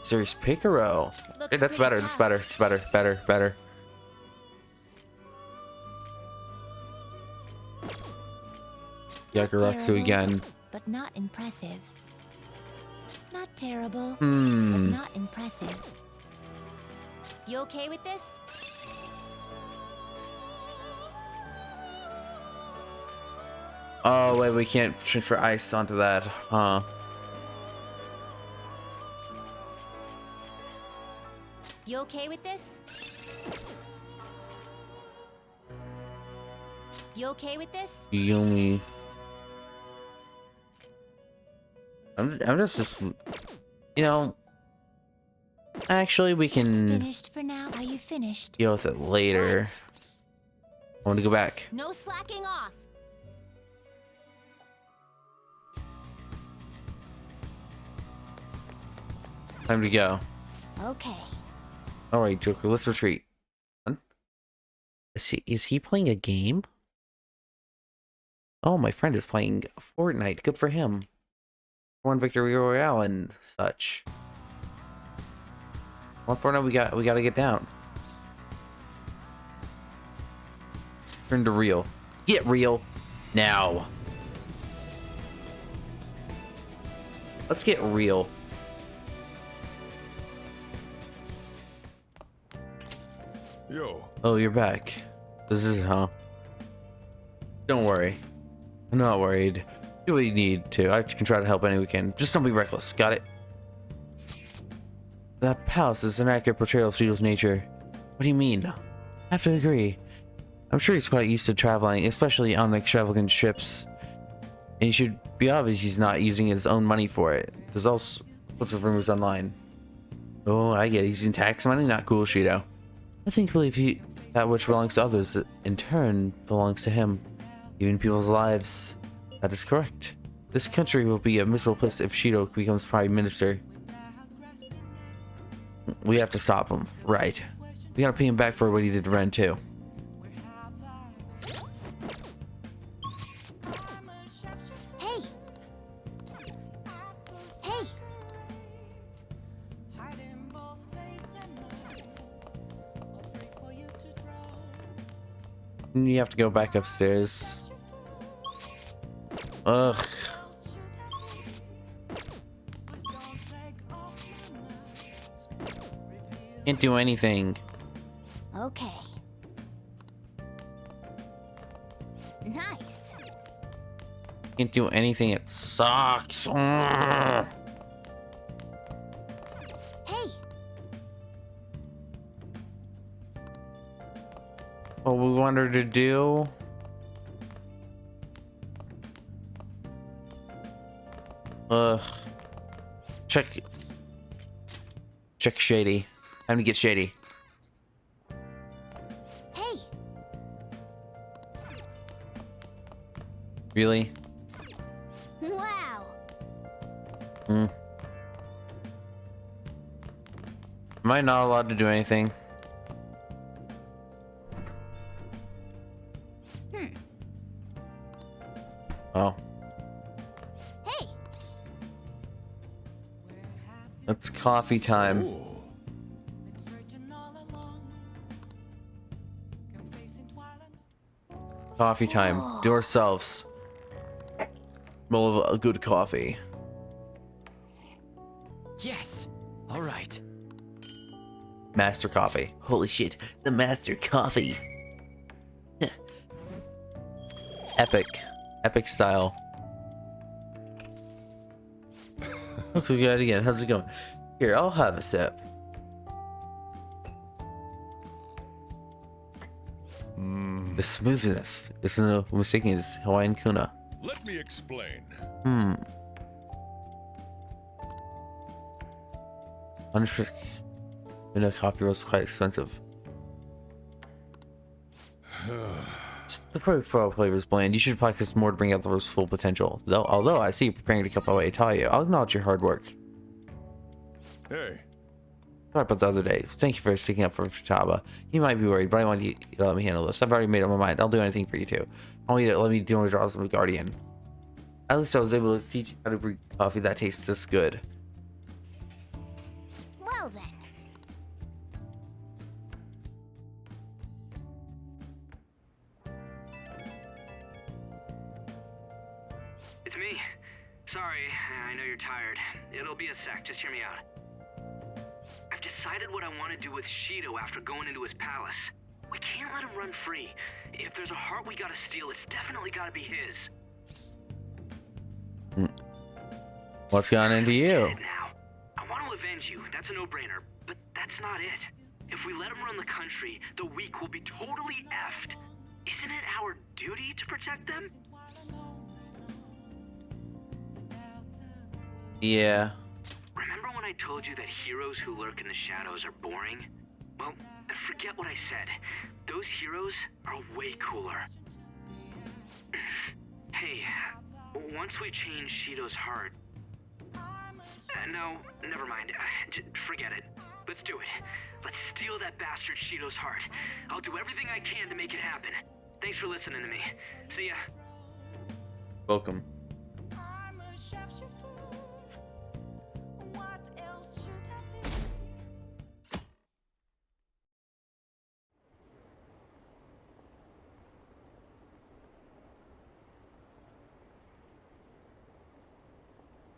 Serious Picaro. Looks Hey, that's pretty better. That's better. It's better. Better. Better. Yakuratsu Terrible, again. But not impressive. Not terrible, Hmm. but not impressive. You okay with this? Oh wait, we can't transfer ice onto that, huh? You okay with this? You okay with this? Yumi. I'm just, you know. Actually, we can Finished for now? Are you finished? deal with it later. I want to go back. No slacking off. Time to go. Okay. All right, Joker, let's retreat. Is he playing a game? Oh, my friend is playing Fortnite. Good for him. Won Victory Royale and such. One Fortnite, we gotta get down. Turn to real. Get real now. Let's get real. Yo. Oh, you're back. This is, huh? Don't worry. I'm not worried. Do what you need to. I can try to help any we can. Just don't be reckless. Got it? That palace is an accurate portrayal of Shido's nature. What do you mean? I have to agree. I'm sure he's quite used to traveling, especially on extravagant ships. And he should be obvious he's not using his own money for it. There's all sorts of rumors online. Oh, I get it. He's using tax money? Not cool, Shido. I think believe that which belongs to others, in turn, belongs to him. Even people's lives. That is correct. This country will be a miserable place if Shido becomes Prime Minister. We have to stop him. Right. We gotta pay him back for what he did to Ren, too. You have to go back upstairs. Ugh. Can't do anything. Okay. Nice. Can't do anything. It sucks. Ugh. Hey. What we want her to do? Ugh. Check shady. Time to get shady. Hey. Really? Wow. Am I not allowed to do anything? Oh. Hey. It's coffee time. Ooh. Coffee time. Do ourselves. Smell of a good coffee. Yes. All right. Master coffee. Holy shit. The master coffee. Epic. Epic style. Let's look at it again. How's it going? Here, I'll have a sip. The smoothness. This is no mistaking. It's Hawaiian Kuna. Let me explain. 100% Kuna coffee roast is quite expensive. The profile flavor is bland. You should practice more to bring out the roast's full potential. Although I see you preparing to cut my way to tell you, I'll acknowledge your hard work. Hey. Sorry about the other day. Thank you for sticking up for Futaba. You might be worried, but I want you to let me handle this. I've already made up my mind. I'll do anything for you too. I want you to let me do my jobs as a guardian. At least I was able to teach you how to brew coffee that tastes this good. Well then. It's me. Sorry, I know you're tired. It'll be a sec, just hear me out. I've decided what I want to do with Shido after going into his palace. We can't let him run free. If there's a heart we gotta steal, it's definitely gotta be his. What's gone into you? Now, I want to avenge you, that's a no-brainer, but that's not it. If we let him run the country, the weak will be totally effed. Isn't it our duty to protect them? Yeah. Remember when I told you that heroes who lurk in the shadows are boring? Well, forget what I said. Those heroes are way cooler. Hey, once we change Shido's heart... no, never mind. Forget it. Let's do it. Let's steal that bastard Shido's heart. I'll do everything I can to make it happen. Thanks for listening to me. See ya. Welcome.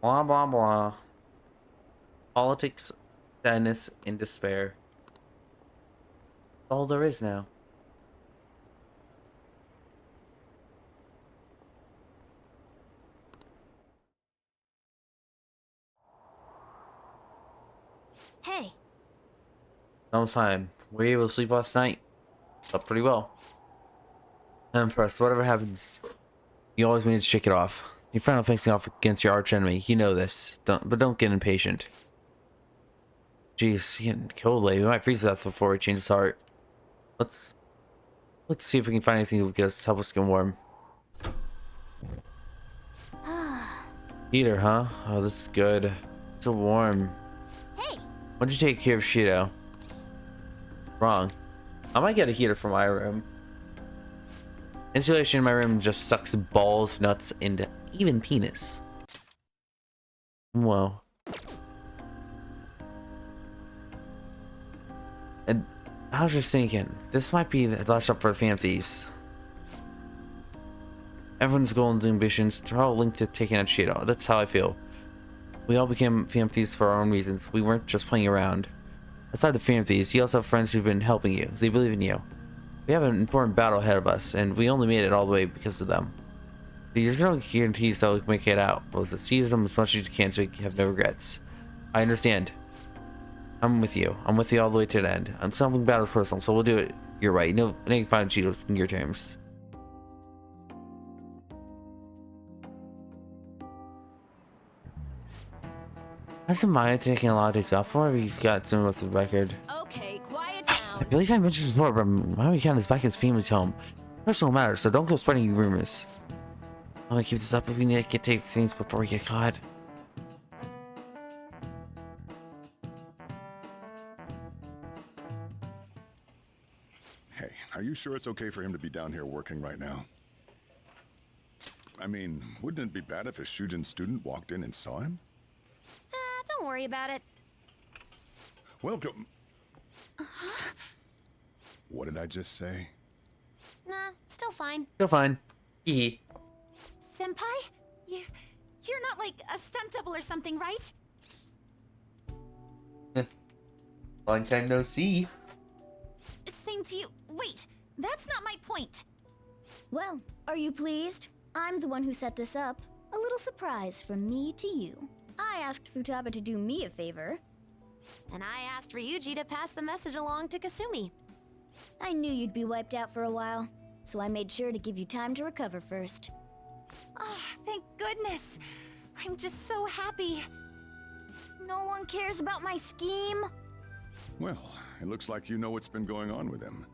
Blah blah blah. Politics, sadness, and despair. All there is now. Hey. Almost time. Were you able to sleep last night? Slept pretty well. I'm impressed. Whatever happens, you always manage to shake it off. You're finally facing off against your arch enemy. You know this. But don't get impatient. Jeez, getting cold lately. We might freeze to death before we change his heart. Let's see if we can find anything that will get us, help us get warm. Heater, huh? Oh, this is good. It's so warm. Hey. Why don't you take care of Shido? Wrong. I might get a heater for my room. Insulation in my room just sucks balls, nuts, and even penis. Whoa. And I was just thinking, this might be the last stop for the Phantom Thieves. Everyone's goals and ambitions, they're all linked to taking out Shido. That's how I feel. We all became Phantom Thieves for our own reasons. We weren't just playing around. Aside the Phantom Thieves, you also have friends who've been helping you. They believe in you. We have an important battle ahead of us, and we only made it all the way because of them. There's no guarantees that we'll make it out. We'll just seize them as much as you can so you have no regrets. I understand. I'm with you. I'm with you all the way to the end. I'm solving battles personal, so we'll do it. You're right. No, I can find Cheetos in your terms. Hasn't Maya taking a lot of days off? Whatever he's got doing with the record. Okay, quiet down. I believe I mentioned this before, but Maya Khan is back in his family's home. Personal matters, so don't go spreading rumors. I'm gonna keep this up if we need to take things before we get caught. Hey, are you sure it's okay for him to be down here working right now? I mean, wouldn't it be bad if a Shujin student walked in and saw him? Don't worry about it. Welcome. What did I just say? Nah, still fine. Still fine. Hee. Senpai? You're not like a stunt double or something, right? Long time no see. Same to you. Wait, that's not my point. Well, are you pleased? I'm the one who set this up. A little surprise from me to you. I asked Futaba to do me a favor. And I asked Ryuji to pass the message along to Kasumi. I knew you'd be wiped out for a while, so I made sure to give you time to recover first. Oh, thank goodness. I'm just so happy. No one cares about my scheme? Well, it looks like you know what's been going on with him.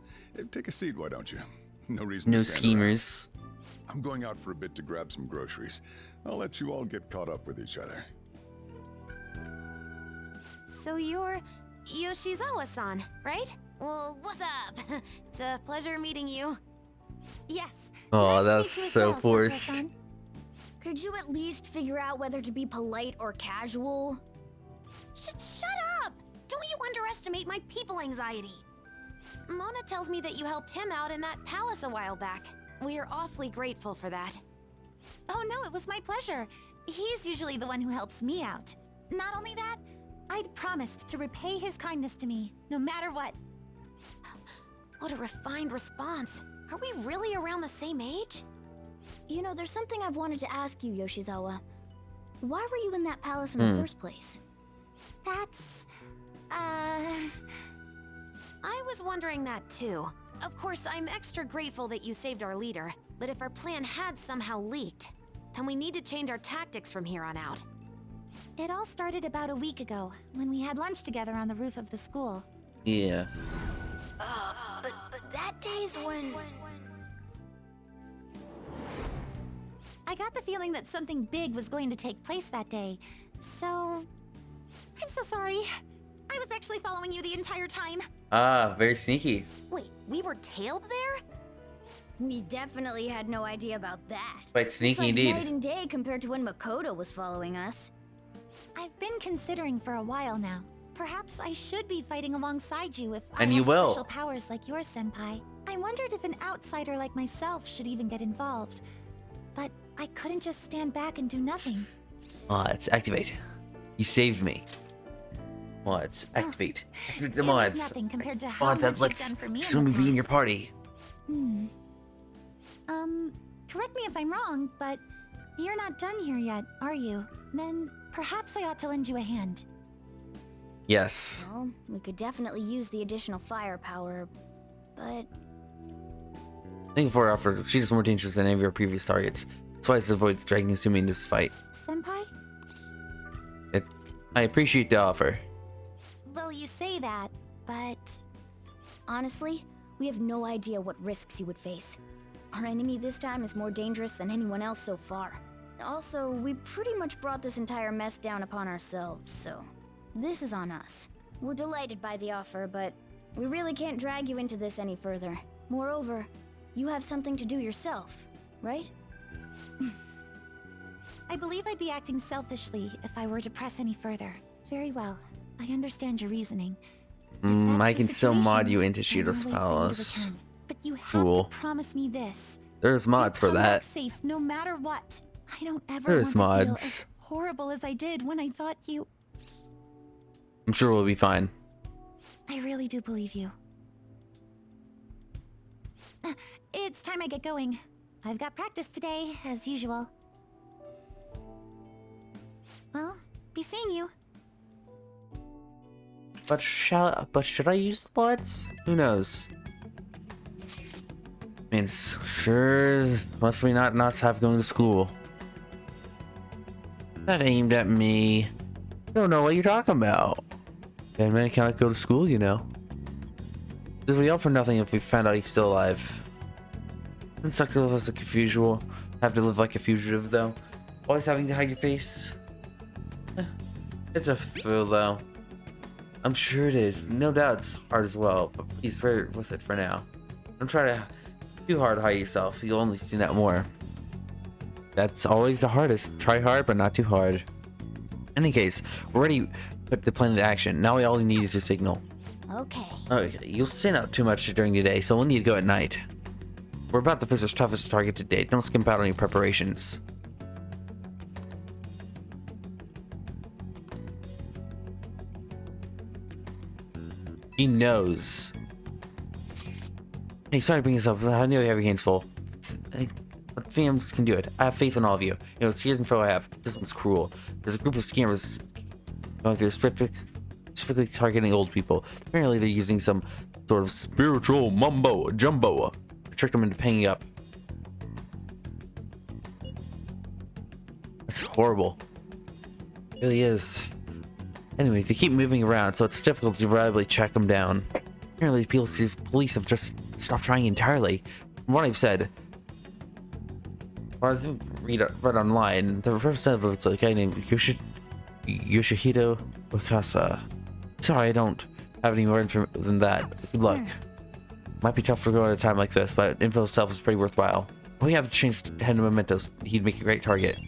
Take a seat, why don't you? No reason No to stand schemers. around. I'm going out for a bit to grab some groceries. I'll let you all get caught up with each other. So you're Yoshizawa-san, right? Well, what's up? It's a pleasure meeting you. Yes. Oh, that was so forced. Could you at least figure out whether to be polite or casual? Shut up! Don't you underestimate my people anxiety. Mona tells me that you helped him out in that palace a while back. We are awfully grateful for that. Oh no, it was my pleasure. He's usually the one who helps me out. Not only that, I'd promised to repay his kindness to me, no matter what. What a refined response. Are we really around the same age? You know, there's something I've wanted to ask you, Yoshizawa. Why were you in that palace in the first place? That's... I was wondering that too. Of course, I'm extra grateful that you saved our leader, but if our plan had somehow leaked, then we need to change our tactics from here on out. It all started about a week ago, when we had lunch together on the roof of the school. Yeah. But that day's when... I got the feeling that something big was going to take place that day, so... I'm so sorry. I was actually following you the entire time. Ah, very sneaky. Wait, we were tailed there? We definitely had no idea about that. Quite sneaky it's like indeed. night and day compared to when Makoto was following us. I've been considering for a while now. Perhaps I should be fighting alongside you if And I you have will. special powers like yours, Senpai. I wondered if an outsider like myself should even get involved. But I couldn't just stand back and do nothing. Mods, activate. You saved me. Mods, activate. Activate the It was mods. nothing compared to how Mods, much that you've done for me in Kasumi the be in your past. party. Correct me if I'm wrong, but you're not done here yet, are you? Then perhaps I ought to lend you a hand. Yes. Well, we could definitely use the additional firepower, but... Thank you for her offer. She is more dangerous than any of your previous targets. That's why I avoid dragging Kasumi in this fight. Senpai? I appreciate the offer. Well, you say that, but... Honestly, we have no idea what risks you would face. Our enemy this time is more dangerous than anyone else so far. Also, we pretty much brought this entire mess down upon ourselves, so... This is on us. We're delighted by the offer, but we really can't drag you into this any further. Moreover, you have something to do yourself, right? I believe I'd be acting selfishly if I were to press any further. Very well. I understand your reasoning. I the can still mod situation, you into I will Shido's wait for you to palace. return. But you have Cool. to promise me this. There's mods for that. Safe no matter what. I don't ever There's want to feel mods. as horrible as I did when I thought you... I'm sure we'll be fine. I really do believe you. It's time I get going. I've got practice today, as usual. Well, be seeing you. But should I use the mods? Who knows? I mean, it's sure must be not have going to school. That aimed at me. I don't know what you're talking about. Bad man cannot go to school, you know. This would be all for nothing if we found out he's still alive. Doesn't suck to live as a fugitive. Have to live like a fugitive though. Always having to hide your face. It's a thrill though. I'm sure it is. No doubt it's hard as well, but please bear with it for now. Don't try to too hard to hide yourself. You'll only see that more. That's always the hardest. Try hard, but not too hard. In any case, we're ready to put the plan into action. Now we all need is a signal. Okay. Okay, you'll stand out too much during the day, so we'll need to go at night. We're about to face our toughest target to date. Don't skimp out on your preparations. He knows. Hey, sorry to bring this up. I know you have your hands full. But fams can do it. I have faith in all of you. You know, it's here's info I have. This one's cruel. There's a group of scammers going through specifically targeting old people. Apparently they're using some sort of spiritual mumbo jumbo to trick them into paying up. That's horrible. It really is. Anyways, they keep moving around, so it's difficult to reliably track them down. Apparently, police have just stopped trying entirely. From what I've said, or I read online, the representative is a guy named Yoshihito Wakasa. Sorry, I don't have any more info than that. Good luck. Might be tough to go at a time like this, but info itself is pretty worthwhile. If we have a chance to head to Mementos, he'd make a great target.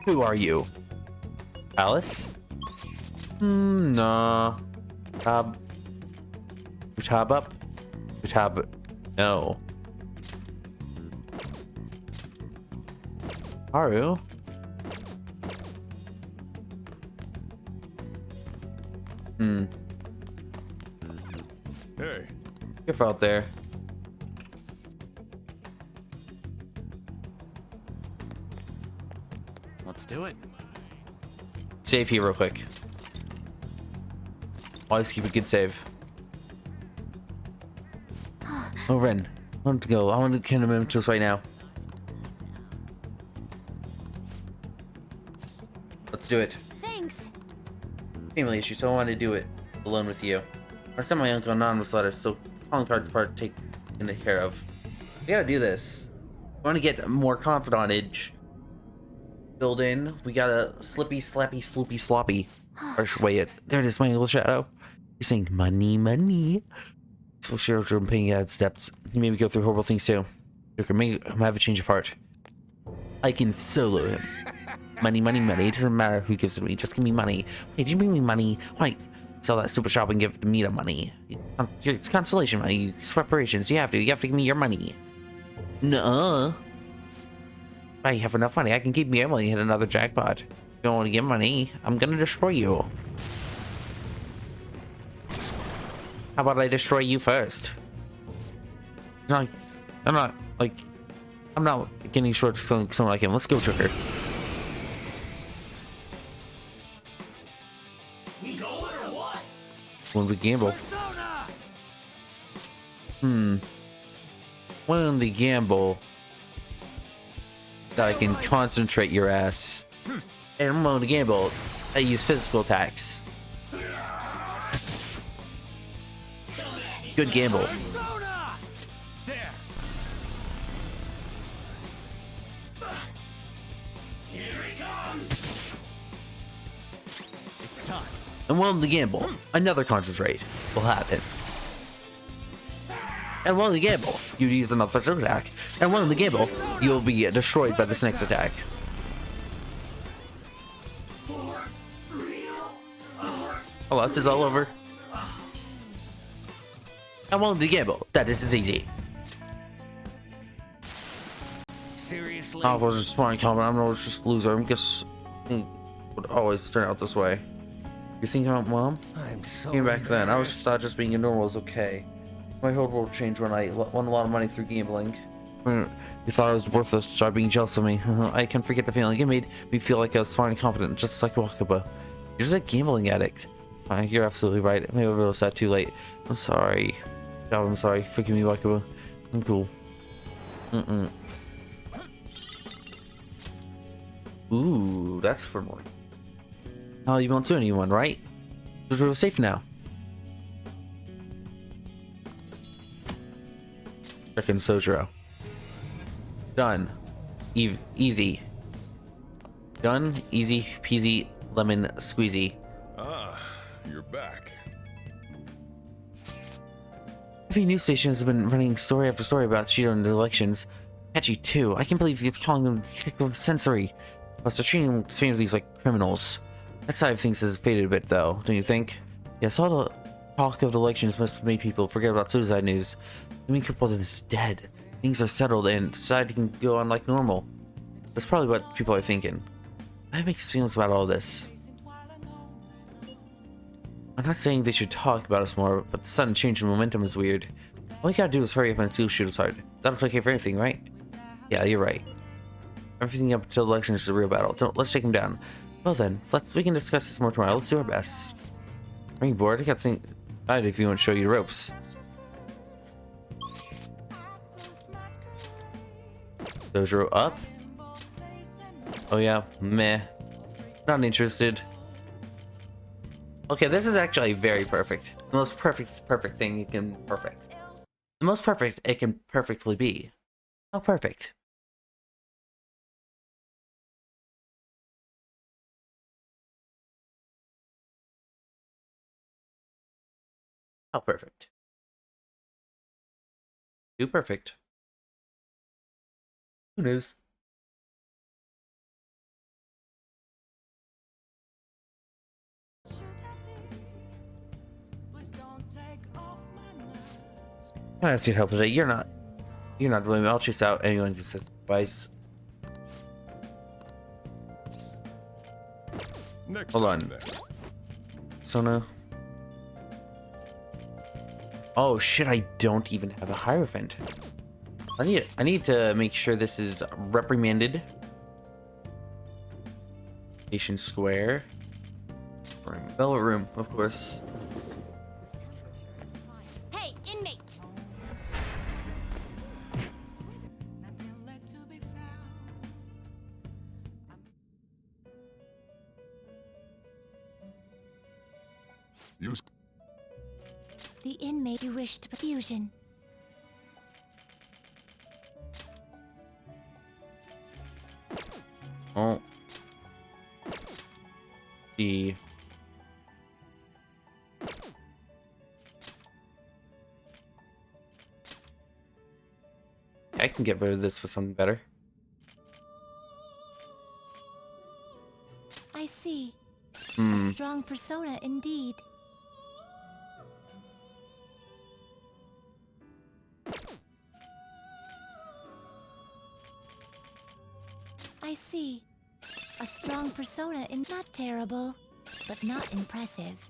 Who are you? Alice? Nah. No. Haru? Hey. Careful out there. Let's do it. Save here real quick. Always keep a good save. Oh, Ren. I want to go. I want to get him into us right now. Let's do it. Thanks. Family issue, so I want to do it alone with you. I sent my uncle anonymous letters, so calling cards part taken care of. We gotta do this. I want to get more confidantage build in. We got a slippy, slappy, sloopy, sloppy. Or wait, there it is, my little shadow. He's saying money, money. So sure, I'm paying out steps. He made me go through horrible things too. You can make him have a change of heart. I can solo him. Money, money, money. It doesn't matter who gives it to me. Just give me money. Hey, did you bring me money? Why sell that stupid shop and give it to me the money? It's consolation money. It's reparations. You have to give me your money. Nuh-uh. I have enough money. I can keep your money and hit another jackpot. If you don't want to give money, I'm gonna destroy you. How about I destroy you first? I'm not getting short selling someone like him. Let's go, Trigger. We going or what? When we gamble. When the gamble that I can concentrate your ass. And I'm willing to gamble. I use physical attacks. Good gamble. It's time. And willing to gamble. Another concentrate will happen. And willing to gamble, you use another physical attack. And willing to gamble, you'll be destroyed by this next attack. Oh, this is all over. I'm willing to gamble that this is easy. Seriously? I was just smart comment. I'm not just a loser. I guess it would always turn out this way. You think about Mom? I'm so Even back then, I was thought just being a normal was okay. My whole world changed when I won a lot of money through gambling. You thought I was worthless, started being jealous of me. I can't forget the feeling. It made me feel like I was smart and confident, just like Wakaba. You're just a gambling addict. You're absolutely right. Maybe I realized that too late. I'm sorry. God, I'm sorry. Forgive me, Wakaba. I'm cool. Ooh, that's for more. Oh, you won't sue anyone, right? We're safe now. Frickin' Sojiro. Done. Easy. Done. Easy peasy lemon squeezy. Ah, you're back. Every news station has been running story after story about Shido and the elections. Catchy too. I can't believe he's calling them sensory. Plus, they're treating these like criminals. That side of things has faded a bit, though, don't you think? Yes, all the talk of the elections must have made people forget about suicide news. I mean, Kippold is dead. Things are settled and society can go on like normal. That's probably what people are thinking. I have mixed feelings about all this. I'm not saying they should talk about us more, but the sudden change in momentum is weird. All you gotta do is hurry up and shoot us hard. That'll take care of everything, right? Yeah, you're right. Everything up until the election is a real battle. Let's take him down. Well then, we can discuss this more tomorrow. Let's do our best. Are you bored? I got something if you want to show you the ropes. Sojiro up? Oh yeah, meh. Not interested. Okay, this is actually very perfect. The most perfect thing it can perfect. The most perfect it can perfectly be. How perfect. How perfect. Too perfect. Who knows? I ask your help today. You're not blaming me. I'll chase out anyone who says advice. Hold on. Sona. Oh shit, I don't even have a Hierophant. I need to make sure this is reprimanded. Station Square. Velvet Room, of course. Hey, inmate! The inmate you wish to fusion. Oh. I can get rid of this for something better. I see. Hmm. A strong persona indeed. I see. A strong persona in not terrible, but not impressive.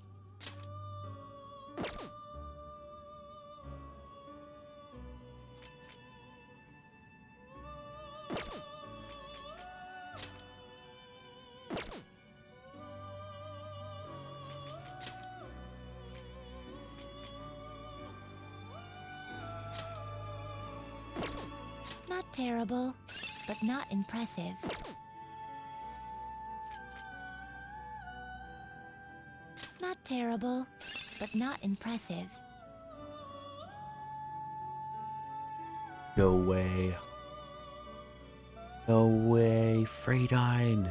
Not terrible, but not impressive. Not terrible, but not impressive. No way. No way, Freydine.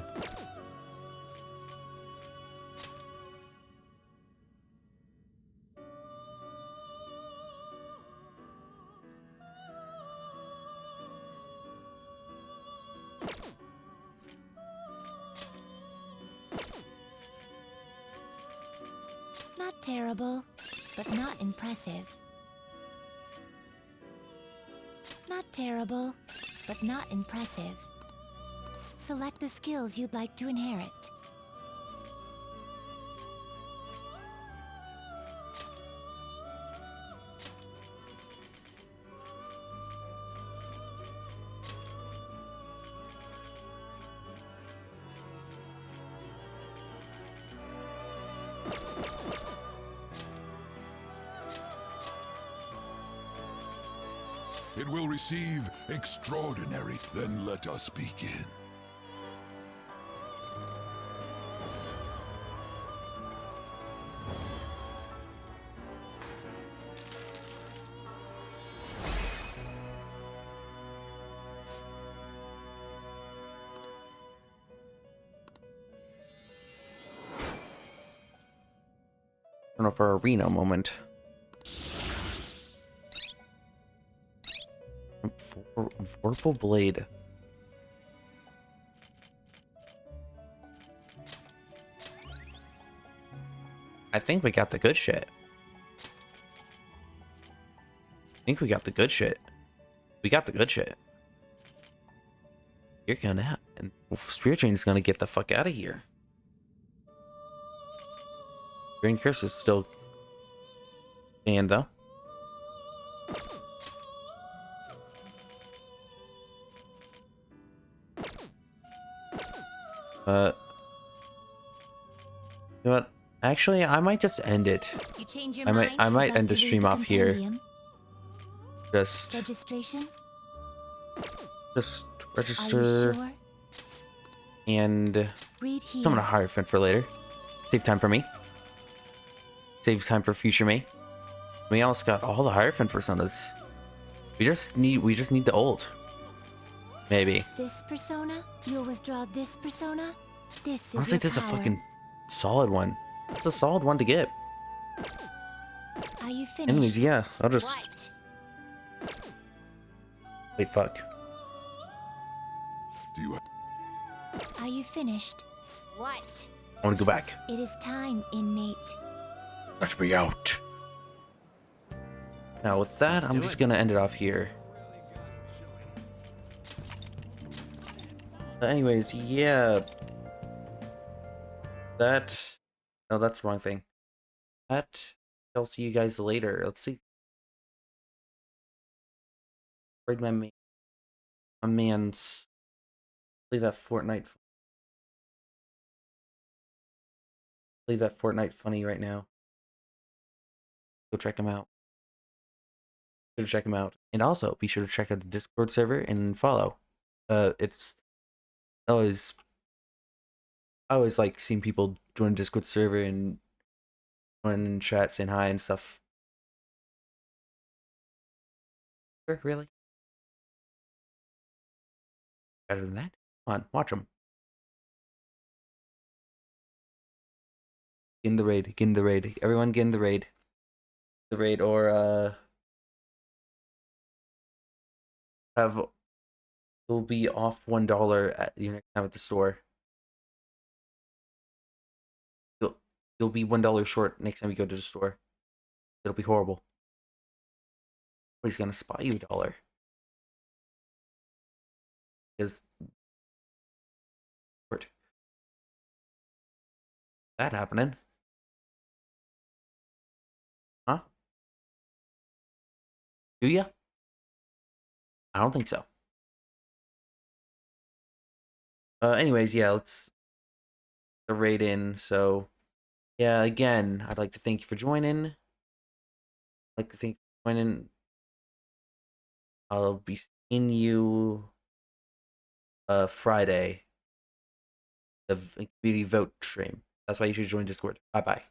Not terrible, but not impressive. Not terrible, but not impressive. Select the skills you'd like to inherit. It will receive extraordinary. Then let us begin. Turn off our arena moment. Vorpal Blade. I think we got the good shit. We got the good shit. You're gonna, and Spirit Train's gonna get the fuck out of here. Green Curse is still staying though. You know what? Actually, I might just end it. You change your I might end the stream off here. Just registration. Just register. Sure? And summon a Hierophant for later. Save time for me. Save time for future me. We almost got all the Hierophant personas. We just need the old. Maybe. This persona, you'll withdraw this persona. This is Honestly, this is a fucking solid one. It's a solid one to get. Are you finished? Anyways, yeah, I'll just wait. Fuck. Do you? Are you finished? What? I want to go back. It is time, inmate. Let me out. Now with that, I'm just gonna end it off here. But anyways, yeah. No, that's the wrong thing. I'll see you guys later. Let's see. Where'd my man's play that Fortnite funny right now. Go check him out. Check him out. And also be sure to check out the Discord server and follow. It's I always like seeing people join the Discord server and join in chat, saying hi and stuff. Really? Better than that? Come on, watch them. Get in the raid. Everyone get in the raid. The raid, or will be off $1 at your next time at the store. You'll be $1 short next time you go to the store. It'll be horrible. Nobody's gonna spot you $1. Because that happening. Huh? Do ya? I don't think so. Anyways, yeah, let's the raid in. So, yeah, again, I'd like to thank you for joining. I'd like to thank you for joining. I'll be seeing you Friday, the community vote stream. That's why you should join Discord. Bye bye.